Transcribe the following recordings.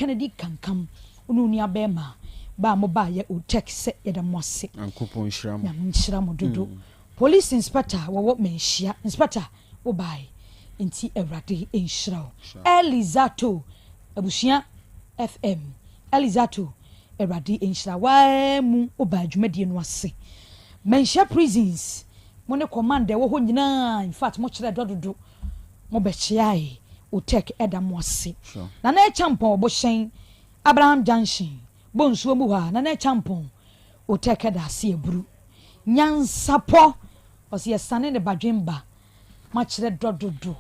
Kennedy kankam ununi abema ba mo ba ye Otec se ye da mwase ankopon hyiram na nhyiram dodo police inspector wo menhia inspector wo bai enti Ewrade enhyira Elizato abusua FM Elizato Ewrade enhyira wa mu oba adwumade no ase menhia prisons mo ne commander wo ho nyina in fact mo kire dododo mo be chiai Otec edam wase na na champon bo hyen Abraham Junction bonsuo mu ha na champon Otec da se eburu nyansapo ose yesane ne badwemba ma kire dododo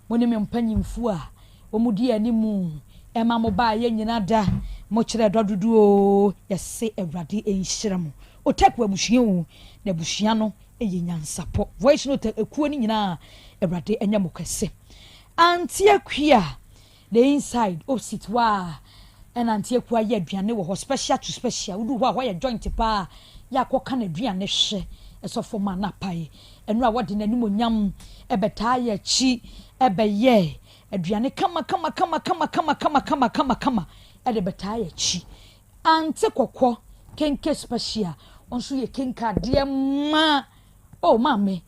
mo ne mempanyimfu a omudi animu ema mo ba ye nyina da mo kire dododo o yese Ewrade enhyira mo Otec wa buhia o na buhia no eye nyansapo voice note ekuo ni nyina Ewrade enya mo kese antie kwia the inside opposite wa and antie kwa ye aduane wo special to special wudu ho ya joint pa ya koka na aduane hwe eso for ma na pai enu a wode nanim onyam ebeta ya chi ebeye aduane kama ede beta ya chi ante kokko kenke special onso ye kenka de ma oh mame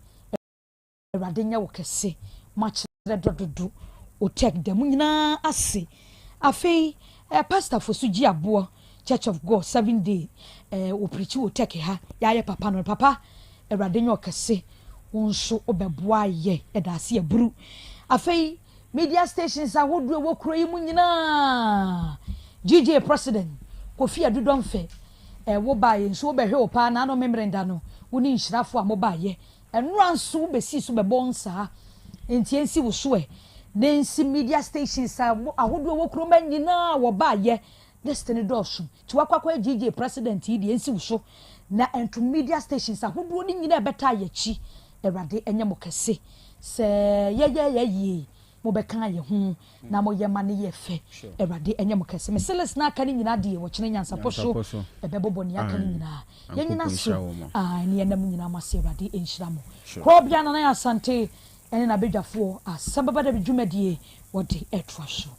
Ewrade nya wo kese ma dododo Otec dem nyina ase afei pastor for suji abo Church of God 7 day oprichi Otec ha ya papa no papa Ewrade nyo kese wonso obeboa ye edase eburu afei media stations ahodo wo kro yi mu nyina GJ president Kofi Adudonfe wo baye nso obehwe opa na no memrenda no woni nhirafo amobaye enura nso besi so bebonsa entiensi wo so nensi media stations ahodo wo kro ma nyina wo baye destiny dosu tiwakwa GJ president yi ensi wo so na entu media stations ahodo ni nyina beta yachi Ewrade enye mo kese se ye mo beka ye hu na mo ye mane ye fe Ewrade enye mo kese me seles na aka ni nyina de wo kene nyansapo so ebebobo ni aka ni nyina ye nyina so ni enam nyina ma se Ewrade enhyira mo Krobea na Yaw Asante ene na bedwafo ASEMBEBADABI dwumadie wode etwa so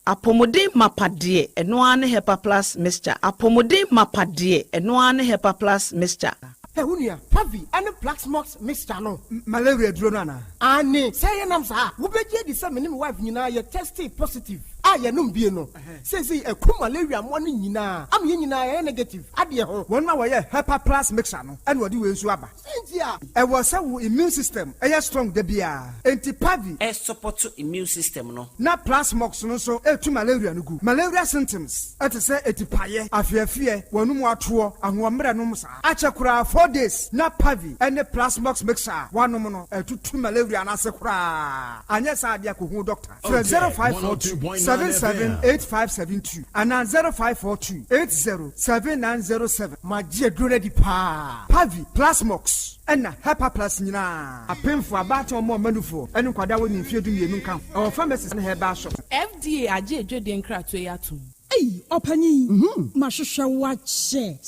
apomode mapade eno ane hepa plus mixture apomode mapade eno ane hepa plus mixture Hunia, Pavi, and the Black Smokes mixture no malaria drona. Ani, say nam sa, wo beje di some wife nyina ye tested positive. Ya no bi no. Say e ku malaria mo no nyina. Am ye nyina ye negative. Ade ho. Won ma wo ye Hepa Plus mixture no. And wodi we nsu aba. Sentia. E wo say wo immune system e strong de bia. Enti Pavi e support immune system no. Na Plus Mox no so e tu malaria no gu. Malaria symptoms. Ate say etipaye, afiafie, wonu mu ato, ahomre no musa. Achekura 4 days na Pavi and the Plus Mox mixture. Wanom no e tu malaria na sekura. Anya sa dia ko hu doctor. 0542 778572 and 0542 807907. My dear Grady Pa Pavi Plasmox and Hepa Plus Nina. A painful about or more manufo and Quadawi in Fiadu Nunca. Our pharmacist in her bar shop. FDA aje Jordan Kratwayatu. Hey, Opani, Mashusha watch. Sir,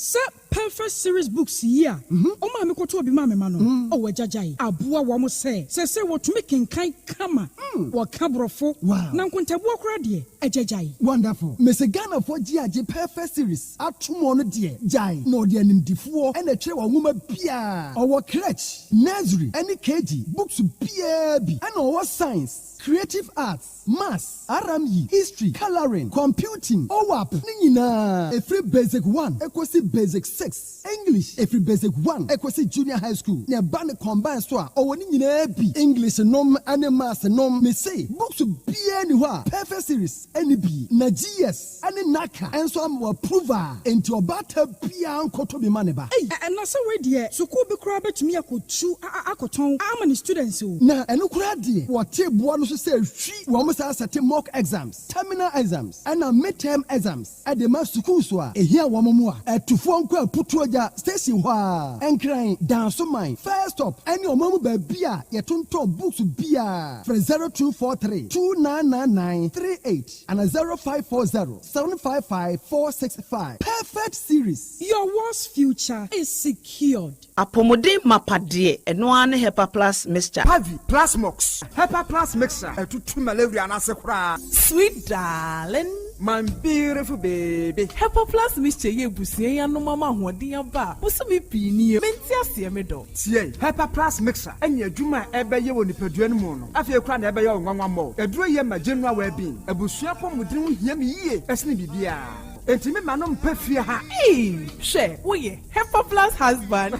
perfect series books here. Oh, mammy, go to be mammy, man. Oh, Jajai. Abua Wamo say what making kind kama. What cabrofo. Wow. Nankunta walk ready. A Jajai. Wonderful. Miss Ghana for GIJ perfect series. At 2 more dear. Jai. No, dear, name D4 and a chair woman Pia. Our crutch. Nursery. Any KG. Books PAB. And our science. Creative arts. Maths. RME. History. Coloring. Computing. OWAP. Nina. A free basic 1. Equasi basic 6. English. A free basic 1. Equasi junior high school. Ne ban combine soa. Or nina be English nom and maths nom. Me say. Books to be anywhere. Perfect series. Any be. Na GS. Any naka. And so I'm approver. Into a batter pian koto be maneba. Hey, and that's a way dear. So could be crab to me. I could chew. I could tongue. How many students who? Na and no crab dear. What tip one to say. She almost has a mock exams. Terminal exams. And a midterm exams. At the master kuswa. A here wamamua. At to phone call put to a station wa. And crying down so mine. First up. And your mama beer. Yatunto books beer. From 0243 2999 38 and a 0540 755 465. Perfect series. Your worst future is secured. Apomode mapade eno ane Hepa Plus mixture. Pavi Plasmox. Hepa Plus mixture. To malaria and asekura. Sweet darling. my beautiful baby. Hepa Plus Mr. Yebusi and no mama Huadia Ba. Usumi Pini, Mentia Siemedo. Tie, Hepa Plus mixer, and your Juma ebe ye woni peduan mono. After crown ebe yo nwanwa mo. Edro ye ma general well-being. Ebusuapo mudin hia me yie. Esne bibia. Enti me manom pe fie ha. Hey, share, oye, Hepa Plus husband.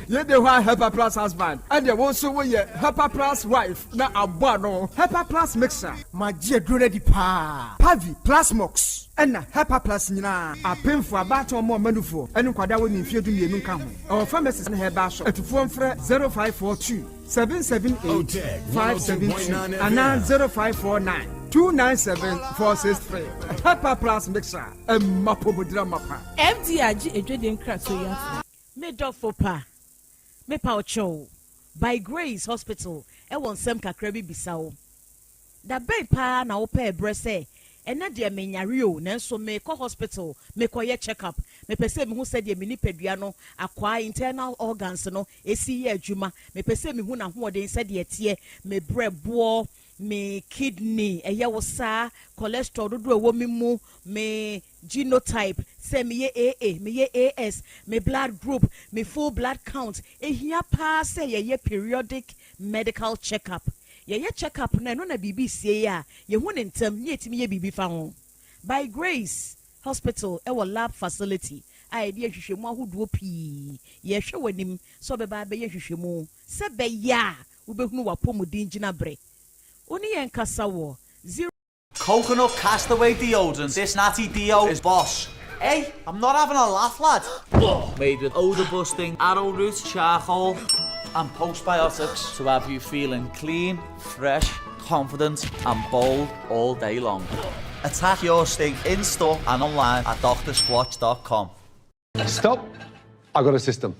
Ye de wa Hepa Plus husband. And ye also we Hepa Plus wife. Na abba no. Hepa Plus mixer. Ma je dro di pa. Pavi Plus Mox. Ena Hepa Plus nyina. Apemfo abato mo manufo. Enu kwada woni mfie du mienu nka ho. Our pharmacist na heba so. Etufo mfre 0542 778 572 and 0549 297-463. Hepa Plus mixer. Mapo budra mapa. MDRG Edwin Kratoya. Me dofo pa. Me pa ocho. By Grace Hospital. E won sem kakra bi bisawo. Da bay pa na wo pa ebrese. Ena de me nyare o nanso me ko hospital me ko ye check up me pese me hu se de me nipadua no akwa internal organs no esi ye adwuma me pese me hu na ho de se de tie me brebo me kidney eye wo sa cholesterol dodo ewo mi mu me genotype se me ye AA me ye AS me blood group me full blood count ehia pa se ye periodic medical checkup. Ye check up na no na BBC ya ye hu ne ntam ye timi ye bibi fa ho. By Grace Hospital e lab facility ai de hwehwemu ahodo pii ye hwe wanim so be ba be ye hwehwemu se be ya wo be hunu wapomudin gina bre oni yen kasa wo 0 Coconut Castaway deodorant. This natty deo is boss. Hey, I'm not having a laugh, lad. Made with odour busting, arrowroot, charcoal and postbiotics to have you feeling clean, fresh, confident and bold all day long. Attack your stink in store and online at drsquatch.com. Stop. I got a system.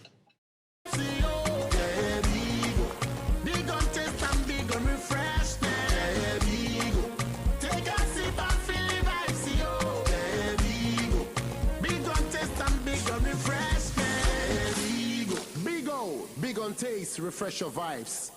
Taste, refresh your vibes.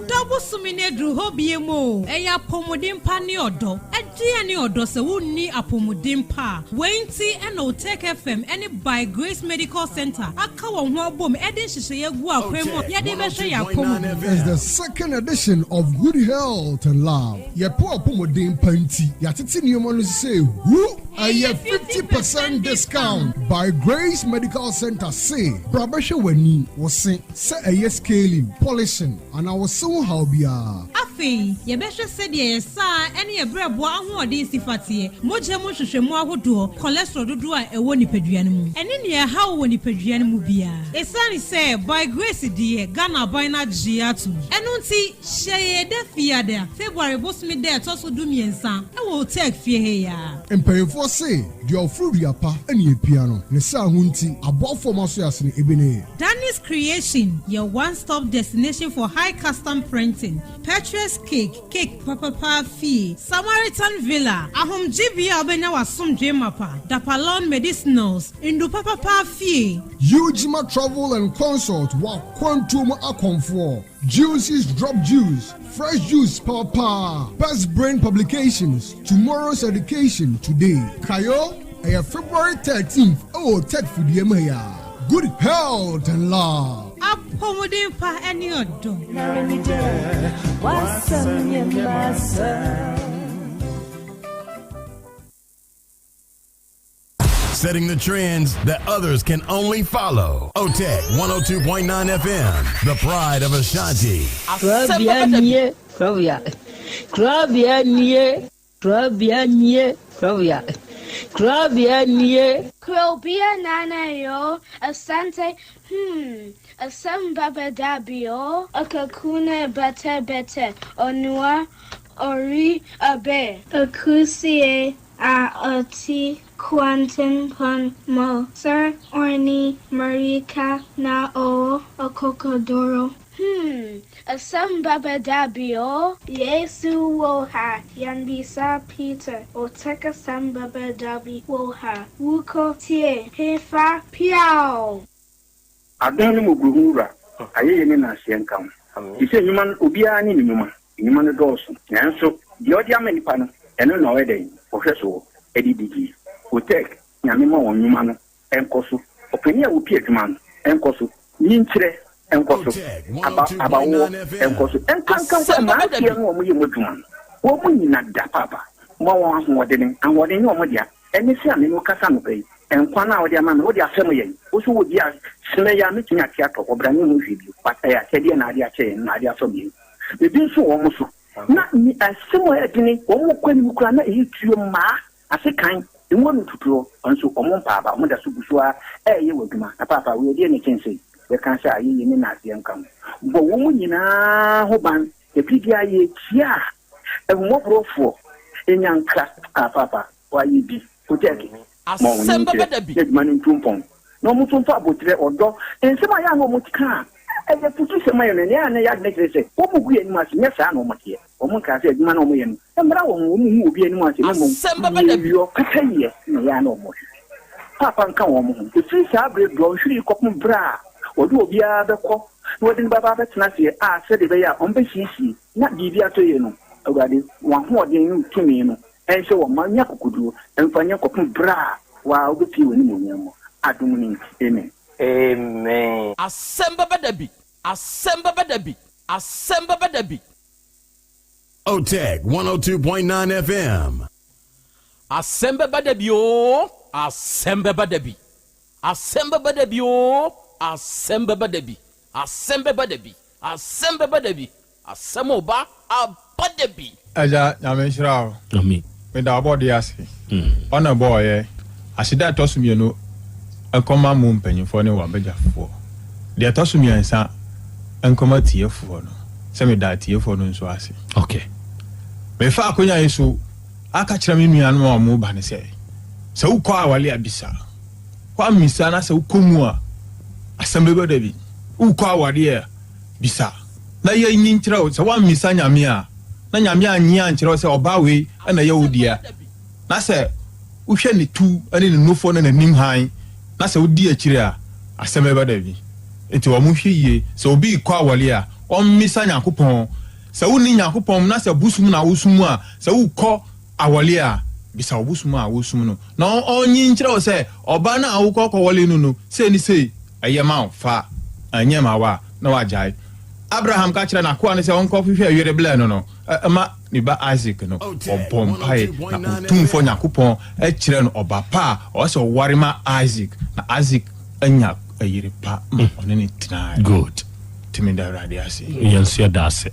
Double sumine drew hobby mo, a pomodin pani odo, a gianni odo, so wouldn't need a pomodin pa. Wainty and Otec FM, any by Grace Medical Center. A cow on one boom, Edin Shia Gua, It's the second edition of Good Health and Love. Ya poor pomodin panty, ya titinium say, who? A 50% discount by Grace Medical Center. Say, Brabasha Weni was say a yes scaling, polishing, and I was so how be Afi, ye besha said ye sa any a bread boa di sifati, moja mushe mo ahodo, cholesterol dodua e woni peduanemu. Eni ne how woni peduanemu bia. E sani say by Grace die Ghana bina giatu. Enunti sheye de fiade. February boss me there to so do miensa. E wo take fie ya. Empayfo say the fruit yapa any piano. Ne sa hunti abo form so asne ebene. Danny's Creation, your one-stop destination for high custom printing. Petrus Cake Papa Fee, Samaritan Villa, Ahom Jibia Bena Wasum Jemapa, Dapalon Medicinals, Indu Papa Fee. Ujima Travel and Consult, wa Quantum Aconfor. Juices Drop Juice, Fresh Juice Papa, Best Brain Publications, Tomorrow's Education Today. Kayo, February 13th, Otec 1029Fm. Good Health and Love. Apomodin pa any odo. Setting the trends that others can only follow. Otec 1029FM, the pride of Ashanti. Krobea nana yo, Asante, Asem Beba Dabi yo, Akakune bete, Onua, Ori abe, Akusie, Oti, Quantum pon mo, Sir Orni, Marika na o, Okokodoro. ASEMBEBADABI o Yesu woha Yanbisa Peter Otec 1029Fm woha Wuko tie Hefa piao Adonu muguhura ayeye ne na asienka ise nyuma obia ni nyuma no doso nanso di odi amanipa no eno na wede ohweso edidigi Otec nyame ma won nyuma no enkoso opani a wo pie adwuma no enkoso nyinkyere enkoso abawo enkoso enkankan kwa ma tie no mo yemu adwuma no wo mo nyina da papa mo won ahoɔden ahoɔden ne mo dia eni se ame no kasa no pɛi enkwa na wo dia ma no wo dia asɛm yɛ wo so wo dia sene ya me tinya tia to obranye ho hwebio pata ya kɛde na ade akyɛ na ade asɔ bi ebi nso wo mo so na ni asɛm yɛ dini wo mo kwani mu kura na eyi tuo ma asekan enwo no tuturo nso wo mo paaba mo da so busua ɛyɛ waduma na papa wo yɛ ne kyɛnse yɛ kan sɛ ayi ne na ase nka bo wo mo nyina ho ban epidia yɛ tia ehumɔborofo enyanka papa wa yi bi Otec ASEMBEBADABI edmanu tumpon no mo tumfa abotre odo ensema ya no mo tika eye futu sema yo ne ya ne ya ne kire se wo mu gu eni mase nya sa no mo tie wo mo ka se edma no mo ye no emra wo mu obi eni mase mo ASEMBEBADABI yo kataye ne ya no mo papa nka wo mo ho ti sa abre do hwiri kopum bra odo obi a bekɔ no de baba betena se a se de be ya on be hisi na bibia to ye no awade wa ho ode ni tumi no ense wo ma nya kokoduo emfanya kopum bra wa obi woni mo nyamo adumuni amen amen ASEMBEBADABI ASEMBEBADABI ASEMBEBADABI Otec 1029 FM ASEMBEBADABI o ASEMBEBADABI ASEMBEBADABI o ASEMBEBADABI ASEMBEBADABI ASEMBEBADABI ASEMOBA ABADABI Aja nyameshira Amen. Me da body ase. Ona boy asida tosumienu enkoma mu mpanyimfo ne wabegyafo. De tosumiensa enkoma tiefo no. Se me da tiefo no nso ase. Okay. Me fa akonya yesu aka kira me nuanu a mu ba ne se. Se ukwa awale abisa. Kwa misa na se ukomu a ASEMBEBADABI. Ukwa awale bisa. Na ye nyinkyira se wa misa nyame a na nyame anya nkyerɛ sɛ ɔba we na yɛ wodia na sɛ wohwɛ ne tu ne ne nofo ne nanim han na sɛ wodi akyire a ASEMBEBADABI enti wo mo hwɛ yie sɛ obi kɔ awale a ɔmmisa Nyankopɔn sɛ woni Nyankopɔn na sɛ busum na wosum a sɛ wokɔ awale a bisa obusum a wosum no na ɔnyi nkyerɛ sɛ ɔba na awokɔ kɔwale no sɛ ni sɛ ɛyɛ ma fa anya ma wa na wagyae Abraham ka kyerɛ na ko ane sɛ onko hwehwɛ awere bla no ma ni ba Isaac no obom pai na tumfo Nyankopɔn kyerɛ no oba pa o sɛ ware ma Isaac na Isaac anya ayere pa ɔne ne tina good timi da rade ase yenso da ase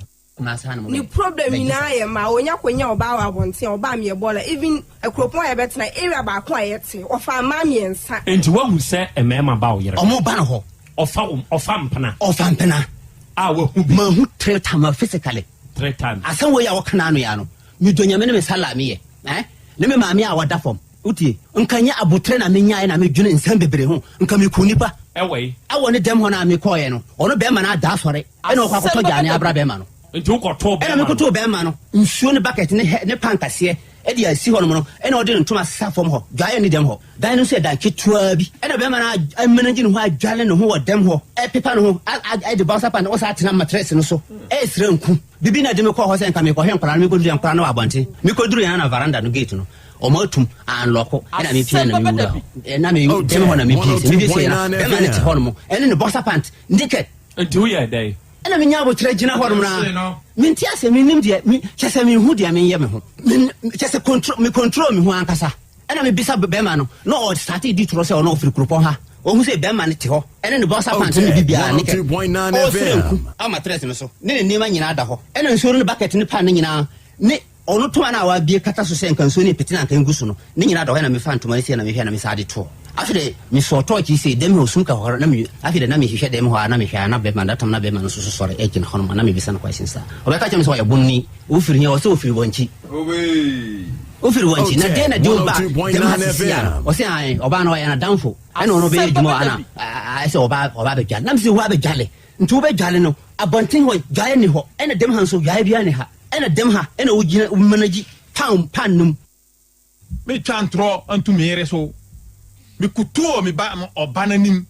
ni problem na ye ma onya kwenya oba wa bonte oba me bola even akropon ya betena area ba ko ayete ofa ma miensa enti wa hu sɛ emema ba wo yere omo ba no ho ofa mpana a wa hu ma hu 3 times physically 3 times asan wo ya wo kana no ya no mi donya me ne me salame ye ne me maame a wada fam utie nkanya abotre na me nyae na me dwene nsam bebre ho nka me kunipa ewe awo ne dem ho na me koye no ono be ma na da sore e na okwa koto jane abra be ma no enti wo koto be e na me koto be ma no nsuo ne bucket ne pankase e dia si ho no e na ode ntuma sa fam ho dwaye ne dem ho dan no se da ketua bi e na be ma na amenangi ne ho adwale ne ho wo dem ho e pepa ne ho e de bounce pan o sa tena mattress no so e sire nku bibi na de me ko ho se nka me ko hwe nkra na me ko duru nkra na wa bonte me ko duru yana na veranda no gate no o ma tum unlock e na me pia na me wura e na me dem ho na me pia me bi se na be ma ne te ho no e ne bounce pan naked enti wo ye dai e na me nya bo tre gina ho no na minti ase me nim de chese me hu de me ye me ho chese control me ho ankasa e na me bisa be ma no no o start di tro se o no ofiri kropon ha o hu se be ma ne te ho e ne bounce pan ne bibia ne ke 2.9 FM ama tres no so ne nima nyina da ho e na nsuo no bucket ne pan ne nyina ne ono to na wa bie kata so se nkan so ne petina kan gusu no ne nyina da ho na me fa ntoma ese na me hwe na me sa de to afide me so to ki se dem ho sum ka ho na me afide na me hwe dem ho na me hwe na be man datam na be man so sore e kin ho na me bisa na question sa o be ka chem so ya bunni o firi he o se o firi bonchi o firi bonchi na de na de o ba dem ha se ya o se ai o ba na wa ya na danfo ai no no be edwuma ana say oba be jale nam say wa be jale nti be jale no abonten ho jale ni ho ena dem han so jale bia ni ha ena dem ha ena wo gina managi pan num me chantro antu mere so me kutuo me ba obananim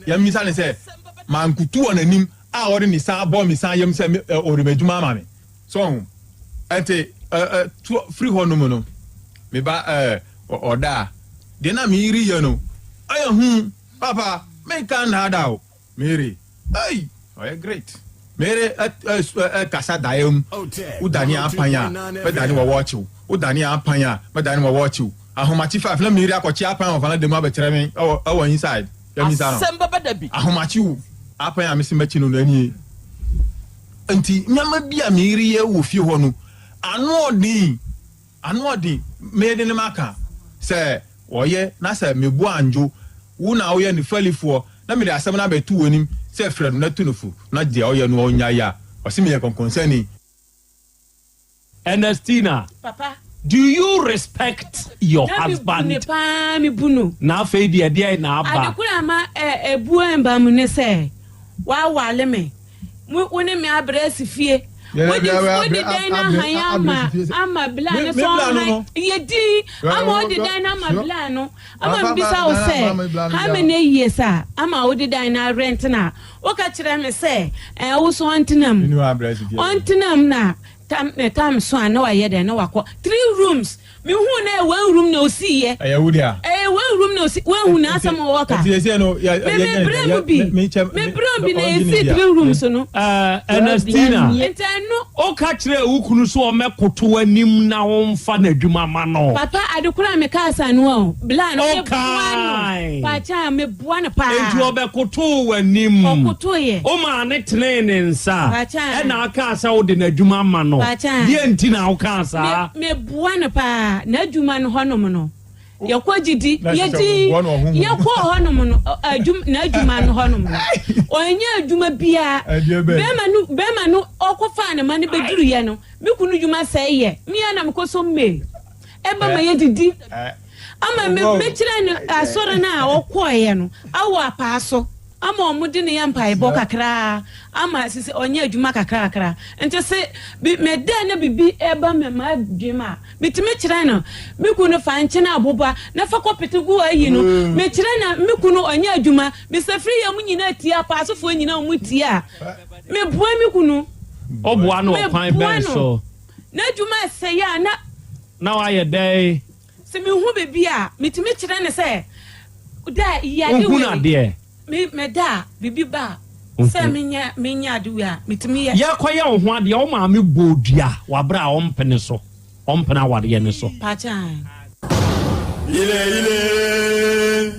ya misale say man kutuo nanim a ori ni sa bo mi san yam say ori medjuma ma me so ente free ho no me ba oda de na mi ri no ayo papa me kan hada o mere ay oh great mere kasa daem udani apanya me dani wo watch u udani apanya me dani wo watch u ahomachi fa na mere akochi apanya fa na dem abetire me awo inside ya mi sa no ASEMBEBADABI ahomachi u apanya me simachi no ani anti nyama bia mere ye wo fie ho no anu odin me de ne maka se oye na se mebu anjo wo na oye ni falifo na me de asem na betu wonim se fred na tunufu na de oye no onya ya osime ye concern Ernestina, Papa, do you respect your husband? Me bunu. Na fe dia na aba. Adekura ma ebu emba mu ne se. Wa wale me. Woni me abresi fie. Wodi dina haya ama bla ne so yedi ama wodi dina ama bla no ama mbisa wo se ha me ne yesa ama wodi dina rent na wo ka kire me se wo so ontinam na tam so an na wa ye de na wakọ 3 rooms me hu na 1 room na osi ye wudia 1 room na osi 1 hu na asam wo ka me bro bi na esi 3 rooms no Ernestina o ka kire ukunu so o mekoto anim na wo mfa na adwuma ma no papa adekura me ka asa no o bla no me buano pa cha me buano pa eju obekoto anim okoto ye o ma ne tene nsa e na aka asa wo de na adwuma ma no die ntina wo ka asa me buano pa na adwuma no honom no yakogidi yedi yakọ honom no na adwuma no honom no onya adwuma bia bema no okofa ne mane beduru ye no mekunu dwuma sai ye me na mekoso me eba ma yedidi ama me kire ne asore na okoye no awo apaaso ama omudi ne yampa ebo kakra ama sisi onye adwuma kakra ente se me da na bibi eba me ma dwuma bitime kire no mekunu fa nche na aboba na fa kopetigu ayi no me kire na mekunu onye adwuma me safri ya munyina tia paasofo nyina mu tia me bua mekunu obua no kwan ben so na adwuma se ya na wa ye dey se me hu bebi a mitime kire ne se da ya de we me da bibi ba se menya aduwa mitimi ya kwaya wo ho ade o ma me bodua wa bra o mpene so o mpena wade ne so pacha ile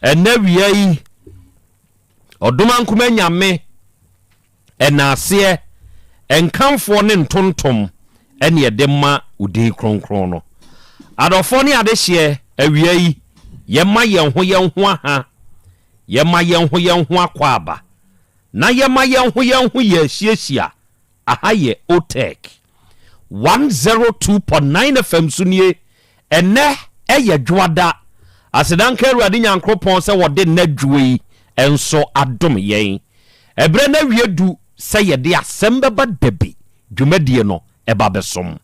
enawia yi odoma nkuma nyame enase enkamfo ne ntontom ene yedema udi kronkron no adofo ne adehye awia yi yema yenho aha yema yenho akwaba na yema yenho ye hiesia aha ye Otec 1029 FM sunie ene eye dwada asedanka ruade nyankropon se wode nadwui enso adom yen ebre na wiedu se yede ASEMBEBADABI dwumadie no eba besom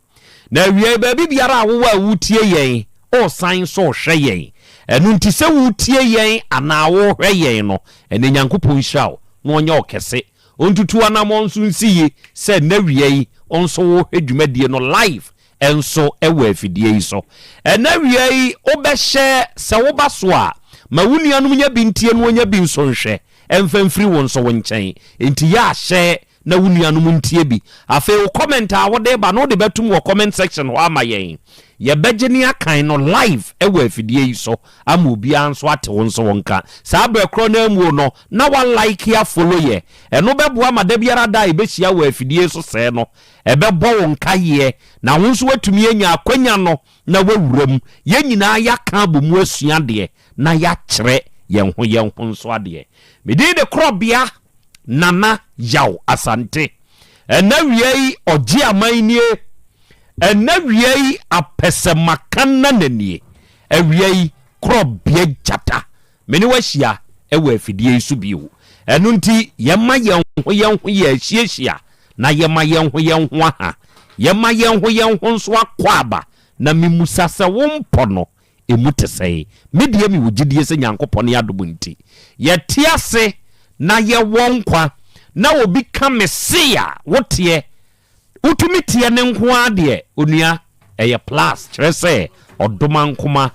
na wie ba bibiara awowa wutie yen o san so hwe yen enu nti se wutie yen ana wo hwe yen no ene nyankopon hyaw no onye okese ontutu anamon so nsiye se na wie onso wo hwe dwumadie no live enso ewa afidie yi so ena wie obehye se wo baso a ma wunianum nya bintie no nya bi nso nhwe emfamfiri won so wonchen enti ya hye na wunianum ntie bi afi wo comment a wo de ba no de betum wo comment section ho amayen ye begeni akan no live ewa afidie yi so ama obi anso ate won so wonka sa abekro na amu no na wa like ya follow ye eno bebo amada biara da ibehia wa afidie so se no ebebo wonka ye na wonso watumi anya akwanya no na wawuram ye nyina ya ka bomu asua de na ya kyere yenho nso ade medi de Krobea nana Yaw Asante ena wiei oji amanie ena wiei apesemakana nanie ewiei Krobea jata meni wahia ewa afidie su biwo enu nti yema yenho ye hiesia na yema yenho aha yema yenho nso akwaba na mimusasa wompo no emutesei medie mi wugidie se nyankopon ya adobunti yetiase na ye wonkwa na obi ka mesia wotie utumitie ne nko ade onua eye plus kyerese odoma nkoma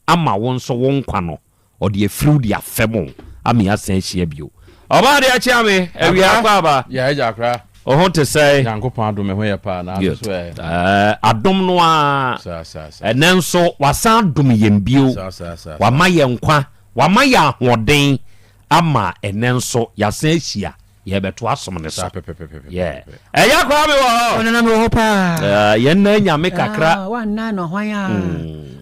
ama wonso wonkwa no ode afriu dia femo ami asan hia bio oba de achi ame ewia kwaba ya eja kra ohon te say nyankopon adom ho ye pa na so adom no a enenso wasan dom yembio wama ye nkwa wama ye ahoden ama enenso yasan hia ye beto asom ne so yeah eya kwa me wo ona na me wo pa ye na nyame kakra wa na no hwan a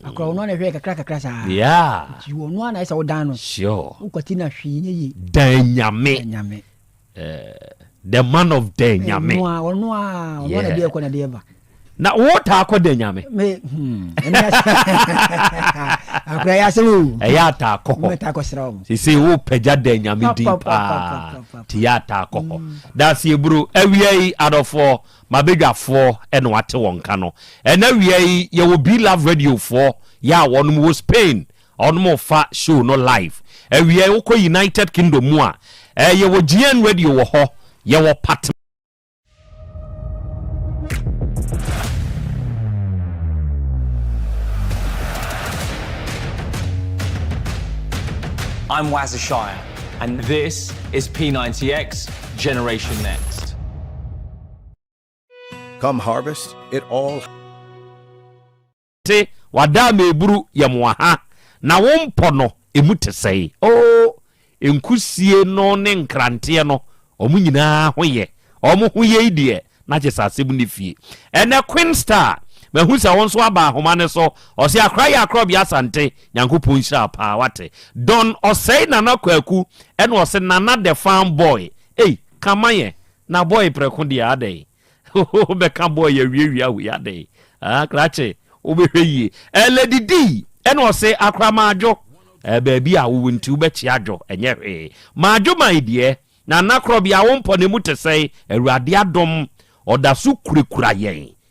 akra ono na hwe kakra sa yeah ji ono na isa wodan no sure ukwati na hwe yi dan nyame the man of the nyame ono na de ko na de ba na wota akoda nyame me akra ya semu eya ta akoko me ta akosrawo sisi wo pagya da nyame dipa tiata akoko that's ebru awiei adofo mabedwafo ene wate wonka no ena awiei ye wo be love radio for ya wonum wo Spain onum fa show no live awiei wo ko United Kingdom mu a ye wo GN radio wo ho ye wo pat I'm Wazashire, and this is P90X Generation Next. Come harvest, it all. Te wadame buru ya mwaha na wompo no emutesei o enkusie no ne nkrante no omu nyina hoye omu hoye die na kyesasem ne fie ene Queen Star mehusa wonso aba ahomane so ose akra ya Krobea Asante nyankopon hira pa wate don osei nana kwaku ene ose nana the farm boy kamaye na boy preku dia ade be ka boy ya wiewia we ade krache obehwe Lady D ene ose akra maajo baabi a wo nti ubechi ajo enye hwe maajo maidie na Krobea wompo ne mutesei awurade adom odasu kurekura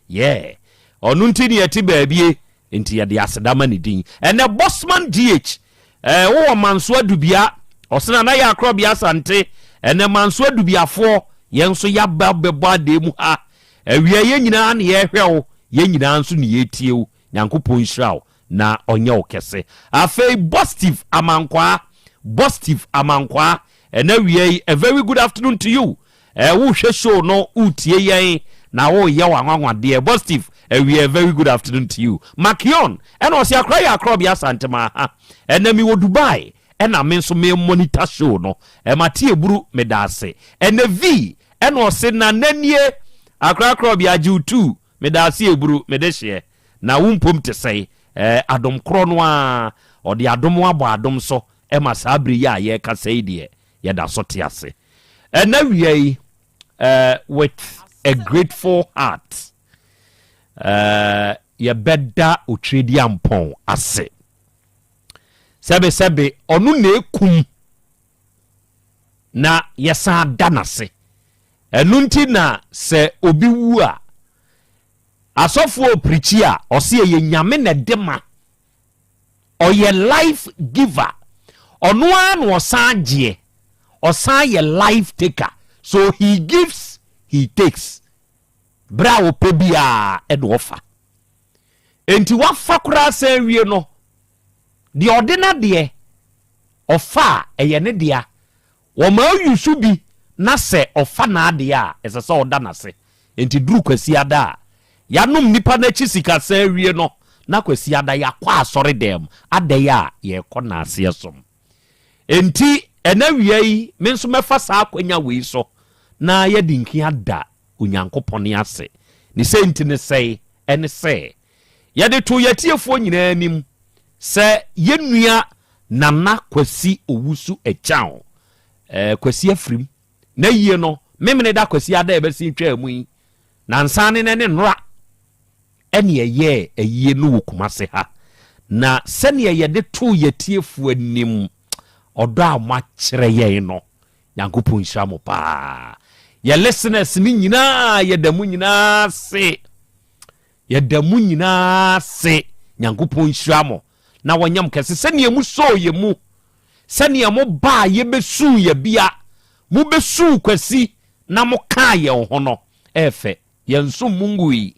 yen onu nti ne yati baabie nti ya de asedama ne din ene Bossman GH wo manso adubia osena na ya Krobea Asante ene manso adubiafo yenso ya babebo ademu ha awia ye nyina na ye hwewo ye nyina nso ne yetiew nyankopon hiraw na onye okese afei Bostive amankwa ene wie a very good afternoon to you wo hwe show no utie yen na wo ye wanwanwa de Bostive we a very good afternoon to you Makion and was ya Krobea Asante ma ha ene mi wo Dubai ɛna me nso me monitor show no mate eburu me da ase ɛna v ɛna ɔse na nanie akra Krobea G2 me da ase eburu me de hye na wumpom te sɛ adom kro no a ɔde adom abɔ adom so ɛma sabri ya ye ka sɛ die ye da so te ase ɛna wiei with a grateful heart ye beda utredi ampon ase sebe onu na ekum na yesa danase enu nti na se obi wu a asofo preachi a ose ye nyame na dema oye life giver onu an osan ye life taker so he gives he takes bra opebia edwofa enti wafa kura se wie no the ordinary ofa eye ne dia wo ma yusu bi na se ofa na ade a ese se oda na se enti duru kwasi ada yanom nipa na chi sika se wie no na kwasi ada ya kwa asore dem ade ya ye kona ase som enti ena wiei me nso mefa sa akwanya wei so na ye dinki ada onyankopon ase ni se enti ne sei ene se ye de to yetiefo nyina anim se yenua nana kwasi owusu echan kwasi afrim na yie no memene da kwasi ada ebesi twa mu yi na nsane ne nra ene ye eyie no wokumase ha na sene ye de to yetiefo anim odo a ma kire ye no yankopon hira mo pa ye listeners ni nyina ye damu nyina se yankopon hira mo na wonyam kese sene mu so ye mu sene mo ba ye besu ye bia mu besu kwasi na mo ka ye ho no efe ye nso mungui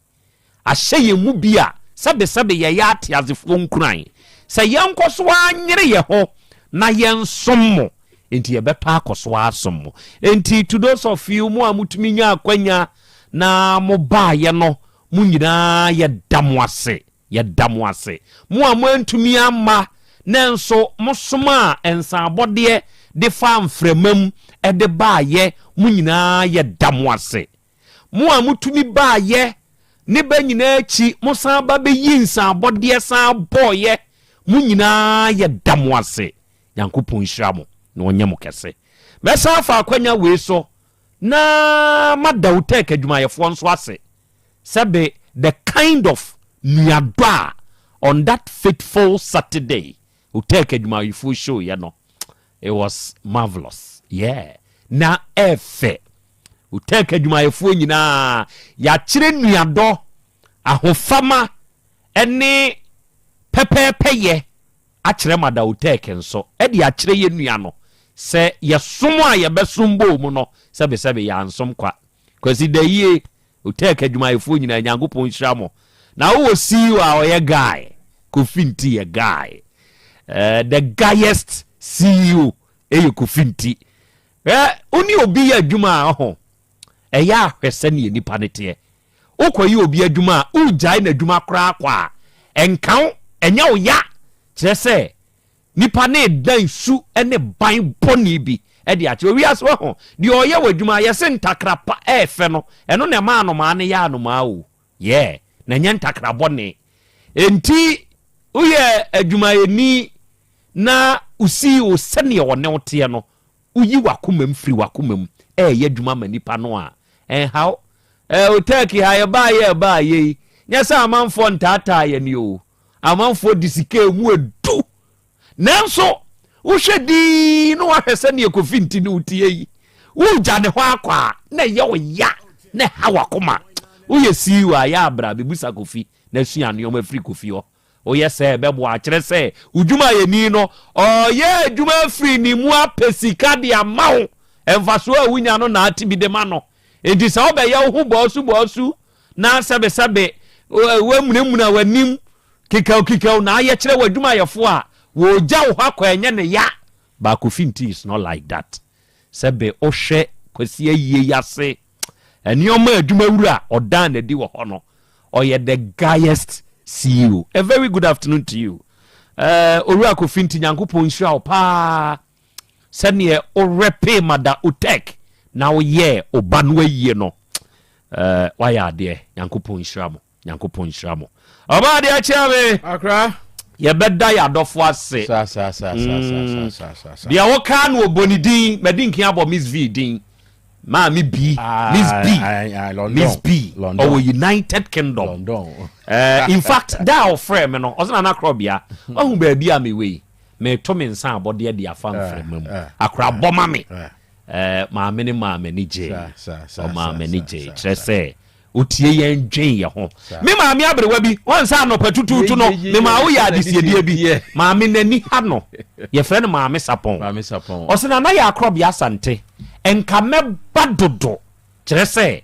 ahye ye mu bia sebe ye ya atiazefo nkuran se ye nkoso anyere ye ho na ye nsomo enti ye beto akoso asomo enti to those of you mu amutumi nya akwanya na mo ba ye no mu nyina ye damo ase mu amantumi amma nenso musoma ensabode de fa mfremam e de ba ye mu nyina ye damo ase mu amutumi ba ye ne ba nyina chi musa ba be yinsabode san boye mu nyina ye damo ase yankopon hira mo na onyam kese mesa fa akwanya we so na mada Otec adwumayefo nso ase sebe the kind of nuadwa on that fateful Saturday Otec adwumayefo show you know it was marvelous na efe Otec adwumayefo nyina ya kire nuado ahofama ene pepepeye akire mada Otec nso e de akire ye nua no se ye somo a ye besombo mu no sebe ya nsom kwa kwasi da yie Otec adwumayefo nyina nyankopon hira mo na wo see wa oye guy Kofinti a guy the guyest CEO Kofinti oni obi adwuma ho ya ahwese ne nipa ne te okoyi obi adwuma ujai na adwuma kra kwa enkan enya wo ya kire se nipa ne dan su ene ban boni bi e de ache wi aso ho de oye wadwuma ye se ntakra pa efe no eno ne ma no ma ne ya no ma o na nya ntakra boni enti uye adwuma eni na usi o sene wo ne wote no uyi wakomam firi wakomam ye adwuma ma nipa no a how Otec ha ye ba ye nya sa amanfo ntata ye ni o amanfo disike mu edu nanso wo hwedi no wahwese ne Kofinti ne utie yi wo gya ne ho akwa na ye wo ya na ha wakoma wo ye siwa ya abra bebusa Kofi na sua ne o afri Kofi ho o ye se bebo a kire se udwuma ye ni no o ye adwuma afri ni mu apesika de amawo emfaso a wunya no na atibi de ma no enti sa obe ye ho bosu na sebe wemunamuna wanim kikau na ye kire wadwuma yefo a wo gya wo akwa enye ne ya ba Kofinti is not like that sebe ohwe kwasi aye yase enioma adwuma wura odan na di wo ho no oye the guyest CEO. A very good afternoon to you. owura kofinti nyankopon nhyira wo pa sɛne orepe mada Otec na wo ye obanwa yie no wayɛ ade nyankopon nhyira mo oba de akyia me akra yɛbɛda yɛ adɔfo ase deɛ wɔka no obonidin madinkin abɔ Miss V din Miss B or United Kingdom in fact that of frame me no ɔsena na Krobea wahu baabi a me we me to me nsa abɔde de afa mfrɛ mu akra bɔma me maame ne maame ni je o maame ni je kyerɛ sɛ otie yɛn dwen yɛ ho me maame abrewa bi wɔnsa no patututu no me ma wo yɛ adesiedie bi maame nani ha no yɛ frɛ no maame sapon ɔsena na yɛ Krobea Asante enka meba dodo kyerɛ sɛ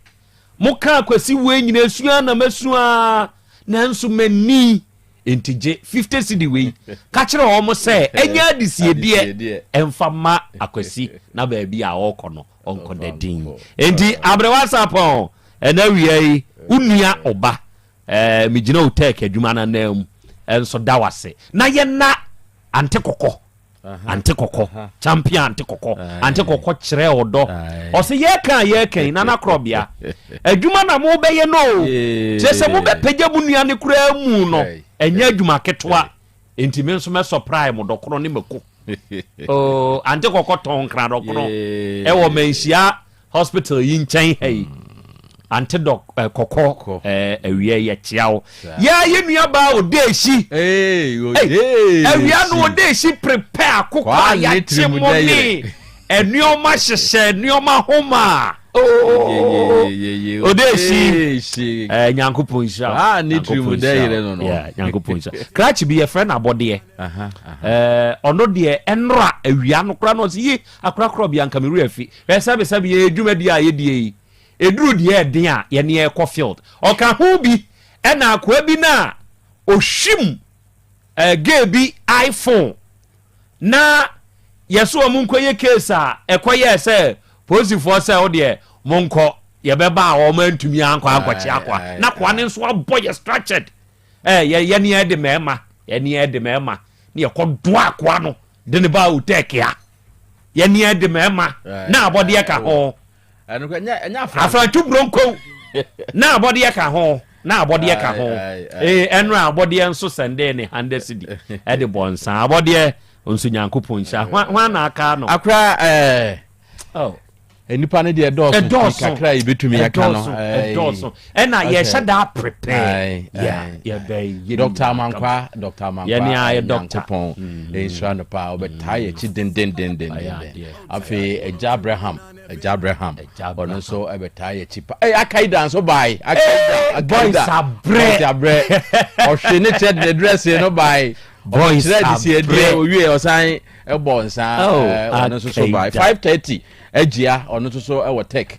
moka kwasi we nyina sua na masua nanso mani entije 50 cedi we ka kyerɛ wo mo sɛ enya adesiedie emfa ma akwasi na baabi a wɔkɔ no ɔnkɔ da din enti abrewa sapon ena wiai unua oba migina Otec adwuma na nam enso dawase na ye na ante kokɔ champion ante kokɔ kyerɛ odo o se ye kan na Krobea adwuma na mo bɛyɛ no kyerɛ sɛ mo bɛpagya bunua ne kura mu no enya adwuma ketwa enti me nso me surprise mo dokoro ne mako ante kokɔ ton kra dokoro ɛwɔ manhyia hospital yi nkyɛn hai ante kokɔ awia ye chiao ya ye nua ba odeshi awia no odeshi prepare kokɔ ya chimoni enuoma hyehyɛ enuoma homa odeshi nyankopon hira ni trimu de yire no nyankopon hira kratch bi ye friend abode ono de enra awia no kra no yi akra Krobea nkameru afi sabe ye dwumadi a ye die eduru de den a ye ne field oka ho bi na akwa bi na ohwim ge bi iPhone na yeso omunko ye case a ekoye se posifo se o de monko ye beba a o mantumi anko akwachi akwa na kwa ne nso aboy structured ye ne de mema ne ye kodo akwa no de ne ba Otec ya ye ne de mema na abode ka ho afrantu bronco na abode ka ho enra abode nso sende ne 100 cedi e de bonsa abode nso nyankopon sha hwa na aka no akra enipa ne de dɔɔso kakra ibetumi aka no ena ye shada prepare Dr. Amankwa ya Dr. Ensura no pa obetai chi den afi Eja Abraham ono so obetai chi pa akaida so bai akaida bre ohwe ne ched the dress no bai boys are owie osan ebonsa ono so bai 5:30 Ejia ono so Otec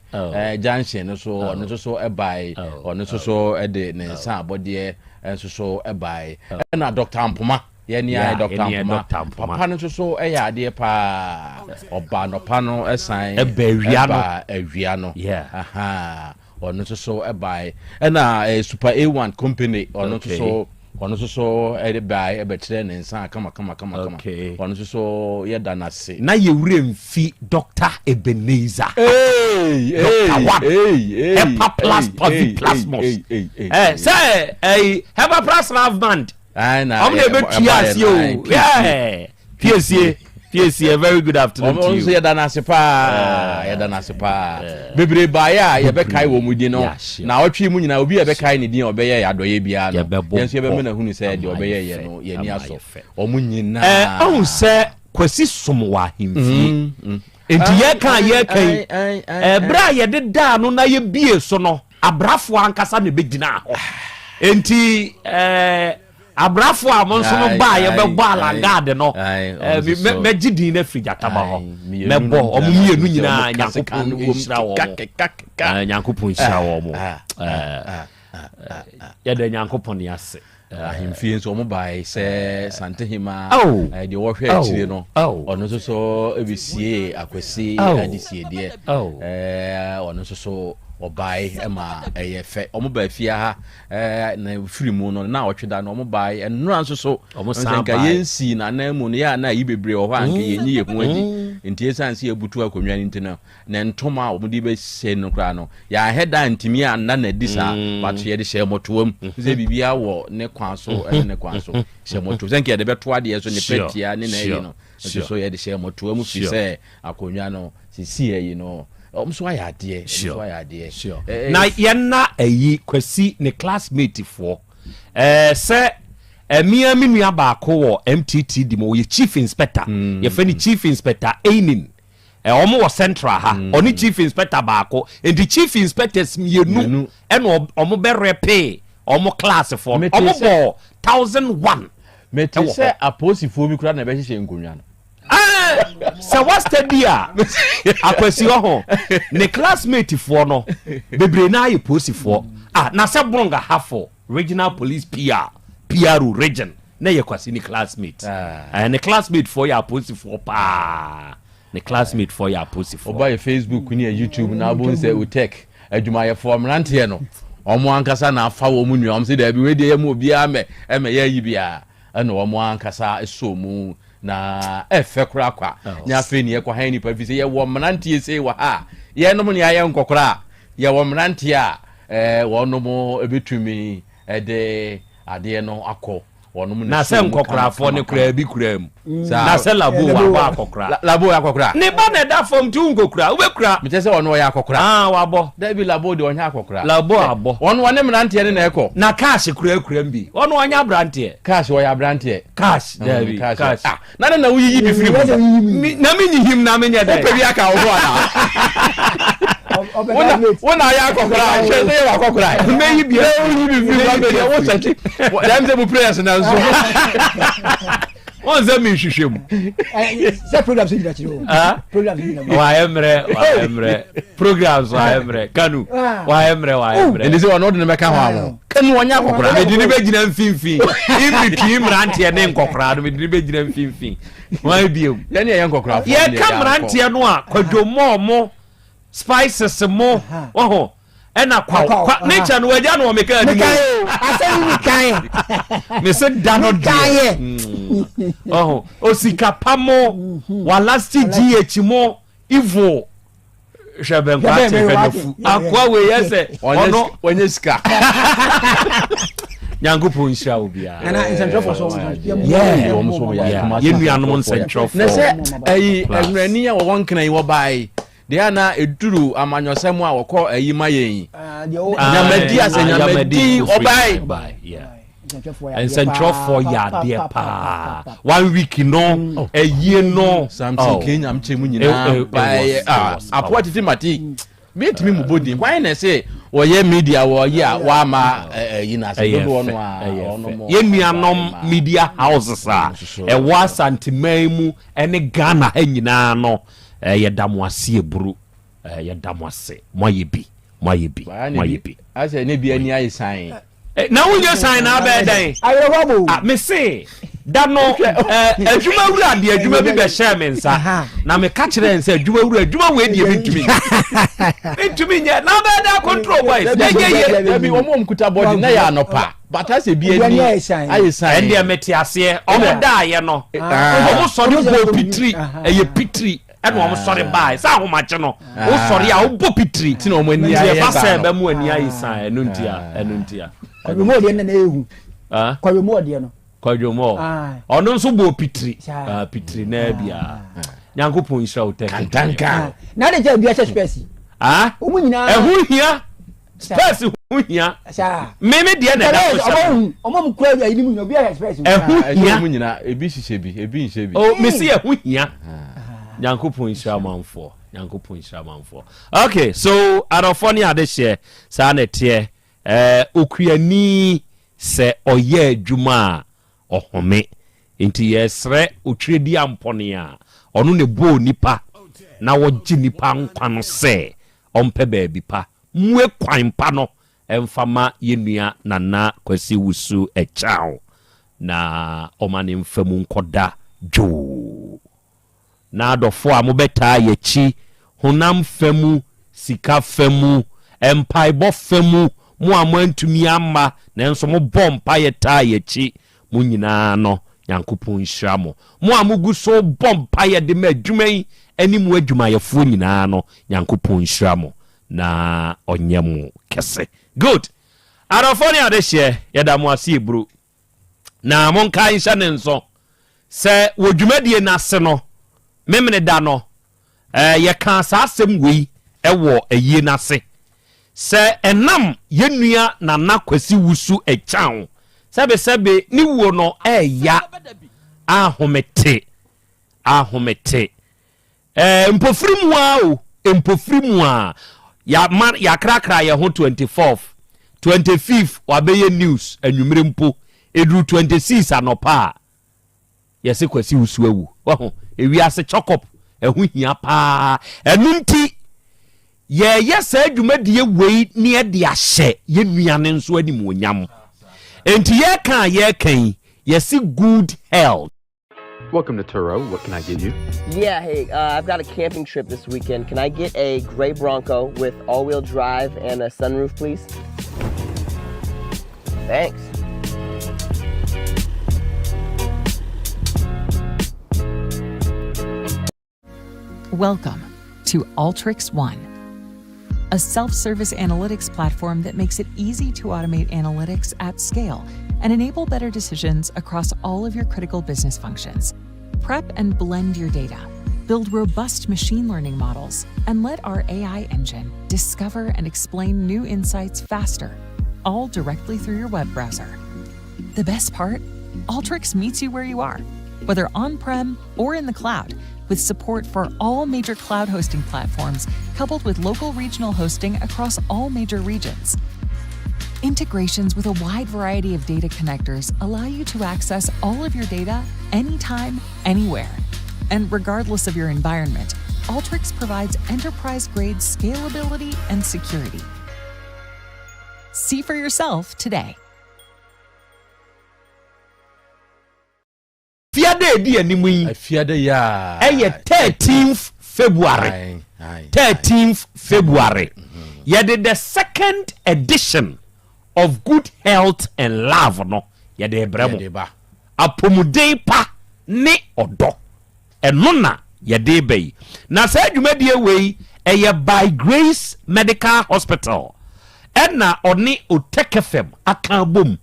junction no so ono so ebai ono so de ne nsa abode enso so ebai na Dr. Ampoma ye ni ai Dr. Ampoma papa no so eya ade pa oba no pa no esan ewia no ono so ebai na Super A1 company ono so ebai ebetre ne nsa kama ono so ye danase na ye wure mfi Dr. Ebenezer Hepa plus Plasmos say Hepa plus love band I'm the best you yeah PSA very good afternoon to you ye danase pa bebre baya ye be kai wo mudi no na otwe mu nyina obi ye be kai ne din obeye ya doye bia no yenso ye be me na hunu say de obeye ye no ye ni aso omu nyina ohun se kwasi somwa himfie enti ye kan bra ye de da no na ye bie so no abrafo ankasa ne begina ho enti abrafo a mo nso no ba ye be bo alangade no me gidi na frigata ba ho me bo omumienu nyina nyankopon nhyira wo nyankopon nhyira wo mo ye de nyankopon yase ahimfie nso mo bai se santehima de wo hwe akire no ono so ebisie akwasi adisie de ono so obai ema eyefe omoba afia ha na free mu no na otweda no omobai enura nso so omosanka yensi na na mu no ya na yibebre o ho anka yenyi ye ho adi nti esanse ebutu akonwa ni ntina na ntoma omudi be se no kra no ya heda ntimi anna na disa but ye de she motoam ze bibia wo ne kwan so ne kwan so she moto zenke ye de beto ade so ne petia ne na yi no so ye de she motoam fi se akonwa no sisi yi no so ayade so ayade na yenna ayi kwasi ne classmate for se emia minua ba ko wo MTT di mo ye chief inspector ye fe ni chief inspector Ainin omo wo central ha oni chief inspector ba ko and the chief inspectors mienu eno omo be repe omo class for omo bo 1001 meti se aposifo bi kura na be hye nkonwa no se was dia akwasi ho ne classmate for no bebre na ayi posifo na se bronga hafo regional police PRO region na ye kwasi ni classmate ne classmate for ya posifo pa ne classmate for ya posifo oba Facebook ni YouTube na abo nse Otec adwumaye for mrante no omo ankasa na afa wo mu nua om se da bi we de ye mu obi ame ya yi bia na omo ankasa eso mu na efe kura kwa nya fe ni ye kwa han ni pa fi se ye wo mrante se wa ha ye no mu ni aye nkokora ye wo mrante a wo no mu ebetumi de ade no akọ wonum na se nkokrafo ne kura bi kura mu na se labo wa akokra labo akokra ne ba na da fom tu nkokra ubekura me se wono ya akokra wabo da bi labo de onya akokra labo abo wono wane mrante ne na ekọ na cash kura mbi wono onya brante cash wo ya brante cash da bi cash na wuyi bi firi na menyihim na menya da pe bi aka wo ana wona ya akokra she se ya akokra meyi bi firi ba wo sati dem ze mu prayers na nso on ze mi hwehwem se program se dira chiro program ni wa emre programs wa emre kanu wa emre ndi se wono de me ka ho awo kanu onya akokra me di ni be gina mfimfin imiti mrante ne nkokra me di ni be gina mfimfin wa biem ya ne ya nkokra ye ka mrante no a kwadomo mo spices mo oho ena kwa nature no waja no me ka ni mo asem ni kan me se dano die oho osikapamo walasti gh mo ivo sheben kwa tefefu akwa we yese ono onye sika nyangupo nshira obia na incentrofo so yenu anom incentrofo na se ayi enrani a wo wonkran wo bai de ana eduru amanyosem a wokọ ayi mayen nyamadi asenyamadi obai incentrofo ya de pa 1 week no ayi no something Kenya mchemu nyina bai apoti mati metimi mu bodi why na say oye media wo ya wa ma yina se do no a ono yenuanom media houses e wa santiman mu ene Ghana ha nyina no ye damwase eburu ye damwase moyebi ase ne bia ni ayi sign na wunye sign na be dan ayo me say da no adwuma wura de adwuma bi be share me nsa na me ka kire nsa adwuma we de bintumi nya na be da control boys ye bi omo mkuta body na ya anopa bata se bia ni ayi sign ende meti ase omo da ye no omo so ni bo pitri eye pitri eno omo sorry bye sa ho mache no o sorry a o bo pitri ti na omo ani ayi ba se be mu ani ayi sign enu ntia kwabe mo de na ehu kwabe mo de no kwajomo ono nso bo pitri pitri na bia nyankopon nhyira Otec kantanka na de je bia space omu nyina ehu hia space hu hia meme de na da omo mu kura ya ni mu no bia space ehu hia omu nyina ebi hihye bi ebi nhye bi o mesi ehu hia nyankopon nhyira manfo okay so adofoni ade hye sa na tie okuani se oye adwuma ohome enti yesre otwedi ampone a ono ne bo nipa na wogi nipa nkwa no se ompe baabi pa mue kwan pa no emfama yenua nana kwasi wusu echao na omane mfamu nkoda jo na adofo a mobeta yechi honam famu sika famu empaibɔ femu mo amantumi amma nanso mo bompa ye taa ye chi mo nyinaa no Nyankopɔn nhyira mo amugu so bompa ye de ma adwuma yi ani mo adwuma yefo nyinaa no Nyankopɔn nhyira mo na onye mo kese good arafoni adehye yeda mo ase ebru na monka insha ne nso se wodwumadie na se no memene da no ye kan sa asem wei ewo ayie na se se enam yenua na nakwasi wusu echan sebe ni wo no ya ahomete mpofrimu a ya krakra ye ho 24th 25th wabeye news anwumre mpo edru 26 anopa yesi kwasi wusu awu ho ewiase chokop ehu hia pa enunti yes adwumadie wei ne e de ahye ye nuane nso anim onyam enti ye kan yesi good health. Welcome to Turo. What can I get you? Yeah, hey, I've got a camping trip this weekend. Can I get a gray Bronco with all-wheel drive and a sunroof, please? Thanks. Welcome to Alteryx One, a self-service analytics platform that makes it easy to automate analytics at scale and enable better decisions across all of your critical business functions. Prep and blend your data, build robust machine learning models, and let our AI engine discover and explain new insights faster, all directly through your web browser. The best part? Alteryx meets you where you are, whether on-prem or in the cloud, with support for all major cloud hosting platforms, coupled with local regional hosting across all major regions. Integrations with a wide variety of data connectors allow you to access all of your data anytime, anywhere. And regardless of your environment, Alteryx provides enterprise-grade scalability and security. See for yourself today. Fiade di animu yi. Fiade ya. 13th February. 13th February. Yede the second edition of Good Health and Love no. Yede ebremo. Apomuden pa ne odo. Enona yede be. Na sa adwumadie wei by Grace Medical Hospital. Enna oni Otec FM aka bom.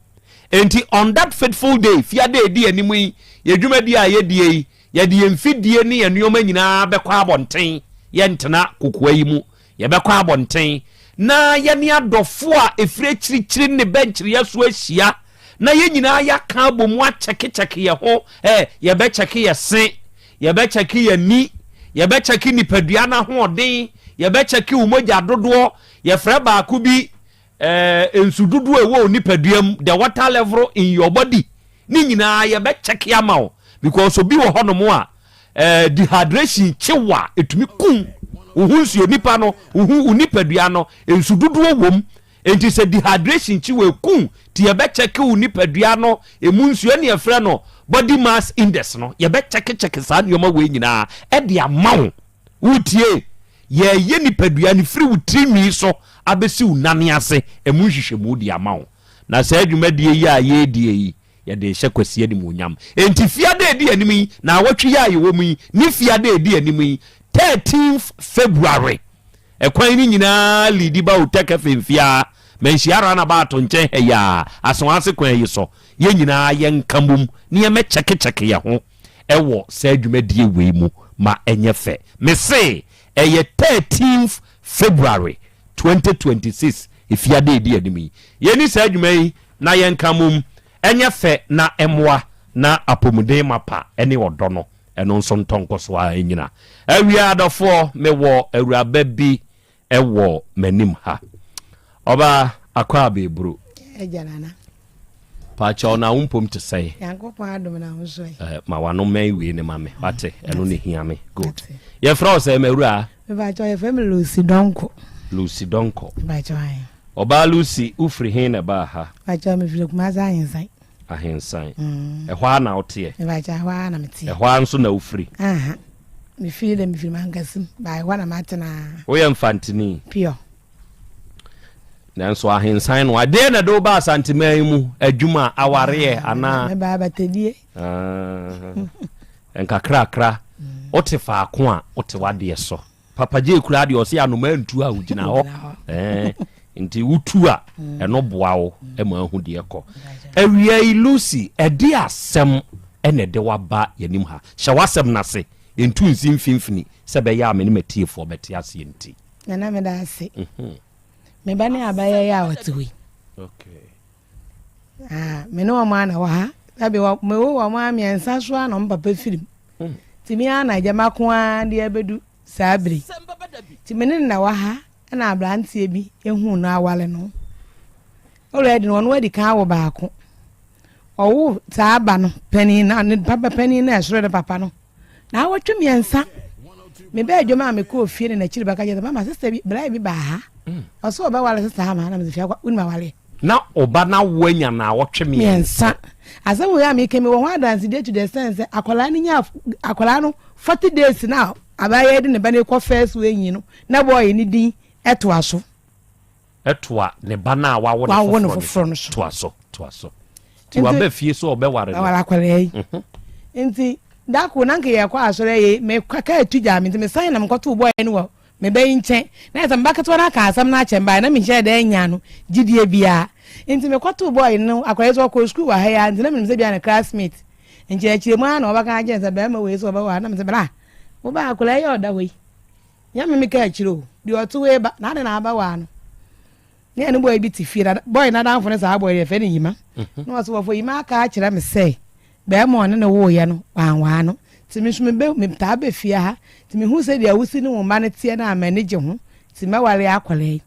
Enti on that fateful day fiade di animu yi yedwumadi a yedie yede yemfidie ne yanuoma nyina bekwa abonten yentena kokwa yi mu ye bekwa abonten na yene adofo a efire chirichiri ne benchiri yaso ahia na ye nyina ya ka abomu a cheke ye ho ye be cheke ye se ye be cheke ye ni ye be cheke nipadua na ho odin ye be cheke umoja dodo ye frɛ baako bi ensududu ewo nipaduam the water level in your body ni nyina ye be check ya mawo because obi wo hono mo a dehydration chewa etumi kun ohunsuo nipa no unipadua no ensududu wom enti se dehydration chewa kun ti ye be check unipadua no emunsuo ne efre no body mass index no ye be check sa ne yoma we nyina e de amawo wutie ye nipadua ni free wutrimi so abesi unane ase emunhwehwemu di amawo na sa adwumadie yi a ye die yi ya de hyekwasi ani munyam enti fiade di animi na awatwe ya yewo mu ni fiade di animi 13th February ekwan ni nyina lidi ba Otec FM fia menhiara na ba to nche ya asonase kwan yi so ye nyina ye nkambum ni ye me cheke ye ho ewo sa adwumadie wei mu ma enye fe me say eye 13th February 2026 ifiade di animi ye ni sa adwumai na ye nkamum enye fe na emwa na apomuden mapa ene odo no eno nso ntonkoso a enyina awia adofo mewo awuraba bi ewo manim ha oba akwa bebru ejanana pacha na umpom te say yankopon adom na ho so ma wano mai wi ne mame wate eno ne hiame good ye fra say mawura me ba cho ye family Lucy Donko ba cho ai oba Lucy ufri hin na ba ha ba cho me fili kuma za ahensan ehwa na ote ba cho ehwa na meti ehwa nso na ufri aha me fili mangasim ba ehwa na matena wo ye mfantini pio nanso ahensan no ade na do ba Asante man mu adwuma aware ana me ba batedie enkakrakra ote faako a ote wade so papa je kura de o se anoma ntu a ugina ho nti wutu a eno boa wo e ma hu de ekọ awia Lucy ede asem ene de waba yanim ha hye wasem na se entu nsi mfimfini se be ya amene matiefo beti ase enti na me da ase me ba ne abaya ya watiwi okay me no ma na wa ha abi wa me wo ma mi ensa so na papa film timi ana jama ko a de abedu sabri timi ne na wa ha na abrantie bi ehu no awale no already no wadi ka wo baako owo taaba no pani na papa pani na esoro de papa no na wotwe mi ensa me ba adwuma me ko fie ne na chiri baka je mama sister bi bra bi ba ha oso oba wale sister ha ma na me fia kwa unma wale na oba na wanya na wotwe mi ensa asawo ya me kemi wo ho dance day to the sense akola ni nya akola no 40 days now abaya de ne ba ne ko first we yin no na boy ni din eto aso ne ba na wa wo foforo no to aso ti wa ba fie so obe ware no wala kwale yi enti da ko na nke ye kwa asore ye me kwaka etuja me sign na mkoto boy ni wo me be nchen na yesa mbakato na ka asam na chemba na me hye da nya no gidie bia enti me kwato boy no akwale so ko school wa ha ya enti na me se bia na classmate enti akire mu na obaka agye se be ma we so oba wa na me se bra wo ba akwale ye oda we ya me ka akire o di oto we ba na de na aba wa no ne anu boy bi ti fira boy na dan fo ne sa boy ye fe ne yima no so fo yima ka akire me se be mo ne wo ye no wanwa no timi so me ta be fia ha timi hu se dia wusi ne wo ma ne tie na manage ho timi wale akwale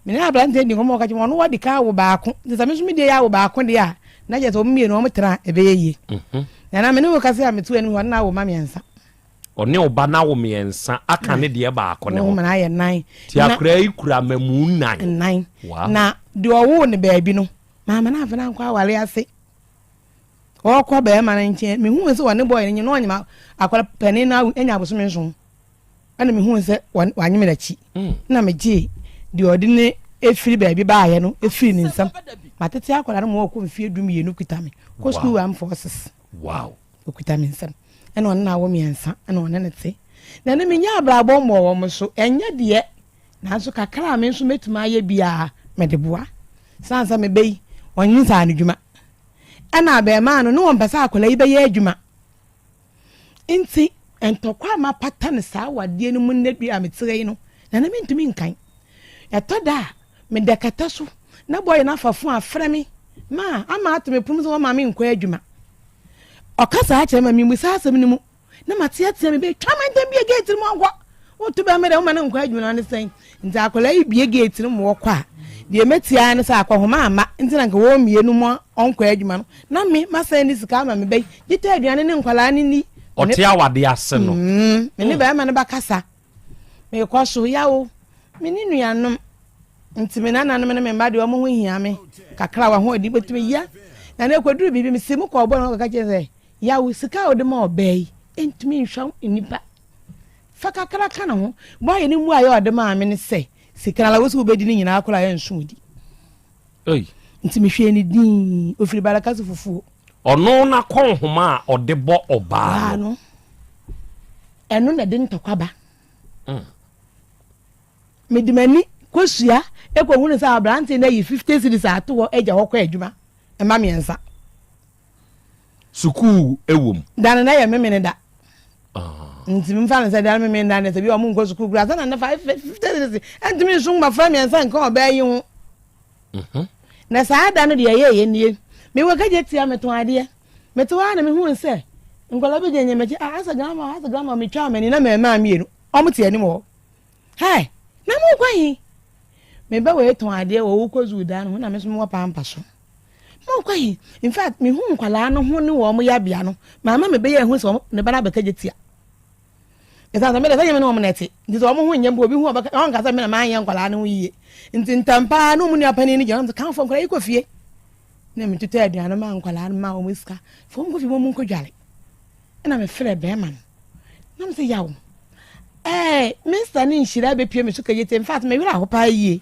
me na abrante ndi ngomo ka chimo no wadi ka wo baako timi so me dia ya wo baako dia na je to mmie no mo tra ebe ye na me ne wo ka se ametu eni ho na wo ma miensa one oba na wo miensa aka ne de baako ne ho na ye nan ti akura ikura mamu nan na de owo ne baabi no mama na afena kwa wale ase okwa be ma nche me hu se wone boy ni no onyima akwala pani na enya aboso me nso ana me hu se wanyime da chi na me ji di odine efiri ba bi ba ye no efiri ni nsam matete akwala no mo ko mfie dum ye no kuta me ko school am forces wow okuta me nsam ena on na wo me nsa ena on ne te na me nya abrabo mo wo mo so enya de na so kakra me nso metuma ye bia me de boa sansa me bei onyin sa anudwuma ana be ma no won pesa akola yi be ye adwuma nti entokwa ma pata ne sa wade no mun nadu ametere no na na mentumi nkan etoda me dekata so na boy na afafo afre me ma ama atome pum so ma me nkwa adwuma okasa a chema me musa asem ni mu na matiatia me be twa man dem bie gate mu agwo wo to be me de wo ma na nkwa adwuma no sen nti akola yi bie gate no mu okwa de metia ne sa akwahoma ama nti na nka wo mienu mo onkwa adwuma no na me masa ni sika ama me be gita aduane ne nkwala ni otia wade ase no me ne ba ma ne bakasa me kwaso yawo me ni nuanom nti me nananom ne me mba de omo ho hia me kakra wa ho adi betumi ya na ne kwaduru bibi me simu ko obo no ka keze yawo sika ode ma obey entumi nhwa nipa fa kakra kana ho boy ni mu ayo ode ma me ne se sika la wosu obedi ni nyina akola ya nsudi nti me hwe ni din ofiri baraka so fufu ono na kon homa a ode bo oba no eno na de ntokwaba medimani kosua ekohunu sa abrante na yi 50 cities ato eja hokọ adwuma ema miensa sukuu ewom dan na ye memene da nti mfa na se dan memene da na se bi o mu nko sukuu gura na na 50 cities entimi sun ba fra miensa nkan oba yi hu na sa da no de ye nie me wo ka je tia meto ade meto wa na me hu se ngola be je nye meje asa grandma me twa mani na me ma mienu o mu tie ni mo hai na mu kwahi me ba we ton ade wo ko zu da no na me so mo pampa so mo kwahi in fact me hu nkwala no ho ni wo mo ya bia no mama me be ye hu so ne ba na ba ka je tia esa na me da me no mo neti ndi so mo hu nyem bo obi hu obaka on ka sa me na ma anya nkwala no yiye nti ntampa no mu ni apani ni je no kan fo nkwala iko fie na me tutu aduane ma nkwala ma o muska fo mo fi mo mu nkodwale na me frɛ be man na me se yawo Mr. Ninshira be pie me so kayete in fact me wira ho pa yie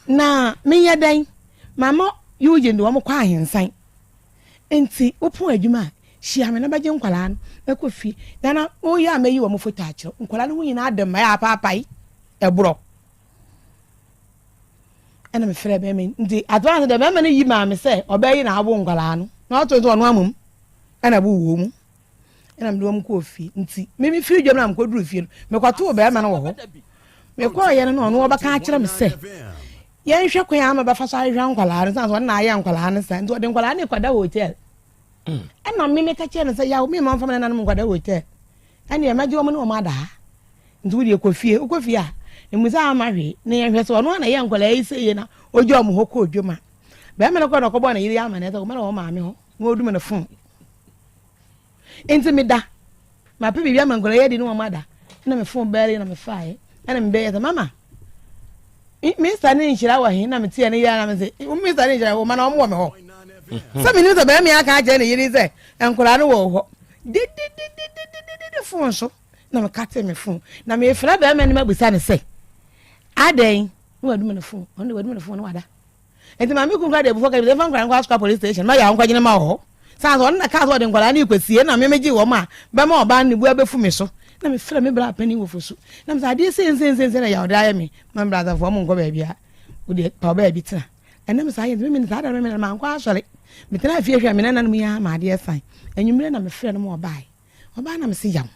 na me ya dan mama Eugene do mo kwa ahensan enti opo adwuma hia me na baje nkwala no ekofi na o ya meyi wo mo foto akiro nkwala no nyina adam ya papai ebro ana me frɛ be me ndi advance de be me ne yi ma me sɛ obayi na abo nkwala no na oto so no amum ana bu wo mu ana me do mo ko fi nti me firi dwom na mo ko duru fi no me kwato be ma no wo ho me ko ye no no obaka akira me sɛ yen hwe ko ya ma ba fa so ahwe nkwala no san so na ya nkwala no san ndo de nkwala ne kwada hotel ana me ka che no sɛ ya me ma fa na no kwada hotel ani e ma je o mo no ma da ndu de ko fie a emuza amahwe ne ye hwe so no na ya nkwala yi sɛ ye na ojo mo ho ko odwuma be me no ko no ko bo na yiri ama na so ma na o ma me ho ngo odum na fon enti me da ma pe bibia mankwala ye di no ma da na me fon bele na me fae ana me be ye mama Mr. Ninjira wa hin na me tie ne ya na me se Mr. Ninjira wo ma na o mo me ho so me ni so be me aka je ne yiri se enkola no wo ho di fon so na me kate me fon na me fra be me ni mabusa ne se aden no wadu me ne fon on wadu me ne fon no wada enti ma me ku kra de before ka be fan kra nkwa police station ma ya nkwa gine ma ho sa so na ka so de nkola na ikwasie na me meji wo ma be ma oba ne bu abefu me so na me fra me bra pani wo fosu na me sa de sen na ya oda ya me ma brother fo mo nko ba bia wo de pa ba bi tena ena me sa ye me sa da me ma nkwa asore me tena fie hwa me na no ya ma de san enwumre na me fra no mo oba na me se yam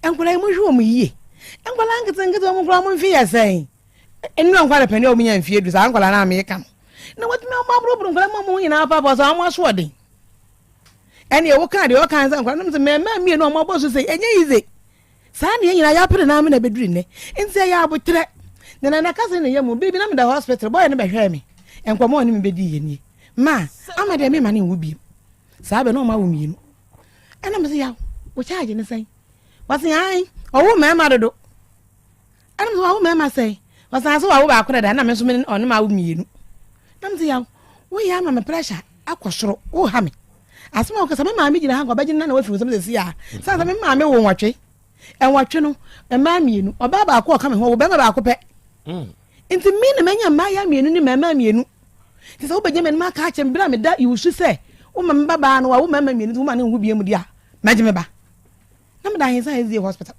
enkola mo hwe mo yie enkola ngete mo kra mo mfi ya san enu nkwa da pani o mo nya mfie du sa enkola na me ka na what me ma bro nkola mo nyina papa so amo aso de ene e wo ka de o kan san enkola na me se me mi no mo boso se enye yize Sani yenya ya pere na me na beduri ne nti ya abotre na kase ne yemu bibi na me da hospital boy ne behwe me enkwamo ne me bedi yeni ma amade me ma ne wubi sabe no ma wo mienu ana me se ya wo charge ne sai wase ai owo me ma dodo ana me wo me ma sai wase aso wo ba akora da na me so me on ma wo mienu na me se ya wo ya ma me pressure akosoro wo ha me asema ko sa me ma me gina ha ko ba gina na wo fi so me se ya sa me ma me wo nwatwe enwatwe no ema mienu oba ba akọ ka me ho wo be ma ba akọ pe nti mi ne manya ma ya mienu ni ma mienu ti so obeje me ma ka ache mbra me da iwusu se wo ma mba ba no wo ma mienu wo ma ne hu bie mu dia maje me ba na me da hin sa ezi hospital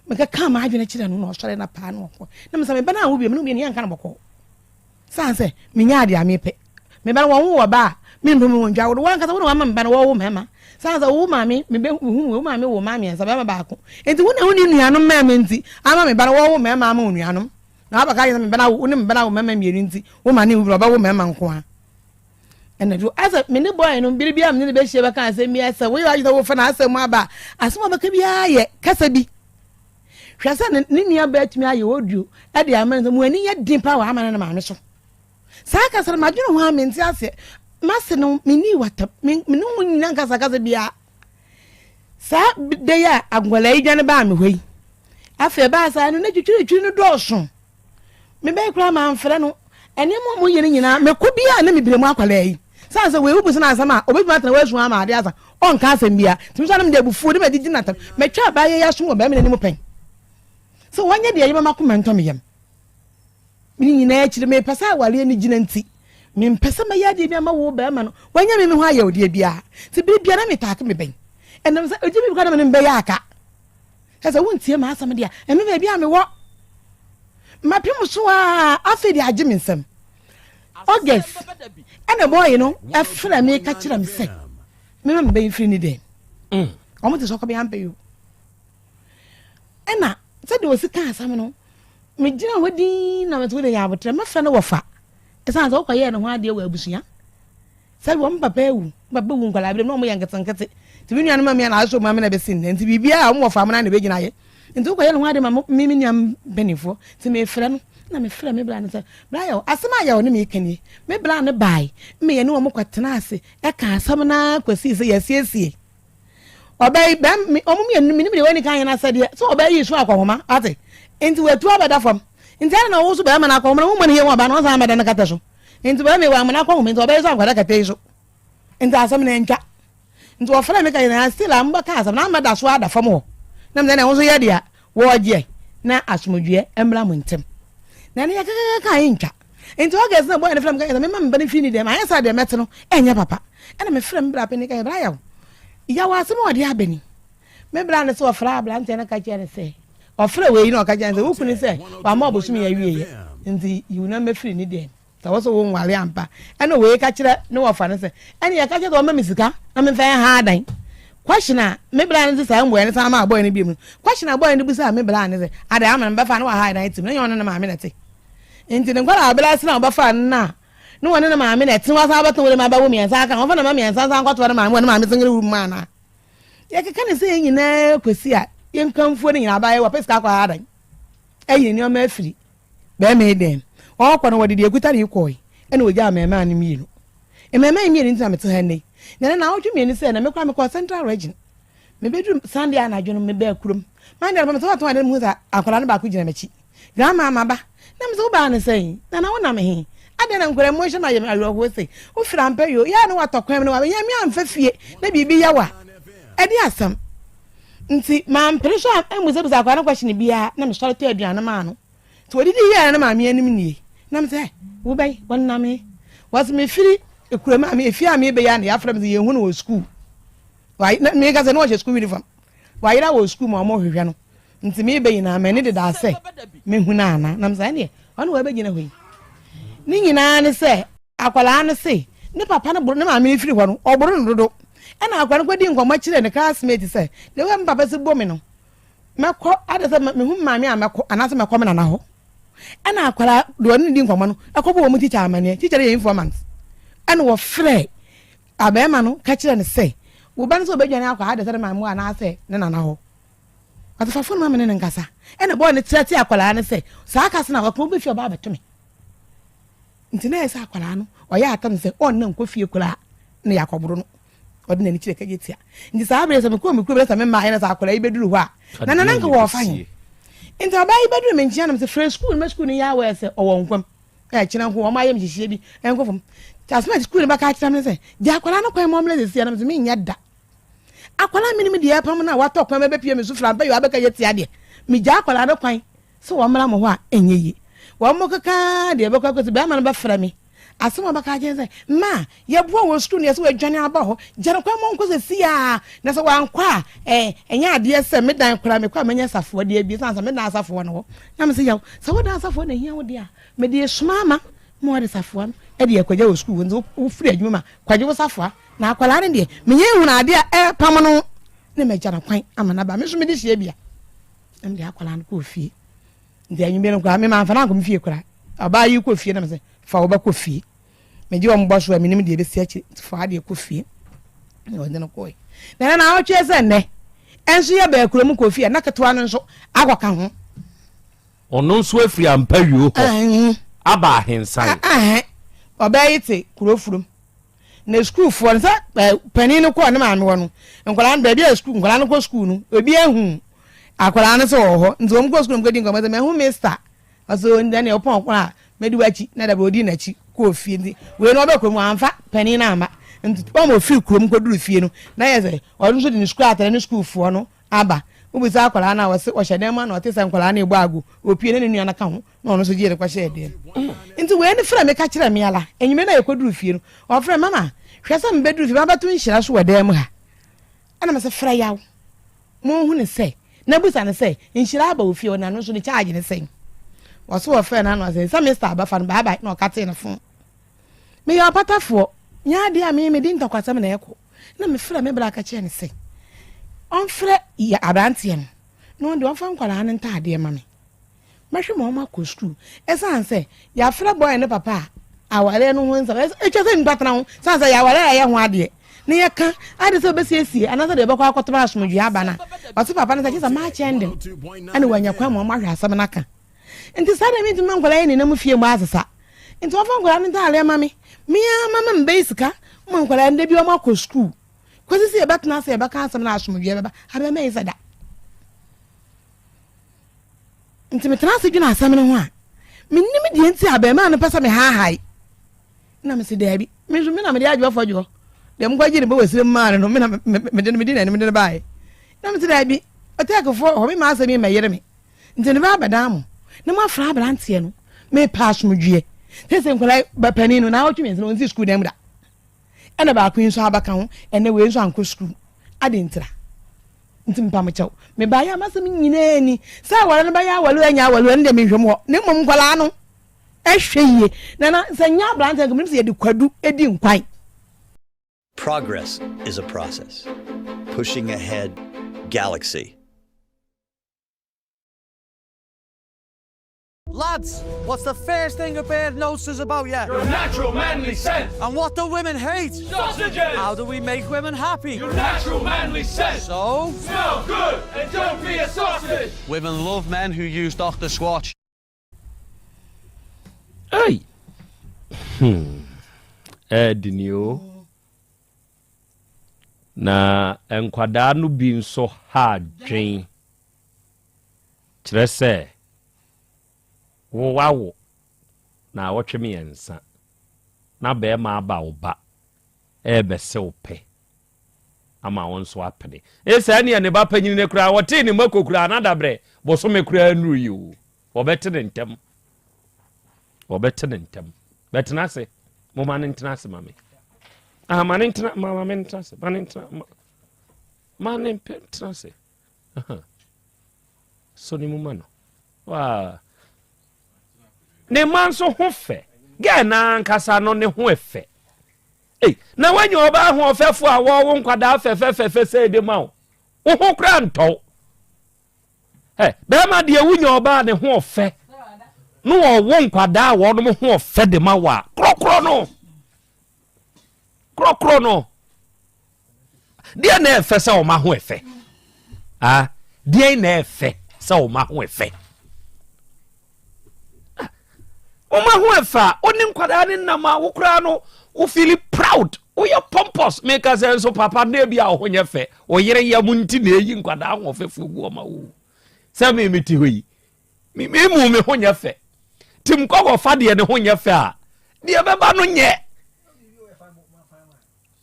me ka ma adwene kire no no sore na pa no ko na me sa me ba na hu bie mu no bie ne yanka na boko sa se me nya ade ame pe me ba wo wo ba me ndo me wonjwa wo wanka sa wo ma mba na wo mema sanza wo mami me be hu wo mami wo mami asa ba ko enti wo na wo ni nuanom ma me nti ama me ba wo mema ma nuanom na aba ka yi me ba na wo ni me ba na wo mema mienu nti wo ma ni wo ba wo mema nko ha ena do asa me ne boy no biribia me ne be hye ba ka asa mi asa wo yi wo fa na asa mu aba asoma ba ka bia ye kasa bi hwasa ne nua ba atumi aye oduo e de ama nso mu ani ye din pa wa ama na ma me so sa ka sara ma dwene ho a me nti ase mase no mini wata me no nyina kasa bia sa de ya agwala igane ba me hoi afa ba sa no na twitwitwi no dooso me be kura ma mfre no ene mo yene nyina me ko bia na me bire mu akwala yi sa we wubu na asama obebi matra wesu ama ade asa on ka asem bia timi so na me de bufu de me di na tam me twa ba ye ya so ba me na ni mu pen so wanya de yema makomento me yam me nyina ya kire me pasa wale ni gina nti me mpesa ma ya de bia ma wo ba ma no wanya me ho aye ode bia ti bia na me taake me ben enam se oji bi kwa na me be ya aka ese wontie ma asam dia eme ba bia me wo mapem so a afi de age me nsam August ana boy no afra me ka kira me se me ma be firi ni de omo te so ko be ampe yo ena se de osika asam no me gina hodi na me to de ya botre ma fra na wo fa esa so ko ye no ho ade wa abusuya sai wo papa ewu baba wu nkwala bi no mo yanketenkete ti bi nuanu ma me na aso ma me na be sin nti bibia mo fa na be gina ye nti ko ye no ho ade ma mi nuam benifo ti me fra no na me fra me bla ne se bla yo asema ya oni me kanie me bla ne bai me ye no mo kwatena ase e ka asam na kwasi se yesiesie obai bam omo me ni me wani kan na sade so obai yi so akwahoma ate nti wetu abada fam nti na wo so ba ma na akwahoma mo mo ne ye wa ba no sa ma da na kata so nti ba me wa ma na akwahoma nti obai so akwada kata so nti asam na ntwa nti wo fra me kan na still amba ka asam na ma da so ada fam ho na me na wo so ye dia wo je na asomdwe embra mo ntem na ne yakaka kan ntwa into August na boy na from guys me ma mbani fi ni dem ayesa de met no enya papa na me frem bra pe ni ka bra yaw ya wa asem odi abeni me bra ne so fra bra ante na ka che ne se ofra we no ka che ne se wukuni se wa ma obosumi ya wie nti you na me free ni dem ta wo so wo nwale ampa na we ka kire ne wo fa ne se ene ya ka che do ma misika na me fa ha dan question me bra ne se sa mbo ne sa ma boy ne bi mu question boy ne bu sa me bra ne se ada ama me fa na wa ha dan tim na yo ne ma me na te enti ne kwara abela sina ba fa na no one na ma me na tin wa sa ba to le ma ba wo mi ansa kan wo fa na ma mi ansa san kwato na ma wo na ma me singire wu ma na ye ka ne se yin na kwesi a yen kanfo ne yin ba ye wa peska kwa hadan ayi ni o ma afiri be me dem o kwa no wodi de ekuta ne ko yi ene wo ja me ma ne mi no e me ma mi ni ntina me te ha nei na wo twemi ni se na me kwa me ko central region me bedroom Sunday anadwo no me ba kurom man dem me so to ade mu sa akwara ne ba ku gina mechi grandma ma ba na me so ba ne sei na wo na me he ade na nkwere mo hye na ye me awo ho sei wo fira mpa yo ya ne wa tokwan ne wa ya mi amfa fie na bibi ya wa edi asam nti ma mpresho emuze buza kwa na question bia na me sori to aduane ma no to odidi ya na ma me anim nie na me say wo bai wonna me was me firi ekura ma me efi ame be ya na ya fra me ye hu no school why na me ga se no wa school uniform why ra wo school ma mo hwehwe no nti me be yina ma ne de da se me hu na na me say ne ono wa be gina hoi ni nyina ne se akwala ne se ne papa ne buru ne ma me firi ho no oburu no dodo ena akwara ko di nkoma kire ne classmate se le we mpapa se bomi no mekọ ade se me hu maami a mekọ anase mekọ me na ho ena akwara do ne di nkoma no akọbọ wo mu teacher amane teacher ye informant ena wo frɛ abema no ka kire ne se wo ban so obedwane akwa ade se maami wa na ase ne na ho atafa fon maami ne nkasa ena boy ne tirati akwara ne se saa kasa na ko be fi oba betome ntina esa akwara no oya atam se on na nkɔ fie kura ne yakoburu no odina ni kire ka getia ndi saa bere se me ko me kubere se me ma ina sa akwara ibeduru ho a na nka wo fa hin nti aba ibeduru me nchia na me se free school me school ni ya we se owo nkwam kina ho o ma yem hihie bi enkofom tasma school ni ba ka kira me se di akwara no kwan mo mle se na me se me nya da akwara me ni me di apam na wa to kwan me be pie me su frampa yo abeka yetia de me ja akwara no kwan se wo mra mo ho a enyeyi wo mo kaka de be kwa ko se be ma no ba fra me asoma baka jenze ma ye bo wo school ne se we dwane aba ho jare kwa mo nko se sia na se wan kwa enya ade se me dan kura me kwa menya safo de abi sansa me na safo no ho na me se yaw se wo dan safo na hia wo de a me de sumama mo de safo no e de akwaja wo school nzo wo firi adwuma kwaje wo safo na akwala ne de me ye hu na ade a pam no ne me jara kwan amana ba me so me de hia bia em de akwala no ko fie ndi anyumbe no kwa me ma mfa na ko me fie kura aba yi ko fie na me se fa wo ba ko fie me ji wo mbo so me nim de be si achi fa de ko fie ne wo de no ko na o twe se ne enso ye ba kuro mu ko fie na ketwa no nso agoka ho ono nso afiri ampa yuo ho aba hensan oba yite kuro furum na school fo nsa panin no ko ne ma me wo no nkwala ba bia school nkwala no ko school no obi ahu akwala no so wo ho nzo mo ko school mo gadi ngoma me hu mister aso ndane opon kwa mediwachi na da bodi na chi ko fie ndi we no be ko mu amfa pani na ama nti o mo feel krom ko duru fie no na ye se o nso di ni school atare ni school fo no aba ubi za akwara na wo se o hyede ma na o te se nkwara na egbo agu opie ne nua na ka ho na o nso ji ere kwa hyede nti we ni fra me ka kire me ala enyime na ye ko duru fie no o fra mama hwese me be duru fie baba to nhira so wadam ha ana me se fra yaw mo hu ne se na busa ne se nhira aba ofie o na no so ni charge ne se waso wa fe na no say some Mr. Abafa no bye na o kate na fon me ya patafo nya de a me din takwasam na yeko na me fra me bra ka che ne say on fra ya abantie no de on fa nkwala han nta ade ma me mahwe mo ma ko school esan say ya fra boy ne papa awale no ho nsa e che say mpatna ho san say ya awale ya ho ade ne ya ka ade so be siesie anasa de be kwa akotoma asomdwe abana waso papa ne say sa ma chende ani wanya kwa mo ma hwe asam na ka nti sada mi tuma nkwala ye ne na mu fie mu asesa nti ofa nkwala ne ta ale ma me mama mbe isika mo nkwala nde bi o ma ko school kwesi se betna se be ka asam na asomdwe beba habe me isada nti me tena se dwuna asam ne ho a minnim de nti abe ma no pesa me ha hai na me se dabi me zo me na me de adwo fodwo dem kwa gire be wasire ma no me na me de na me de bae na me se dabi Otec fo ho me ma asam me yere me nti ne ba badamu na ma fra abrantie no me pass mu dwie Tese nkola ba paninu na otwe mense no nsi school dem da ena ba ku nso abaka ho ene we nso anko school ade ntira ntimpa mchaw me ba ya masem nyina ni sa wala no ba ya walu anya walu ende me hwem ho ne mom nkola no ehwe na sanya blanta ngum se yedi kwadu edi nkwan. Progress is a process. Pushing ahead, Galaxy. Lads, what's the first thing a bird notices about you? Your natural manly scent. And what do women hate? Sausages. How do we make women happy? Your natural manly scent. So? Smell good and don't be a sausage. Women love men who use Dr. Squatch. Hey. Edinio. Na enkwada no bi nso ha dwen. Kyerɛ sɛ wo na wɔtwe me yensa na be ma aba wo ba bɛsɛ wo pɛ ama wo nso apede esa ne ne ba panyini ne kura wɔte ne makokura na dabre boso me kura nuru yi wo wɔbɛte ne ntem bɛtena se mo ma ne ntena se mame ma ne ntena ma me ntena se ma ne ntena ma ne ntena se so ni mo ma no wa ne man so ho fe ge na nkasa no ne ho efe na wanyo oba ho ofefo a wo nkwada fefefefe se de ma wo ho kra nto be ma de awunyo oba ne ho ofe no wo nkwada wo no ho ofe de ma wa krokro no de na efe se o ma ho efe de na efe se o ma ho efe Oma ho efa oni nkwada ne nama wo kra no wo feel proud wo ye pompous make us so papa na bia wo nya fe wo yere ya munti na eyi nkwada ho fefo gu oma wo se me meti hoyi me mu ho nya fe tim kogo fa de ne ho nya fe a de beba no nye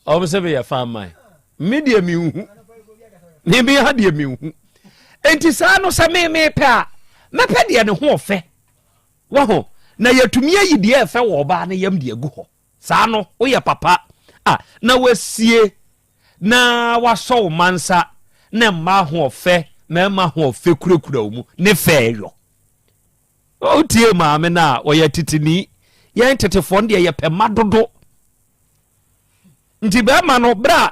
o se be ya fa mai me de mi hu ne bi ha de mi hu enti sa no se me pe a me pe de ne ho fe wo ho na yatumi ayi de efe wo ba na yam de agu ho saa no wo ye papa na wasie na waso mansa na ma ho ofe na ma ho ofe kurekura mu ne feyo o tie ma me na wo ye titini ye tetefo de ye pema dodo nti be ma no bra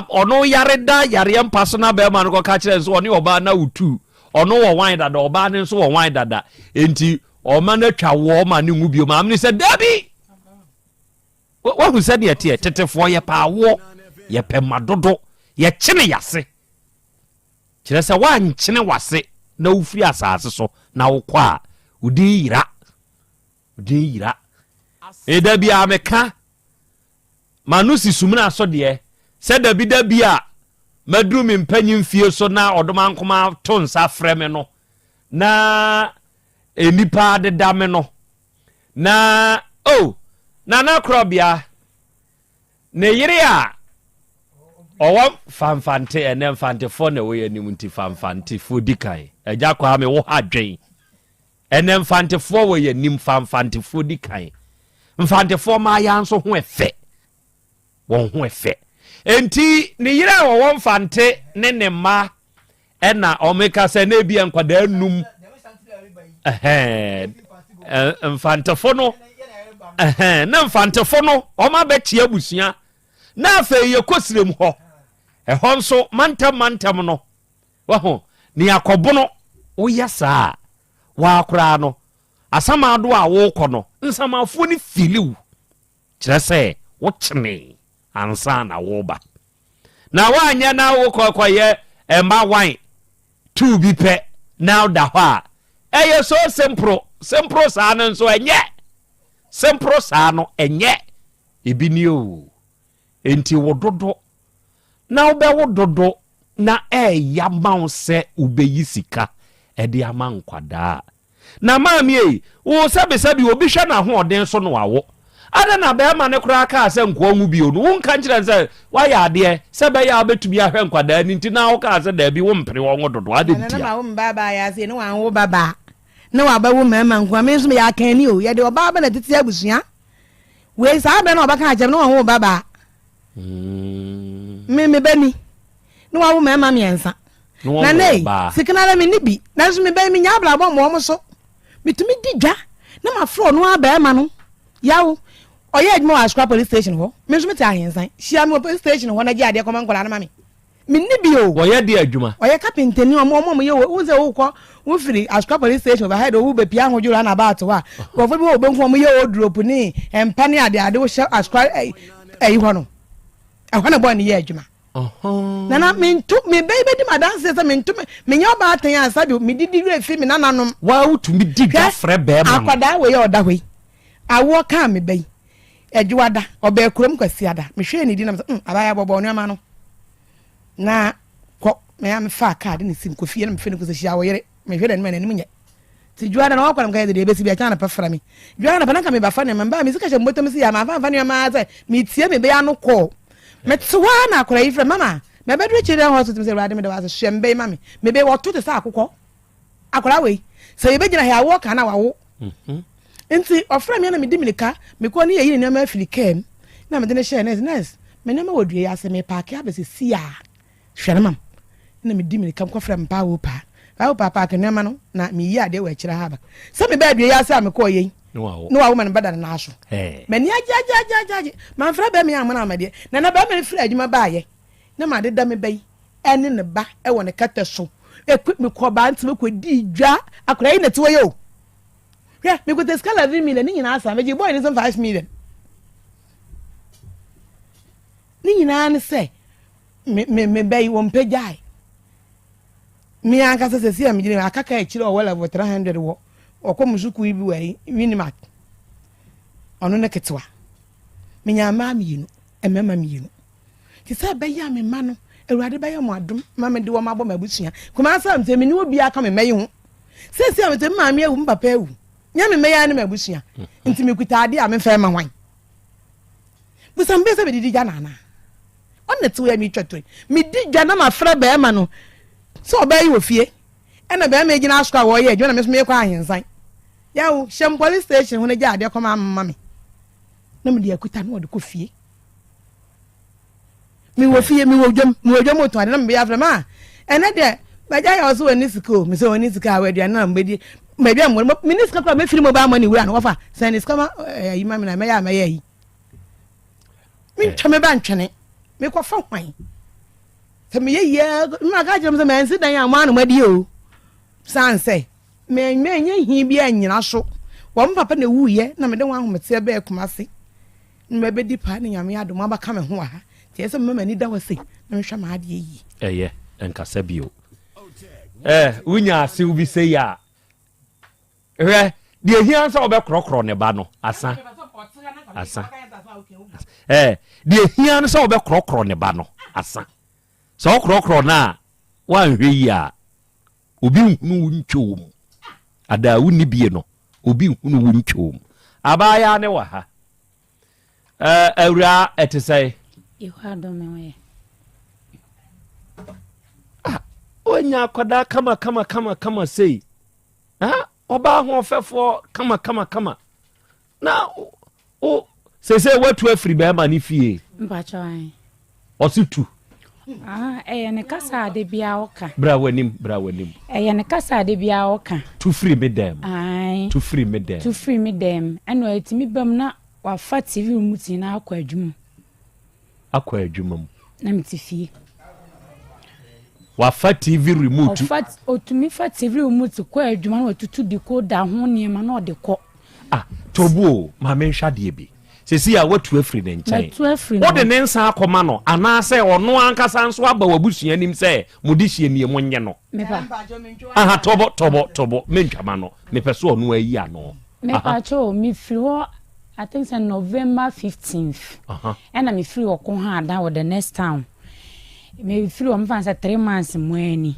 ono yare da yare mpaso na be ma no ko ka kire so oni oba na utu ono wo wan dada oba ne so wo wan dada enti o ma na twa wo ma ne ngubio ma me se dabi wo hu se de tie tetefo ye pa wo ye pema dodo ye kine yase kire se wan kine wase na ufiri asase so na wo kwa udi yira dabi ameka manusi sumuna so de se dabi a madru me mpanyin fie so na odoma nkoma to nsa freme no na enipa de dame no na na Krobea ne yire a owo fanfante ene mfante fo na we anim nti fanfante fo dikai agya kwa me wo hadwen ene mfante fo we anim fanfante fo dikai mfante fo ma ya nso ho efe won ho efe enti ne yire a wo mfante ne ma ena omeka se na bia nkwada num mfantefo no na mfantefo no o ma be tie abusua na afa ye kosirem ho ho nso mantam no wa ho ni yakobo no wo yasa wa akra no asamado a wo kɔ no nsamafo ni filiw kire se wo kyene ansa na wo ba na wa anya na wo kɔkɔye emba wan tu bi pɛ now da ho a eye so simple sa no nso enye simple sa no enye ebi ni o enti wododo na obe wododo na ya maunse ubeyi sika edi ama nkwada na maami wo sabi obi hwa na ho oden so no wawo ada na be ma ne kura ka ase nkwo nwu bi onu won kan kire se wa ya ade se be ya betumi ahwe nkwada ni nti na wo ka ase da bi wo mpere wo dodo ade ntia na ma wo mbaba ya se no wan wo baba na wa ba wo mama nko me nso me ya kan ni o ye de oba ba na tete abusua we sa ba na oba kan ajem na wo baba me bani na wa wo mama me ensa na nei sikina la me ni bi na so me ba me nya abla bo mo so mitumi didwa na ma fro no aba ma no yawo oye admo Ascra police station ho me nso me ta ahensan hia me police station ho na gi ade koma nkola na ma me ni bi o oye de adwuma oye carpenter ni omo ye wo ze wo ko wo firi Ascra police station over head wo be pia hodjura na about wa ko fo bi wo benku omo ye wo drop ni empa ni ade wo hye Ascra ho no ahwana boy ni ye adwuma nana mintu me baby di madanse se mintu me nya ba atan asabi me didi refi me nananom wa utumi dida frɛ bɛɛ ma akwada we ye oda hwe awo ka me bai adwada oba kurom kwasiada me hwe ni di na abaya bobo no ama no na ko me am fa card ni sim ko fie na me fe ni ko se hia wo yere me hwe den me na nim nye ti dwada na wakwa mka de besi bia kana pa fra me dwada na pa na ka me ba fa ne mba me sika she mboto me si ya ma fa ne ma za me tie me be ya no ko metwa na akora ifre mama me bedre children hospital se rade me da was shembe mama me be woto te sa akokɔ akora we se ye be gina ha wo ka na wawo enti ofra me na me di milika me ko ni ye ni ma afiri kem na me de ne share nurse me na ma wodue ya se me park ya be se sia hwere mam na me di milika ko fra mpa wo pa park ne ma no na me yi ade wa kira ha ba se me be adue ya se me ko ye no wa woman bada na aso me ni aja man fra be me am na amade na ba me fra adwuma ba ye na ma de da me bai ene ne ba e wo ne kata so equip me ko ba ntime ko di dwa akora yi na tiwo yo yeah me go te scala 3 million ni nyina asa me ji boy ni 5 million ni nyina ne se me bai wo mpejai mi anka se se me ji akaka e kire o wala 300 wo okomusuku ibi wai minimat ono ne ketwa menya ma mienu emema mienu ti sa be ya me ma no ewurade be ya mo adom ma me de wo mabɔ mabusua kuma asa mte me ni obi aka me meyi ho sesi amte ma me ewu papa ewu nya me meya ne mabusua nti me kuta ade a me fa ma hwan busam be se be didi jana na onne tu ya mi twetwe me di jana ma fra be ma no so be yi wo fie ena be ma egina Ascra wo ye adwuna me so me kwa ahensan yawo shem police station hone ja ade koma mama me na me de akuta no de ko fie mi wo fie mi wo dwom oto ade na me be afra ma ena de ba ja ya so wani siko me so wani sika wa aduana na mbedi me bia mo minister kwa me firi mo ba ma ni wura no wafa sen skama yi ma me na me ya ma yi mi tweme ba ntwene me ko fa hwan se me ye ma ga jam se me nsi dan ya ma no madi o sanse me nya hi bia nyina so wo papa na wuye na me de wan ahomete be kumase me be di pa ni nyame adom abaka me ho ha tie se mama ni da wase na me hwa ma ade yi eye enkasa bio unya ase ubi se ya de hian sa obekrokro ne ba no asa de hian sa obekrokro ne ba no asa so okrokro na wan hwe ya obi hunu ntwom ada wuni bie no obi hunu wuntwom abaya ne wa ha awura etesai ihwa do me we onya kwada kama sei oba ho fefo kama na o sese watu afiri be ma ni fie mpacho ai ositu ne kasa de bia oka bra wanim ne kasa de bia oka to free me dem ai to free me dem eno atimi bam na wa fa TV muti na akwa adwuma na mtifie wa fa TV remote otumi fa TV remote kwa adwuma na watutu decoder ho niema na odekọ tobo ma me nhwade bi sesi ya watu afiri ne nkyɛn wo de ne nsa akoma no anaasɛ ɔno ankasa nso aba wabusua nim sɛ modihie nie mo nye no tobo mentwama no mepɛ so ɔno ayi ano mepa cho mi firi hɔ I think it's November 15th and I'm free or come hard down with the next town me free on fancy 3 months mwani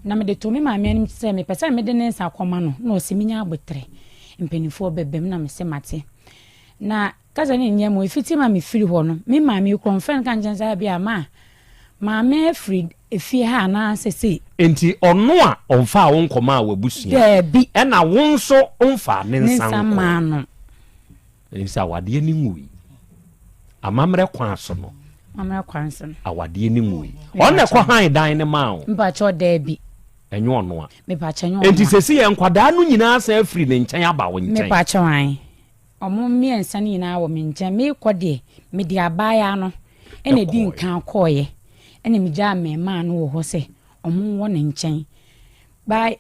na me de to me ma me say me pesa me de nsa akoma no se minya agbetre mpenifo bebem na me se mate na kaza ni nyamo ifiti ma me free ho no me ma me confirm kan janza bia ma me free efie ha na sese enti ono a onfa wo nkoma a wabusia bi e na wo nso onfa ne nsan ma no nsa wade ni ngui amamre kwa so no awade ni ngui ona kwa han dan ne ma wo mba cho da bi enyo ono a me pa cha nyo enti sese ye nkwada no nyina sa afiri ne nkyɛn aba wo nkyɛn me pa cha wan omo miensa ni nyina wo me nkyɛn me kɔde me di abaya no ene di nkan kɔye ene me gya me ma no wo ho se omo wo ne nkyɛn by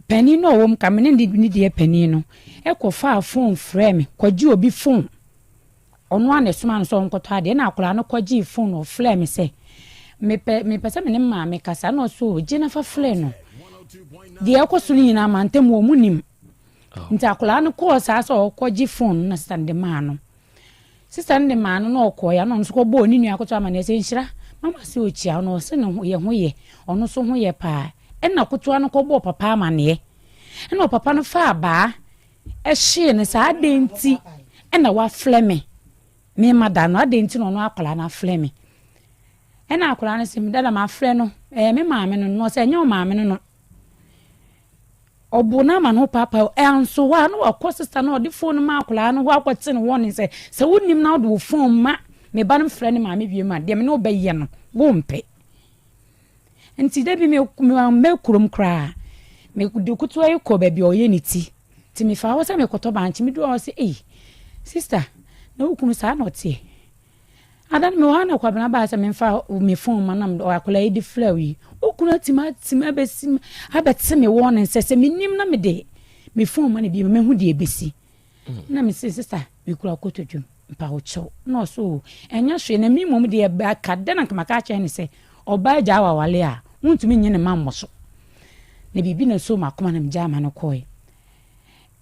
penny no wo mka me ne di penny no e kɔ fa phone frame kɔgye obi phone ono ane soma no so nkoto ade na akora no kɔgye phone o flame se me pese me ne ma me kasa no so gina fa flame no de ekɔso ni nyina ma ntem wo munim nti akora no kɔ sa so kɔgye phone na stand ma no sister ne ma no no kɔ ya no so kɔ bo ni nua akɔto ama na se nhyira mama se ochia no se no ye ho ye ono so ho ye pa na kotoa no kɔ bo papa ama ne na papa no fa ba hye ne sa adenti na wa flame me mada no adenti no akɔla na flame na akɔla no se me dada ma fre no me maame no se nya o maame no obu na ma no papa enso wa no akɔ sister no de phone ma akɔla no wa akɔte no won se wonim na do phone ma me ba no fre ne maame bi ma de me no obeye no wo mpe nti da bi me kurom kra me de kutu ayi ko ba bi oye ni ti me fa wo se me koto banchi me do o se sister na ukunu sa na otie adan me wa na kwa bana ba se me fa me phone manam o akola yi di flawi ukunu atima besim abetse me won se me nim na me de me phone man bi me hu de ebesi na me se sister me kura kotodwum mpa wo cho no so enya hwe na mi mom de ba kada na kama ka che ne se oba ja wa wale a untumi nye ne mammo so ne bibi na so makoma na mjama no koi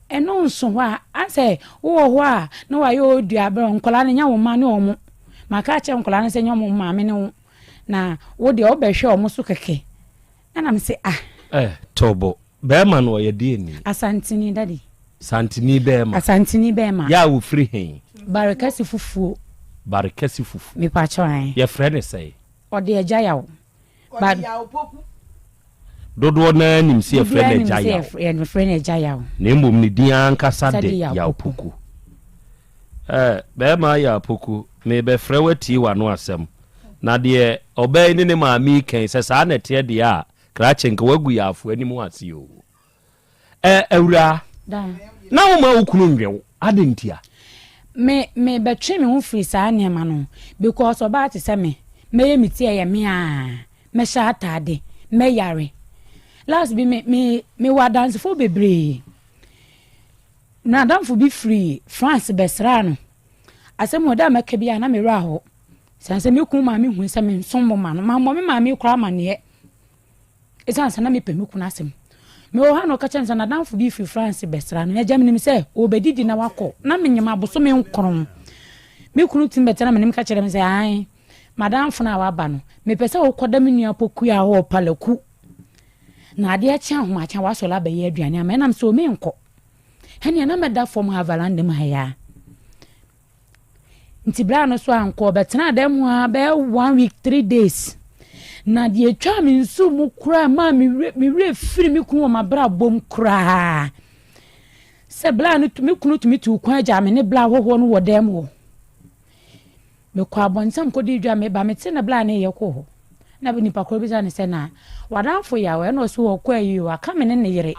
eno nso wa ase wo ho a na wa yo dua bro nkola ne nya wo ma ne omo maka che nkola ne se nya mo ma me ne na wo de obehwe omo so keke na me se tobo be ma no ye die ni asantini daddy santini be ma ya wo free hen barakasi fufu me pa chwan ye friend say ode agya yawo But dodo na nim se e friend agya yawo na mbom ni din ankasa de ya opoku be ma ya opoku me be frɛ wati wa no asɛm na de obey ni ne maami kan se sa na te de a krache nka wagu ya afo ani mu ase o awura na wo ma okunu nwe adentia me betwe me ho free sa ne ma no because oba te se me meti e me me sha atade me yare last be me wa dance for bebre na danfo bi free France besra no asem oda maka bia na me ra ho sanse me ku ma me hu se me nsom mo ma no ma me kura ma ne e sanse na me pe me ku na asem me o ha no ka chen na danfo bi free France besra no ya jam ni me se obedidi na wakɔ na me nyama boso me nkron me kunu tim betena me nim ka kire me se ai madam funa wa ba no me pese wo koda me nua poku ya ho palaku na ade a chia ho acha wa so la ba ye aduane ama na me so me nkɔ hene na me da form ha valande ma ya nti bra no so ankɔ betena dem ho a be 1 week 3 days na de atwa me nsu mu kura ma me re firi me ku ma bra bom kura se bla no tumi kunu tumi tu kwa ja me ne bla hoho no wo dem wo me kwa bonsam ko di dwa me ba me tena bla ne ye ko na bi nipa ko bi za ne se na wadanfo ya we no so wo kwa yi wa ka me ne yere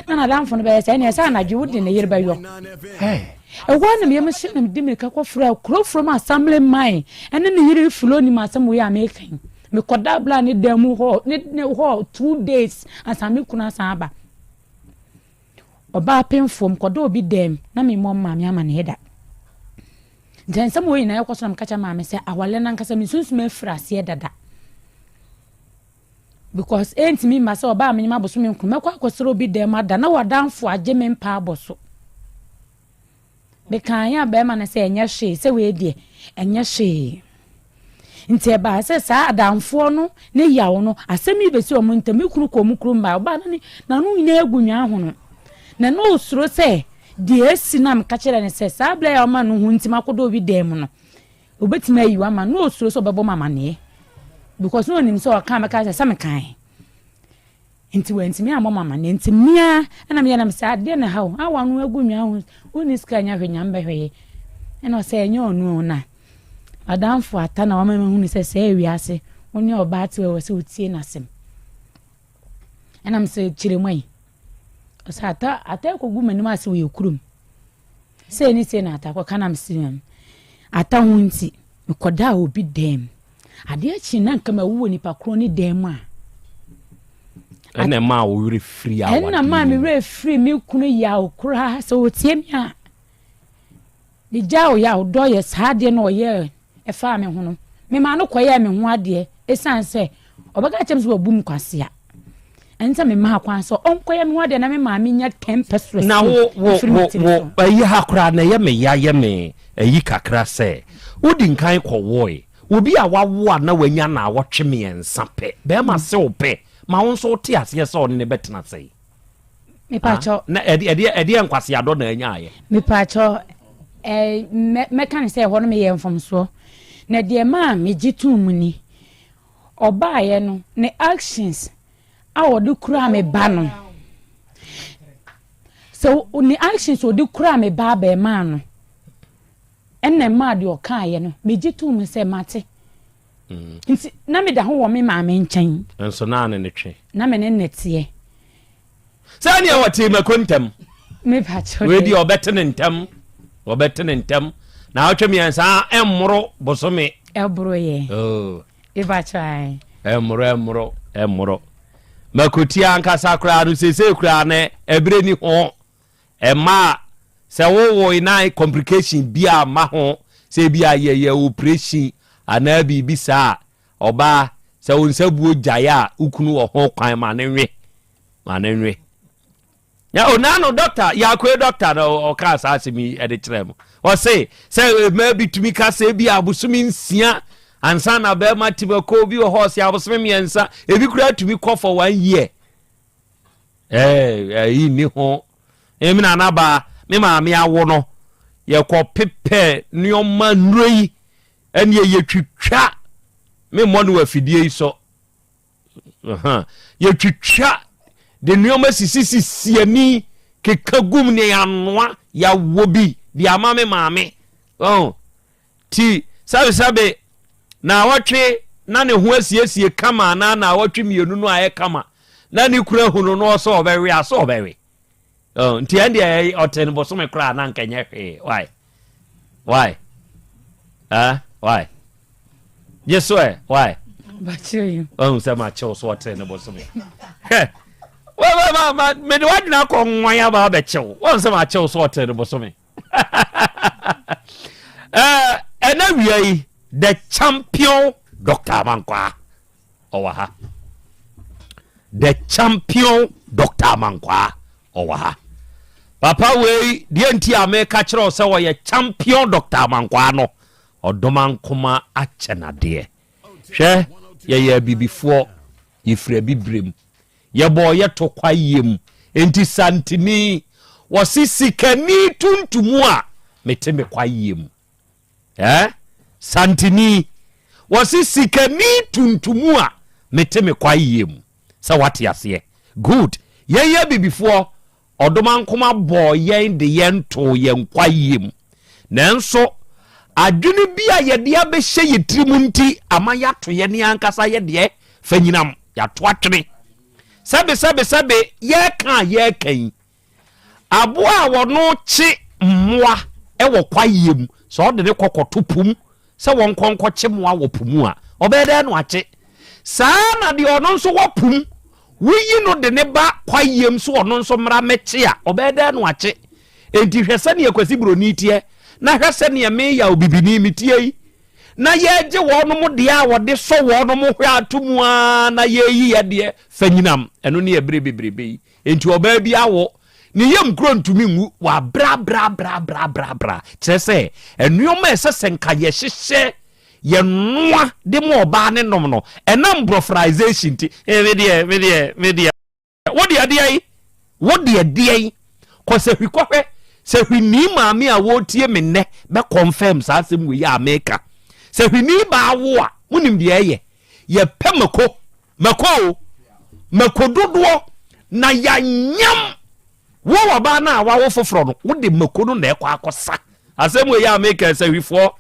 na danfo no be se ne sa na dwu di ne yere ba yo e wana me yemse na di me ka ko fra kro from assembly mine ene ne yere fulo ni ma sam we american me koda bla ne dem ho ne ho 2 days asami kuna sa ba oba penfom koda obi dem na me mom ma me ama ne heda den some way na yakɔ so na mkacha ma me se awale na nkasa me sunsu me frase dada because entimi ma se oba amenyima boso me nkru mekɔ akɔsoro obi dem ada na wadanfo agye me mpa aboso be kan ya be ma na se enye hwe se we die enye hwe nti e ba se sa adanfo no ne yawo no asemi be se o mu ntami kuru ko mu kuru mba oba na no nyina agunwa ho no na no osuro se di esinam ka kire ne se sa bla ya ma no hu ntima kodo obi dem no obetima ayiwa ma no osuro so bebo mama ne because no nim so ka meka say me kan nti wantimi amama ne nti mia na me na me say ade na hawo awa no agu nwa ho oni ska nya hwenya mbehwe ena say nya onu na adamfo ata na wama me hu ni say wiase oni oba te we say utie na sem ena me say chiremai asa ata ko gu manim ase we kurum say ni say na ata ko kana me sin ata hu nti me koda obi dem ade achi na nka ma wo nipa kro ni dem a ena ma wo re free awa ena ma me re free me kunu ya okra so otie mi a di jawo ya odo ye saade na oye e fa me hono me ma no koye me ho ade esan se obaga chem so bum kwase a enta me ma kwan so onkoye me ho ade na me ma me nya 10% na wo ayi hakura na ye me ya me ayi kakra se wodi nkan kwowoe obi a wawo na wanya na awotwe me ensa pe be ma se ope ma won so te ase se on ne betena sei me pa cho na edi enkwase ado na anya aye me pa cho me kan say ho no me ye mfom so na de ma me gitum ni oba ye no ne actions a wodi kura me ba no so ni actions wodi kura me ba be ma no enne ma de o kan ye no me gitum se mate nti na me da ho wo me ma me nchen enso na ne twe na me ne netie sani e wati me kontem me pa cho we di obetene ntem na atwe me ensa emmoro bosome ebro ye e ba chai emmoro makoti ankasa kra no sese kra ne ebre ni ho ema se wo ina complication bia ma ho se bia ye operation anabi bisa oba se wonsabuo jaya ukunu wo ho kwan ma ne nwe ya onano doctor ya kwe doctor o ka sa asemi e de kirem o say maybe to me ka say bia abusumi nsia ansa na be ma tibako bi o horse ya abusumi miensa e bi kura to me call for 1 year yi ni ho emi na na ba me ma me awo no ye ko pepe nioma nroi ene ye twitwa me mo no afidie so ye twitwa de nioma sisi ani kekagum ne yanwa ya wobi di amame maame ti sabe na watwe na ne ho asiesie kama na watwe mienu no aye kama na ne kura hunu no so obewe aso obewe nti ande ayi oten boso me kura na nkenye hwe why why yes why bachi say ma chill so oten boso me well me do adna ko nwan ya ba be chill say ma chill so oten boso me ena wiai the champion Dr. Mankwa owaha the champion Dr. Mankwa owaha papa we die nti ameka kire o se wo ye champion Dr. Mankwa no odomankoma achenade hwe ye bibifo yefra bibrem ye boye to kwayem enti santini wosisikani tuntumu a meteme kwayem santini wosisikani tuntumu a meteme kwayem sa wate ase good ye bibifo odomankoma boye de yento yen kwayem nanso adwene bia ye de abehye yetirimu nti ama yato ye ne ankasa ye de fanyinam yato atwene sabe ye kan abo a wono chi mmoa e wo kwayem so de ne kokoto pum se won konko chi mmoa wo pumu a obede no ache saa na de ono nso wo pum wuyi no de ne ba kwayem so ono nso mra meche a obede no ache enti hwese ne yakwasi broni tie na hwese ne me ya obibini mitie na ye je wono mo de a wode so wono mo hwa atomu a na ye yi ye de fanyinam eno ne ebrebebrebe enti oba bi awo ne yam kro ntumi ngu wa bra chese enuoma esese nka ye hyehyɛ ye noa de mo oba ne nom no enam brofrization ti media what dey ko se hwikɔhwɛ se hwini maame a wotie me ne be confirm sa asem we ya America se hwini ba wo a munim de ye pemako mako dodo na ya nyam wo waba na wa wo foforo no wo de mako no na ekwa akosa asem ya make say hwifo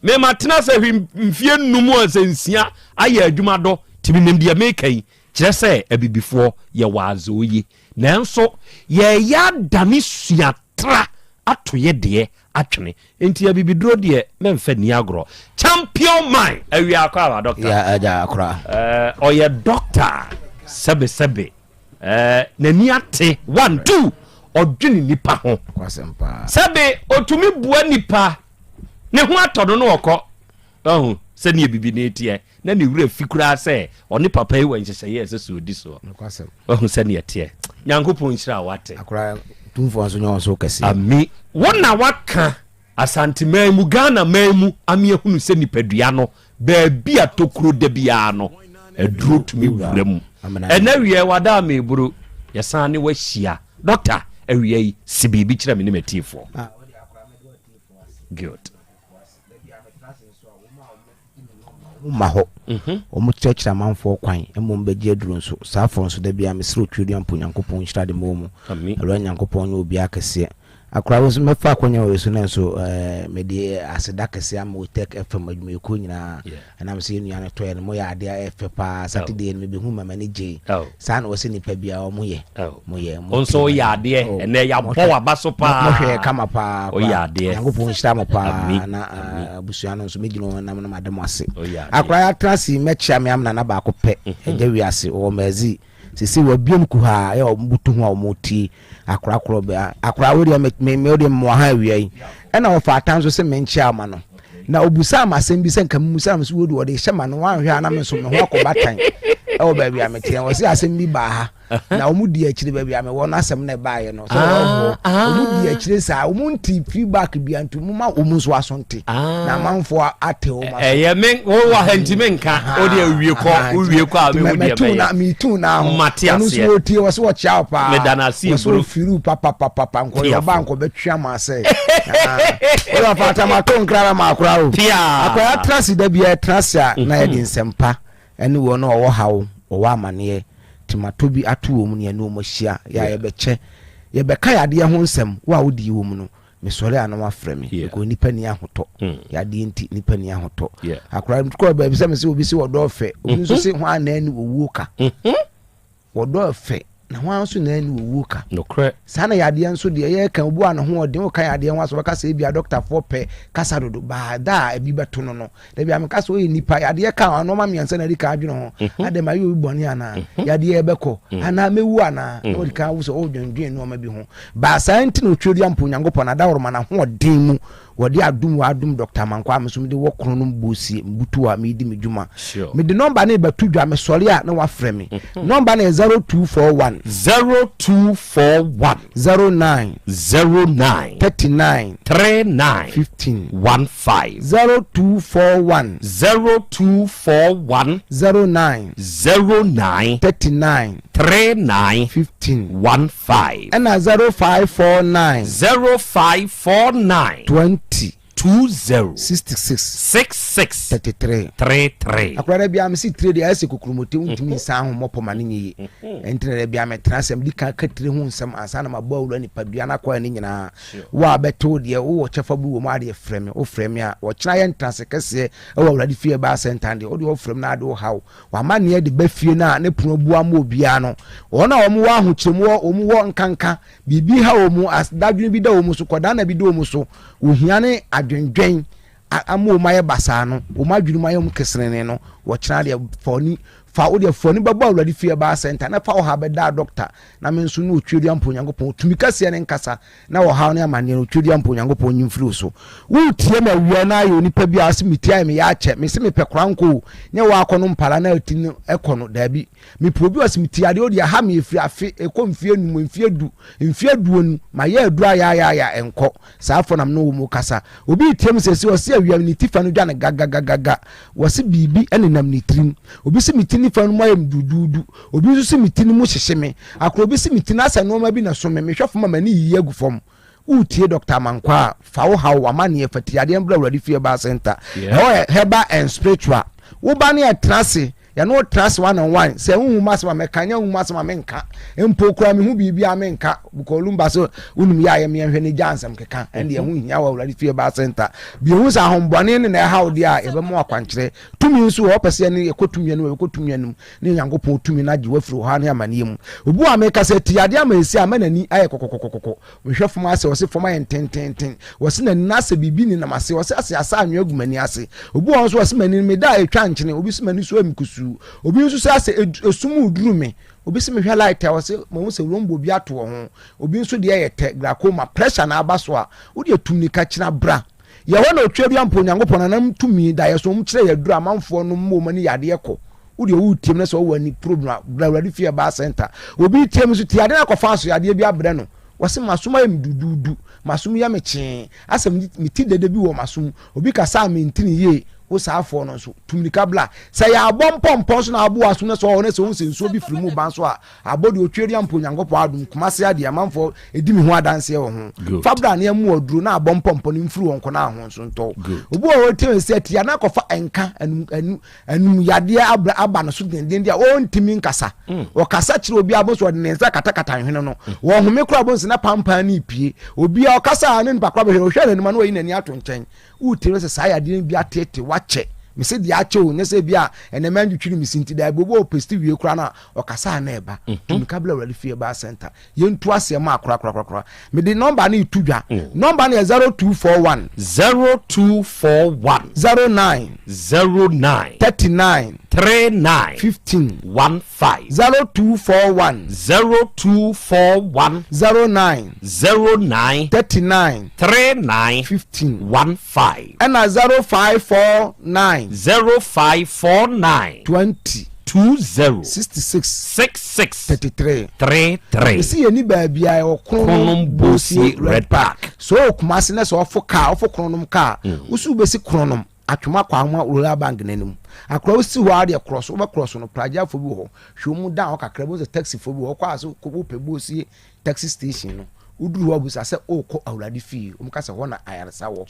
me matena say hwimfie numu asensia aye adwuma do tibi nem de make yi kire say abibifo ye wazo yi nanso ye ya dane suatra atoye de atwene enti abibidro de memfa ni agro champion man awi akwa doctor ya aja akra oye doctor sebe nani ate 1 2 odwene nipa ho kwasempa sebe otumi bua nipa ne ho atodo no okọ se ne bibi na etie na ne wura fikura se oni papa yi wanhyehye ye se so di so kwasem se ne etie nyankopon nhyira wate akra tumfo so nyo so kase ami wona waka asante mamu Ghana mamu ami ehunu se nipadua no ba bia tokuro de bia no eduro tumi wura mu enawie wada meburu yesane wahia doctor awie yi sibibi kira me ne matifo good maho omu church na manfo kwan emom beje aduro nso saafo nso da bia mesro twiri ampo Nyankopon nhyira de momu alo Nyankopon no obi akese akra wo mefa akonya wo so nanso mede aseda kese am Otec FM adwuma ko nyina na mse nua ne toye no mo ya ade efepa Saturday no be hu mama ne je sa na wo se nipa bia o mo ye onso ya ade ene ya bo abaso pa mo hwe kama pa o ya ade Nyankopon nhyira mo pa na abusua no so megino na madam ase akra ya trasi mechia me am na ba ko pe eje wiase o mazi sisi wa biom ku ha ya ombutu ho omuti akra Krobea akra we de mo ha wiai ena wo fa atanso se menchi ama no na obusa ma asem bi se nka musa am so wodu wo de hyema no wan hwe ana me so me ho akobatan e wo ba bia metia wo se asem bi ba ha na omudi akire ba bia me wo na asem na ba ye no so omudi akire sa omunti feedback bia ntu ma omunso asonte na manfo ate o ma ye men wo wa hanti menka o de awie ko a me wo de ba me tu na Matias no so tie wo so cha pa me dana si bro firu papa nko yo ba nko betwa ma se o wa fata ma ko nkra ma akra o akwa trasi da bia trasi na ye din sempa ene wo no wo hawo wo amane timato bi atu wo mu ne no mo hia ya ye be ka yade ho nsem wa wodi wo mu no me sore ana wa frame ko nipa ni ahoto yade nti nipa ni ahoto akra ko ba bi se me se obi se wodo fe obi so se ho ana ni wo ka wodo fe na ho anso na ni wo ka nokre sana yade anso de ye kan obu ana ho ode wo kan yade ho aso ka se bia doctor for pe kasa dodo ba da ebi beto no no da bia me kasa o nipa yade ka ano ma miansa na di ka adwene ho ade ma yo boni ana yade e beko ana mewu ana o di ka wo so o dwendwen no ma bi ho ba santi no twodi ampo Nyankopon na da woroma na ho odin mu wodi adum Dr. Mankwa amsum de wokro no mbosi mbutu a me di medjuma me de number na batu dwa me sori a na wa frame number na 0241 09 39 15 0241 09 39 15 and 0549 20 66 33 akwara bia me si tire de ase kokromote untimi san ho mopoma ne nyi entere bia me transem di ka katire hu nsem ansa na mabo awura ni padua na kwa ne nyina wa beto de wo chefa bu wo ma de frame o frame a wo kira ye ntrase kese e wa awura di fie ba sentande o de wo frame na de wo hawo wa ma ne de ba fie na ne puno bu ama obia no wona wo mu wa ho kyeremu wo mu wo nkanka bibi ha wo mu as dadwene bi da wo mu so koda na bi da wo mu so wo hiane adwendwen amu maye basa no o madwunu maye mu kesrene no wo kira de foni fa o de foni baba awurade fie ba center na fa o ha be da doctor na me nso no otwedi ampo Nyankopon tumi kase ne nkasa na wo ha no amane no otwedi ampo Nyankopon nyimfiri so wo tie ma wiya na ayo nipa bi asimiti me ya che me se me pe kranko nye wa akono mpala na ati ekono da bi me probi asimiti ade o de ha me efiri afi ekomfie nu mfie du onu ma ya adu ya enko saafo nam no wo mu kasa obi tie msesi o se awia ni tifa no dwa ne gaga wo se bibi ene nam ni trim obi se mitini fa no mayem dududu obi so se mitini mu hyehye akro obi se mitini asa no ma bi na so me hwefo ma mani yi agufom utie Dr. Mankwa fa wo hawo amane efati ade mbra awurade fie ba center heba and spiritual wo ba ne atrase ya no trust one on one say hu masama me kanya hu masama me nka empo kura me hu bibia me nka bukolumba so unum ya ye me hwe ne jansam keka ende hu hia wa wura fie ba center bi hu sa hombone ne na ha odi a ebe mo akwankyere tumi nso ho pese ne ekotumie no ekotumie no ne nyankopon tumi na gye wafiri ho ne amane mu obu a me ka se tiade amasi amanani aye kokokokoko we hwe foma ase wose foma yen wose na nina se bibi ni na mase wose ase asa anwe agumani ase obu won so wose mani me da etwa nkyene obi se mani so amikusu obi nso se ase esumu duru me obi se me hwe light wose mo se rombo bi ato ho obi nso de yete glaucoma pressure na abaso a wo de tumni ka kina bra ye ho na otwa bi ampo nyankopon na tumi da ye so mu kire ye duru amanfo no mo mani yade ekọ wo de wo tiem na so wo ani problem bra fie ba center obi tiem so tiade na kofa so yade bi abre no wase masuma yem dududu masum ya meche asem miti dede bi wo masum obi ka sa me ntini ye wo sa afo no so tumika bla sa ya abom pompon so na abo aso na so ho na so nsenso bi firi mu ban so a abodi otweri ampo nyankopon adum kumase ade amanfo edimi ho adanse wo ho fabra na emu oduru na abom pompon mfiri won ko na ho so nto obi wo temi se tia na kofa enka anum yade aba no so den dia o ntimi nkasa o kasa kire obi abo so de nensa katakata hwene no wo home kura abo na pampa na ipie obi a o kasa ne npakra be hwe na no yi nani ato nchen u tire se sa yade bi atete wache me se dia ache o ne se bia ene manju twiri mi sinti da bobo pesti wie kura na o kasa na eba tumika bla wali fie ba center ye ntu ase ma akra me de number na itudwa number na 0241 09 39 15 09 39 15 and 0549 20 66 33 see any baby I or Chronom Bossy Red Park so Kumasines or for car or for Chronom car usu basic Chronom atuma kwa nwa ura bank nanum akra osi wa de cross over cross no praja fo bi ho hwomu down kakra bo taxi fo bi ho kwa so ko pebo si taxi station no uduru wa busa se okọ awurade fi kasa ho na ayarsa wo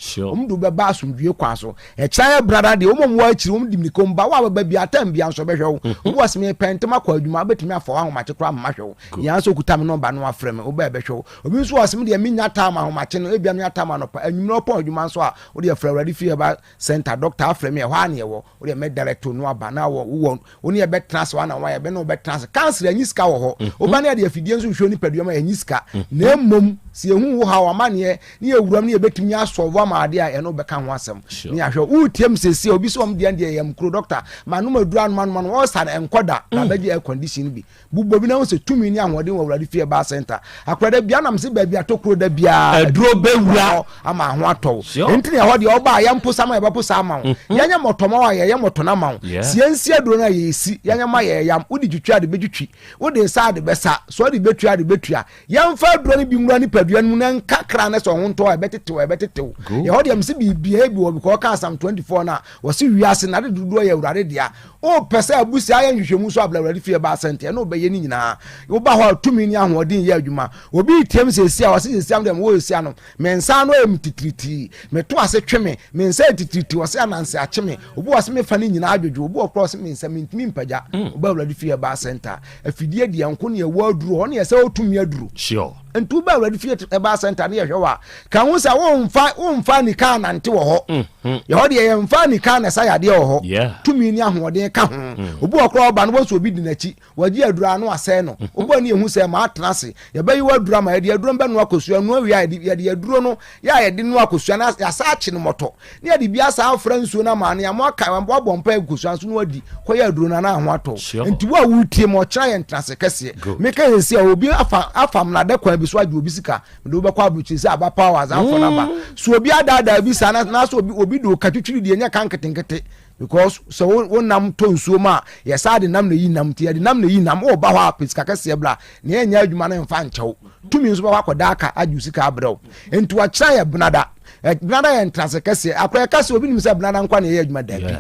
du be ba asumdue kwa so e chan brother de omom wa akiri dim nikom ba wa ba bi atam bia so be hwe wo wasme pentima kwa adwuma betimi afọ wa homache kra ma hwe yan so kutam no ba no afre me wo ba be hwe obi nso wasme de minya tam ahomache no ebia me atam no pa anwumno pon adwuma so a wo de afre awurade fi ba center doctor afre me hwa na ye wo de me director no aba na wo oni e be transfer wa na wa ye be no be transfer cancer anyiska wo ho oba na de afidie nso hwe ni paduama anyiska na si ehu wo ha wamane ne ewuram ne betimi asolve amade a eno beka ho asem ne ahwe utiem sesi obi so om de yam kro doctor manum adura man wo sa enkoda na beji air condition bi bubbo bi na wo se tumi ni ahode wo wurade fie ba center akrada bia nam se ba bia tokro da bia aduro bewura ama ho ato entini ahode oba ya mposa ma eba posa ama yanya motoma wa ye motona ma si ensi aduro na ye si yanya ma ye yam udi twitwa de bejutwi udi sa de besa so de betua de betua yamfa aduro ni bi mura ni paduan na kakra na so honto ebetetew ye ho de mse bibia bi wo bi ko ka Psalm 24 na wo se wiase na de dudu ye wurade dia o pese abusi aye nhwehwemu so abla wurade fie ba sente na obeye ni nyina wo ba ho tumi ni ahodin ye adwuma obi tiem sesi a wo se sesi am dem wo esi ano mensa no em titriti me to ase tweme mensa titriti wo se ananse acheme obi wo se me fa ni nyina adwodwo obi wo cross mensa mintimi mpaja oba wurade fie ba sente afidie dia nko ne ye wo aduru ho ne ye se otumi aduru ntu ba wurade fie ba center ne yehwa ka hu sa wo mfa ni ka nante wo ho ye ho de ye mfa ni ka na sa yade wo ho tumi ni ahoden ka ho obu okro ba no bo so obi dinachi waji adura no ase no obo ni ehu se ma atrase ye bayi wadura ma ye aduro mba no akosua no wi ye aduro no ya ye de no akosua na ya sa achi no moto ne ye de bia sa afra nsuo na ma ne ya mo aka bo bompa akosua so no adi ko ye aduro na ho ato nti wo awutie mo kira ye ntrase kese me ka ye se obi afam na de kwa bi so adi obi sika do be kwa buchi se aba powers afọ na ba so obi adada bi sa na so obi do katwitwiri de nya kan ketenkete because so wonam to nsuo ma ye sa de nam na yi nam ti de nam na yi nam o ba ho apis kakase bla ne enya adwuma na mfa nchew tumi nso ba kwa daka aju sika abrew entu a kira ye benada ye ntrase kase akwa kase obi nim se benada nkwa na ye adwuma da bi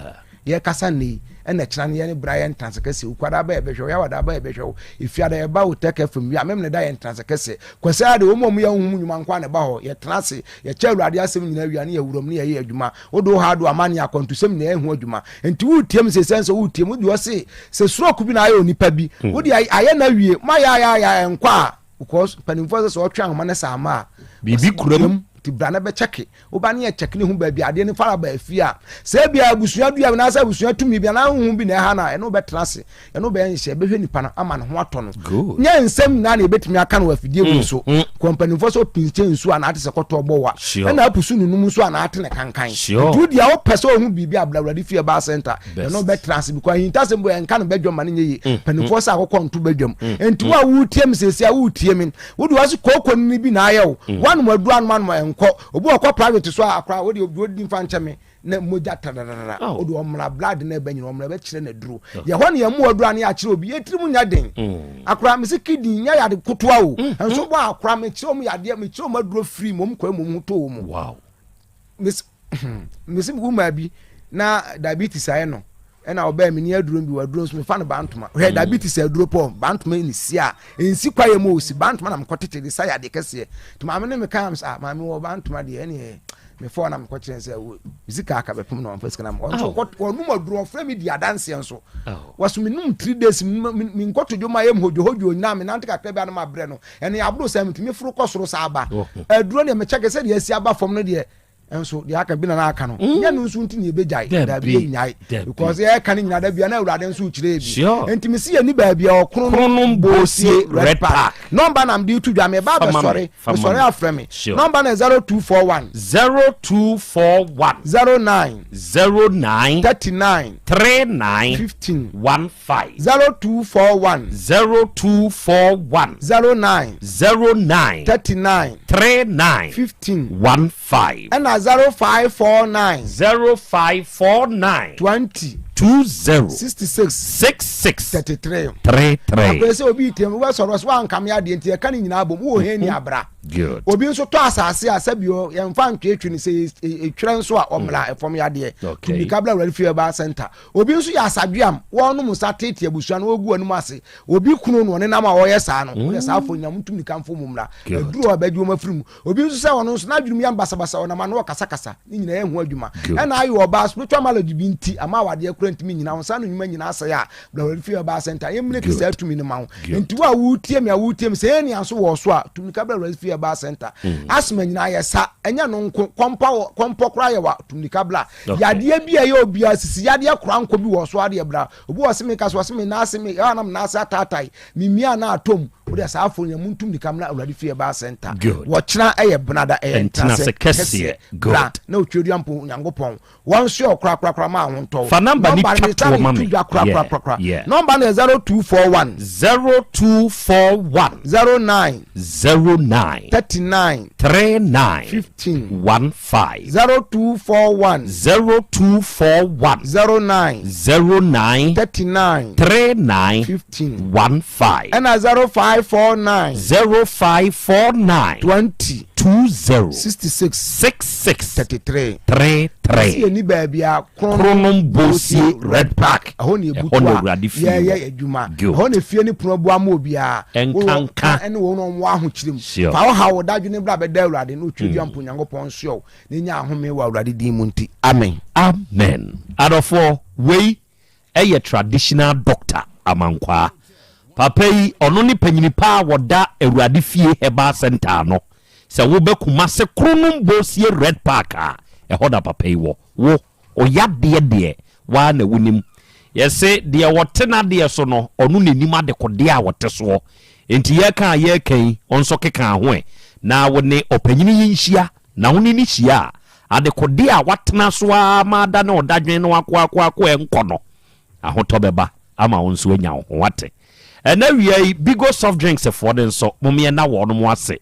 ye kasa ni and the Chan Yan Brian Transacasi, Quadaba Besho, Yawadaba Besho, if you are about Otec FM, you are member Diane Transacasi, Quasar the woman young man bao, your transi, your child radia seminary near Uromia Juma, Odo Hadu Amania con to some near Juma, and two Tims a sense of Tim would you say, so stroke could be I only pebi, would I know my aya and qua, of course, Penifos or Chang Manasama, Bibi Kurum. Ti brana be cheke obani e cheke ne hu ba bia de ne fara ba afia se bia abusua bia na sa abusua tumi bia na hu bi na ha na e no be trase e no be enhye be hwe nipa na ama ne ho ato no nya nsem na na e betimi aka no afidie bu so company for so pinche nsu ana ate se koto ogbowa e na apusu nunum nsu ana ate ne kankan du dia wo pese o hu bibia ablawrade fie ba center e no be trase because hinta se mbo en kan be dwom ma ne nye penifo sa akokọ nto be dwom enti wa wu tiem sesi a wu tiem wo du wasu kokọ ni bi na ayew wanu madu anu man obu akwa private so akwa wo di mfa ncheme na moja tadadada odu omra blood na be nyina omra be kire na duro ye ho ne ye mu odura na ya kire obi etirimu nya den akwa misikidi nya ya de kotoa o enso bo akwa me kire omu ya de me kire omu aduro free mom kwa mom to omu wow misim guma bi na diabetes aye no ena oba mi ni aduro bi waduro so me fa no bantuma he diabetes aduro po bantuma ni sia ensi kwaye mo osi bantuma na mkotete de saya de kese to ma me kams ma me wo bantuma de ene me fo na mkotere se zika aka bepum no mfa sika na mo num aduro fra mi di adanse enso waso me num 3 days mi nkoto dwoma yem hojo na me nante kakra bia na ma bre no ene aburo se me furu kosoro sa aba aduro ne me cheke se de asi aba fom no de enso de aka bi na aka no nya no nso ntini ebejai da bi nyai because e kan nyina da bia na awurade nso kire bi enti si ani ba bia okronom bosie red park number na mdi tudwa me ba sorry afremi number na 0241 09 39 15 0241 09 39 15 and 0549 20 66 33 apese obi tem we so so an kam ya de ntia kan nyina abom wo he ni abra good obi nso to asase asabio ye mfa ntwetwe ni se etwere nso a omla efom ya de to kabla wali fie ba center obi nso ya asadwam wonu musa tete abusua no ogu anu ase obi kunu no ne na ma wo ye sa no wo sa afo nyam tum ni kan fo mumla aduru abadi wo mafirim obi nso se wono nso na adwum ya basabasa wona ma no kasa ni nyina ye hu adwuma e na ayo oba spiritual malady bi nti ama wade ntimi nyina wonsa no nyuma nyina asa ya bla fi ba center yemne kisa tumi ne ma nti wa wutiem se eni aso wo so a tumi ka bla fi ba center asma nyina ya sa enya no kompo kra ya wa tumi ka bla yade bia ye obi asisi yade kra nko bi wo so ade bra obi waseme ka so waseme na aseme ya na na asa tatai mimia na atom wo de sa afo nya muntum ni kamla awrade fi ba center wo kira eye benada eye ntase kese good na otwedi ampo nyangopon won so kra ma ho nto fa number ni chat mami number is 0241 09 39 15 0241 09 39 15 and 0549 20 66 33 see ni ba bia kronom bosie red park ahoni ebutu ye adwuma ahoni fie ni probu amobi a enkanka ene wo no wo ahokyirem fa wo ha wo dadwene bra be da awurade no twedi ampo nyankopon so ne nya ahome wa awurade din mu nti amen adofo wei eye traditional doctor amankwa papa yi ono ni panyini pa woda awurade fie heba center no se wo be kuma se kronom bosie red park a ehoda papa yi wo oyade de wa na wunim yese de wotena de so no onu nenim adekode a wote so enti ye kan onso keka ho na woni opanyini yinhia na woni ni hia adekode a watena so a ma da na odadwen no akwa enkono ahoto beba ama wonso anya ho wate ena wiai bigo soft drinks for den so momie na wo no mo ase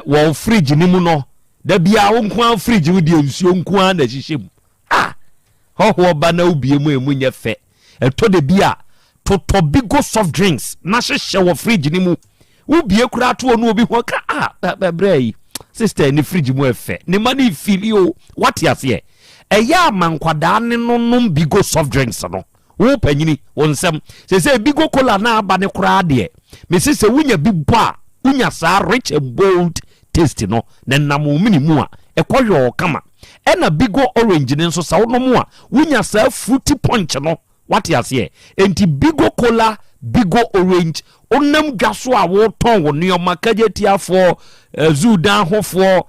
wo fridge ni mu no da bia wo nko fridge wo de nsuo nko na hihye mu ho ba na ubie mu emunye fe eto de bia toto bigo soft drinks na hihye wo fridge ni mu ubie kura to no obi ho ka bebrai sister ni fridge mu efe ni mani filio what yase eya mankwadaa ne no nom bigo soft drinks no wo panyini wonsem se bigo cola na aba ne kura de me se wunya bi bo wunya sa rich and bold taste no na namu minimu a ekoyo kama ena bigo orange ne nso sa wono mu a wunya sa fruity punch no what you say enti bigo cola bigo orange onam dwaso a wo ton wo neoma kajetia for zudan hofo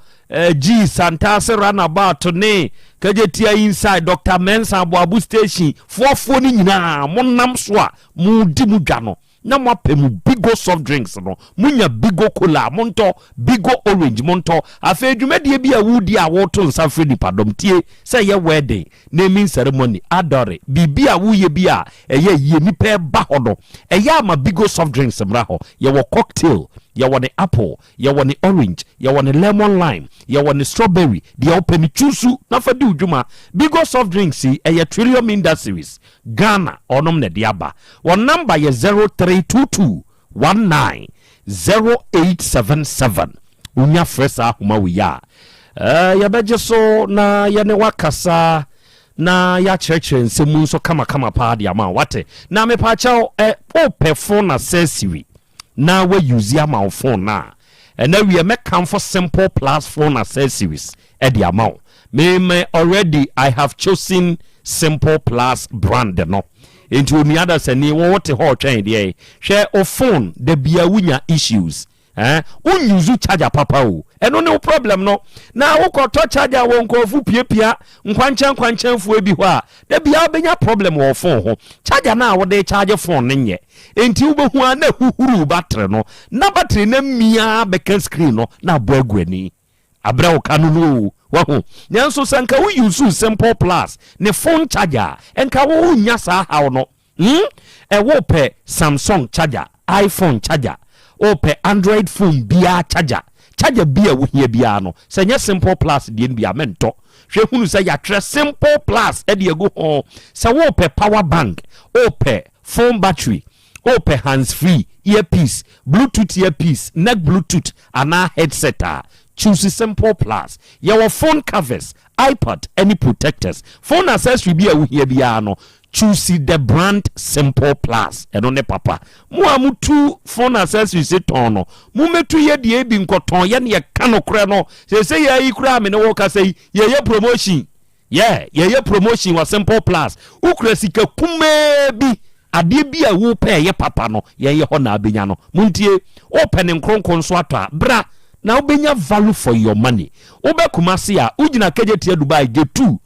G Santa Serana Bato ne kajetia inside Dr. Mensa Abu station for ni nyina monam so a mu di mu dwa no na mo apemu bigo soft drinks no munya bigo cola monto bigo orange monto afa dwumadie bi a wudi a woto nsa fredi padom tie say ye wedding naming ceremony adore bibi a wuye bi a eye ye nipa ba hodo eye ama bigo soft drinks mra ho ye wo cocktail ye wo ne apple ye wo ne orange ye wo ne lemon lime ye wo ne strawberry de open chusu na fa di udwuma bigo soft drinks eye Trillium Industries Ghana onom ne diaba one number ye 0322190877 unya fresa huma wiya ya beje so na ya ne wakasa na ya churchill nsemu so kama pa dia ma wate na me pa chao o phone accessory na we use ama phone na na we make come for simple plus phone accessories e dia ma me already I have chosen Simple Plus brand no into the other sani what ho twen dey share o phone the bia wunya issues use charger papa o eno no problem no na wo ko to charger wo nkofu piepia nkwanchan fu ebi ho a the bia benya problem wo phone ho charger na wo dey charge phone ne nye enti wo behu a na huhuru battery no na battery na mia be screen no na bo aguani abra wo kanu no wahu nyanso sanka we use Simple Plus ne phone charger enka wo nya sa hawo no wo pe Samsung charger iPhone charger o pe Android phone bia charger bia wo hia bia no se nya Simple Plus de bia mento hwe hunu se ya tre Simple Plus e de go ho se wo pe power bank o pe phone battery o pe hands free earpiece Bluetooth earpiece neck Bluetooth ana headset choose Simple Plus your phone covers iPad any protectors phone accessory bia wo hia bia no choose the brand Simple Plus eno ne papa mo amutu phone accessories ton no mo metu ye de bi nkoton ye ne kano kra no se ye yi kra me ne wo ka sei ye promotion ye promotion wa Simple Plus ukra sika kume bi ade bi a wo pe ye papa no ye ho na abenya no muntie open nkronkon so atwa bra na ubenya value for your money ube kumasi a ujina kejetia Dubai G2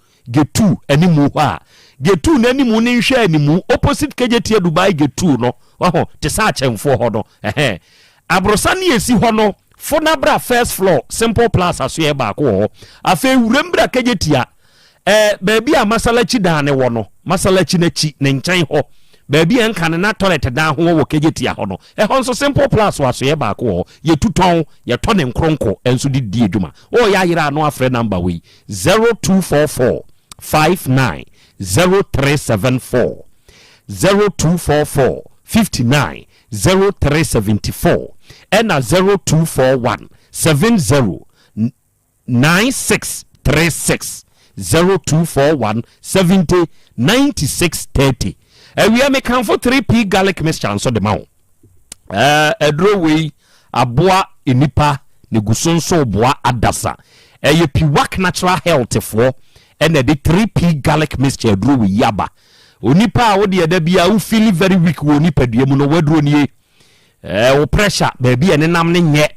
animu ha G2 na animu ni nhwe animu opposite kejetia Dubai G2 no waho te sa chemfo ho no abrosani esi ho no fonabra first floor Simple Plus aso ye ba ko ho afa wurembra kejetia baby a masalachi dan ne wo no masalachi na chi ne nchen ho baby enkan na toilet dan ho wo kejetia ho no honso Simple Plus waso ye ba ko ho ye tuton ye to ne nkronko enso di die dwuma o ya yira no afre number we 0244590374 0244590374 and 0241709636 0241709630 we are making for 3p garlic mixture so the mount edro we aboa enipa ne gusonso boa adasa ye piwak natural health for and the 3p garlic mixture edro we yaba onipa wo de da bia wo feel very weak wo onipa duamu no wadro nie wo pressure baby ene nam ne nye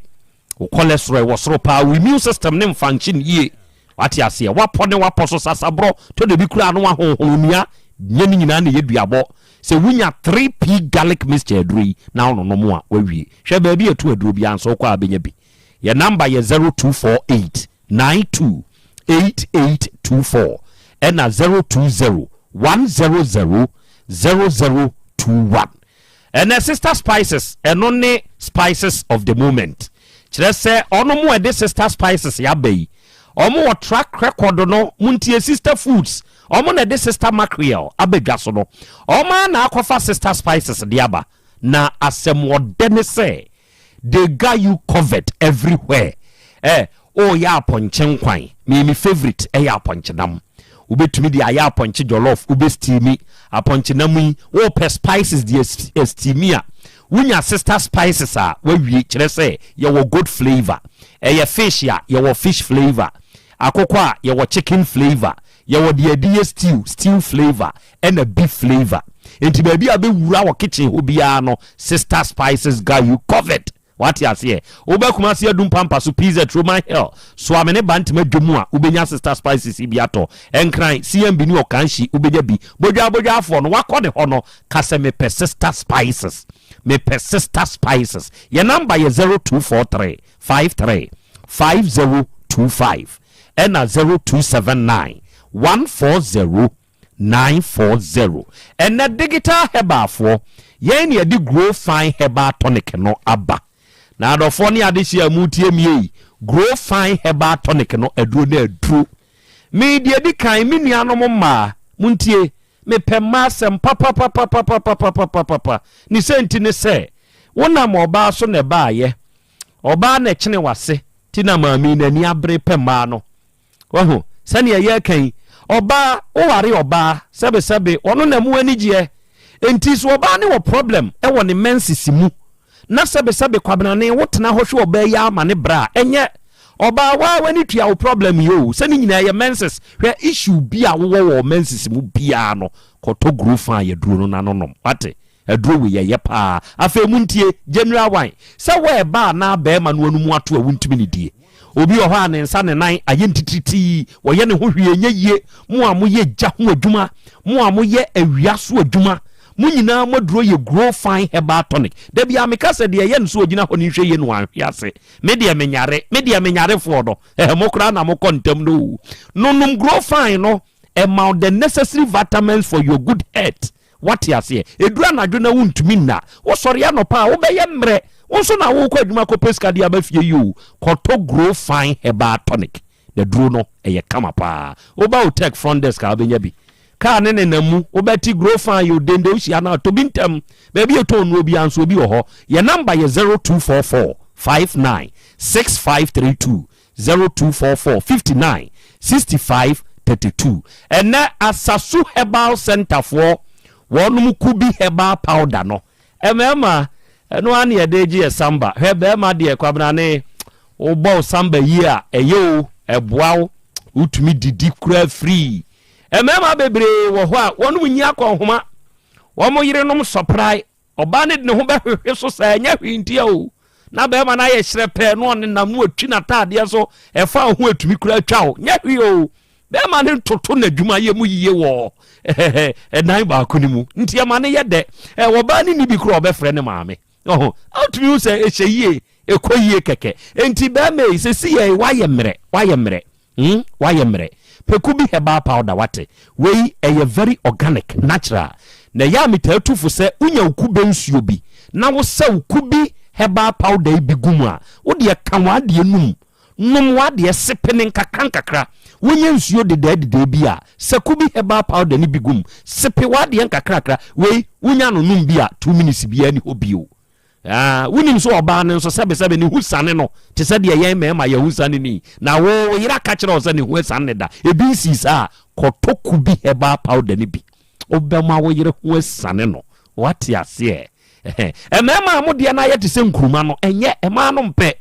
wo cholesterol wo soro pa wo immune system ne function ye wati ase wapone waposo sasabro to de bi kura no ahonhonua nyeni nyina na yeduabo se wunya 3p garlic mixture aduri na ono no mo a wawie hwe ba bi etu aduru bi anso kwa abenya bi ye number ye 0248928824 and 0201000021 and sister spices and only spices of the moment kire se ono mo e de sister spices ya bai omo track record no muntie sister foods omo na de sister mackerel abedwa so no omo na akofa sister spices diaba na asem wodene say they got you covered everywhere oh ya ponche nkwan me favorite ya ponche dam ubetumi de aya aponche jollof ube steamy aponche namu wo pe spices de steamy a wunya sister spices a wawie kire say ye wo good flavor ye fish ya ye wo fish flavor akoko a ye wo chicken flavor ye wo de adie stew flavor and a beef flavor enti baby a be wura wo kitchen obia no sister spices guy you covered what you say obekuma se adum pampa so pizza Roman Hill so amene bantima dwomu a ubenya sister spices ibiato enkran CMB ni okanshi ubenya bi bodwa afo no wakode ho no kase me sister spices your number is 0243 53 5025 and 0279 140 940 and the digital herbal for yen ye di grow fine herbal tonic no aba na do for ni adehia mutie mie grow fine herbal tonic no aduro na aduro me die di kan me nuanom ma muntie me pema sem papa ni senti ne se wona mo ba so ne ba ye oba na kene wase ti na maami na ni abre pema no wahu sane ye kan oba o ware oba sebe ono na mu anigye enti so oba ne wo problem e wo ne menses mu na sebe kwabenane wotena hwehwe oba ya ama ne bra enye oba wa wani tua wo problem yo sane nyina ye menses hwe issue bia wo menses mu bia no koto grow fan ye duro no nanom wate aduro we ye pa afa muntie general wine se we ba na ba ma no anu mu ato awuntimi ne die obi o ha ne nsa ne nan aye ntititi wo ye ne ho hwie nye yie mo a mo ye gya ho adwuma mo a mo ye awia so adwuma mo nyina moduro ye grow fine herbal tonic da bia me kase de ye nso ogina ho ni hwe ye no anhwiase me de menyare fo do mo kra na mo kontam no grow fine no amount the necessary vitamins for your good health what you say edura na dwena wuntumi na wo sori ya no pa wo be ye mre wonso na wo kwa adwuma ko peska dia ba fie you koto grow fine herbal tonic the duro no eye kama pa oba Otec front desk ka obenya bi ka ne namu obati grow fine you dende usia na to bintam baby eto no obi anso obi wo ho your number is 0244 59 6532 0244 59 65 32 and na Asasu Herbal Center for wonum kubi herbal powder no emema no ane edeji samba hebema de kwabrane obo samba yi a eyo eboawo utumi didi kura free emema bebre wo ho a wonum nyi akonhoma womo yire nom supply oba ne de ho behwehwe so sa nya hwintia o na bema na ye hyerepe no ne nam no atwi na tade so efa ho atumi kura twawo nya hwi o bema ne toto na dwuma ye mu yiye wo nan ba kunimu nti ama ne ye de wo ba ni bi kura obefre ne maame outumi u se ehye ekoyie keke enti bema se si ye waye mre pekubi herbal powder wate we a very organic natural na ya mitatufu se unya ukube nsuo bi na wo se ukubi herbal powder bi gumwa wo de kanwa de num wa de sepene nkakra wonye nsuo de bi a sekubi herbal powder ni bigum sepe wa de nkakra we wonya no num bi a 2 minutes bi ani obio wonim so oba ne so sebe ni husane no te se de yen mema ya husane ni na wo yira ka kire o se ni husane da ebi sisa kotokubi herbal powder ni bi obema wo yire husane no what ya se mema mo de na ye te se nkuruma no enye ema no mpe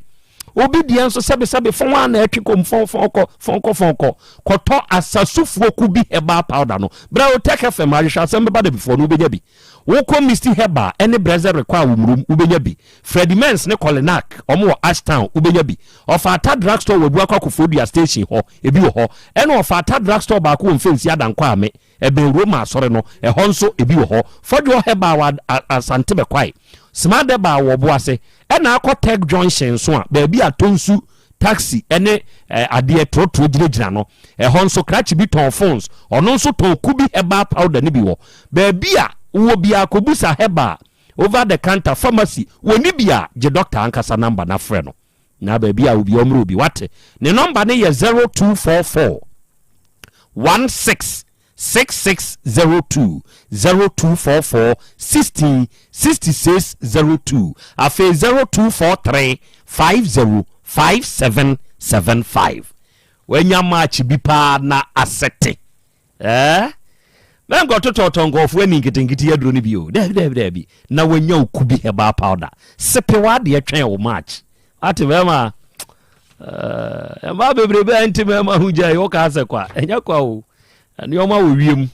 obedience sebe fon na atwikom fonko koto asasufuo kubi herbal powder no bra Otec FM ASEMBEBADABI before no benya bi wo misty herbal any brazer require umurum ubenya bi Freddy Mens ne Colenac omo Ashtown ubenya bi of Ata drugstore we buakwa Kofodia station ho ebi ho eno of Ata drugstore ba ko mfensi adankwa ame ebe Roma sore no ehonso ebi ho fodwo herbal asante bekwai smart ba wo boase ena Otec junction so a ba bi atonsu taxi ene ade trotro giregyina no ehonso cratch bi ton phones ono nso ton kubi herbal powder ni bi wo ba bi a wo bia kobusa herbal over the counter pharmacy woni bia je doctor ankasa number na frɛ no na ba bia obi omro bi wate ne number ne ye 0244 16 6602 0244 16 6602 afi 0243 505775 wenya match bi pa na asete Men got to totongo for any getting your drone view. Debbie. Now when you could be about powder. Sepewa dear train match. Ativema. Baby Antimema Huja Yoka, and Yako. And your ma will yum.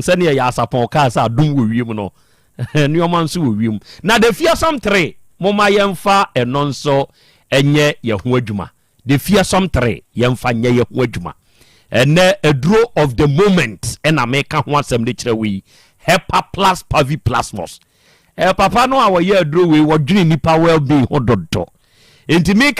Send your yas upon cars are doom with you, no. And your man su with you. Now the fearsome tray, Moma Yemfa and non so, and ye Yahwejuma. The fearsome tray, Yemfa ye Yahwejuma. And a draw of the moment, and I make one some nature we Hepa plus Pavi plasmos. Papa no our year draw we were doing nipa well being hododo. Inti make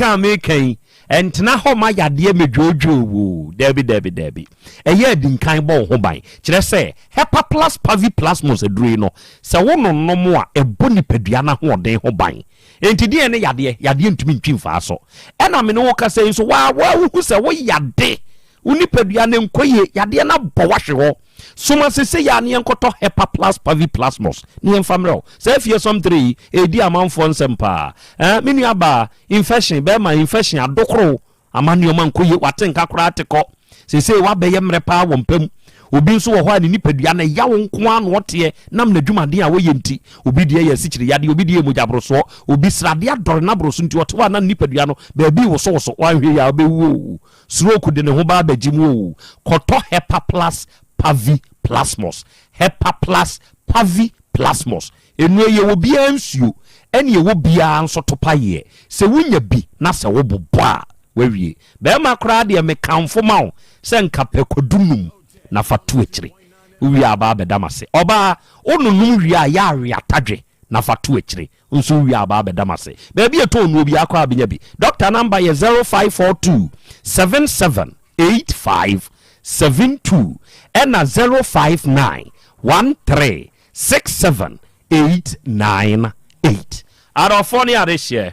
and na ho ma yade me jojo Debbie. A year din kan bo ho ban. Kire say Hepa plus Pavi plasmos a draw no. Se wono no mo a eboni padua na ho den ho ban. Inti die ne yade ntumi ntwimfa so. E na me no ka say so wa hu se wo yade unipadua ne nkoye yade na bowahwe ho soma sese ya ne enkoto Hepa plus Pavi plasmos ne enfamro say fie some 3 edi amanfo nsempa menu aba infection be ma infection adokoro amanioma nkoye watenka kora ateko sese wa beye mrepa wompam obi nso wo ho ani nipadua na yawo nko an wote nam na dwumade a woye nti obi de ya sikyire yade obi de mojabroso obi srade adore na broso nti wote wa na nipadua no ba bi wo so wanhwe ya bewu stroke de ne ho ba bagimu koto Hepa plus Pavi plasmos Hepa plus Pavi plasmos enu ye wo bia nsuo ene ye wo bia nso topa ye se wunya bi na se wo boboa wawie be ma kra de me kanfo ma wo se nka pekodunum na fatu ekire wi aba bedamase oba onunum wi a ya wi atadwe na fatu ekire nso wi aba bedamase be bi eto onu obi akwa abenya bi doctor number ye 0542 778572 and 059 1367898 Arofonia this year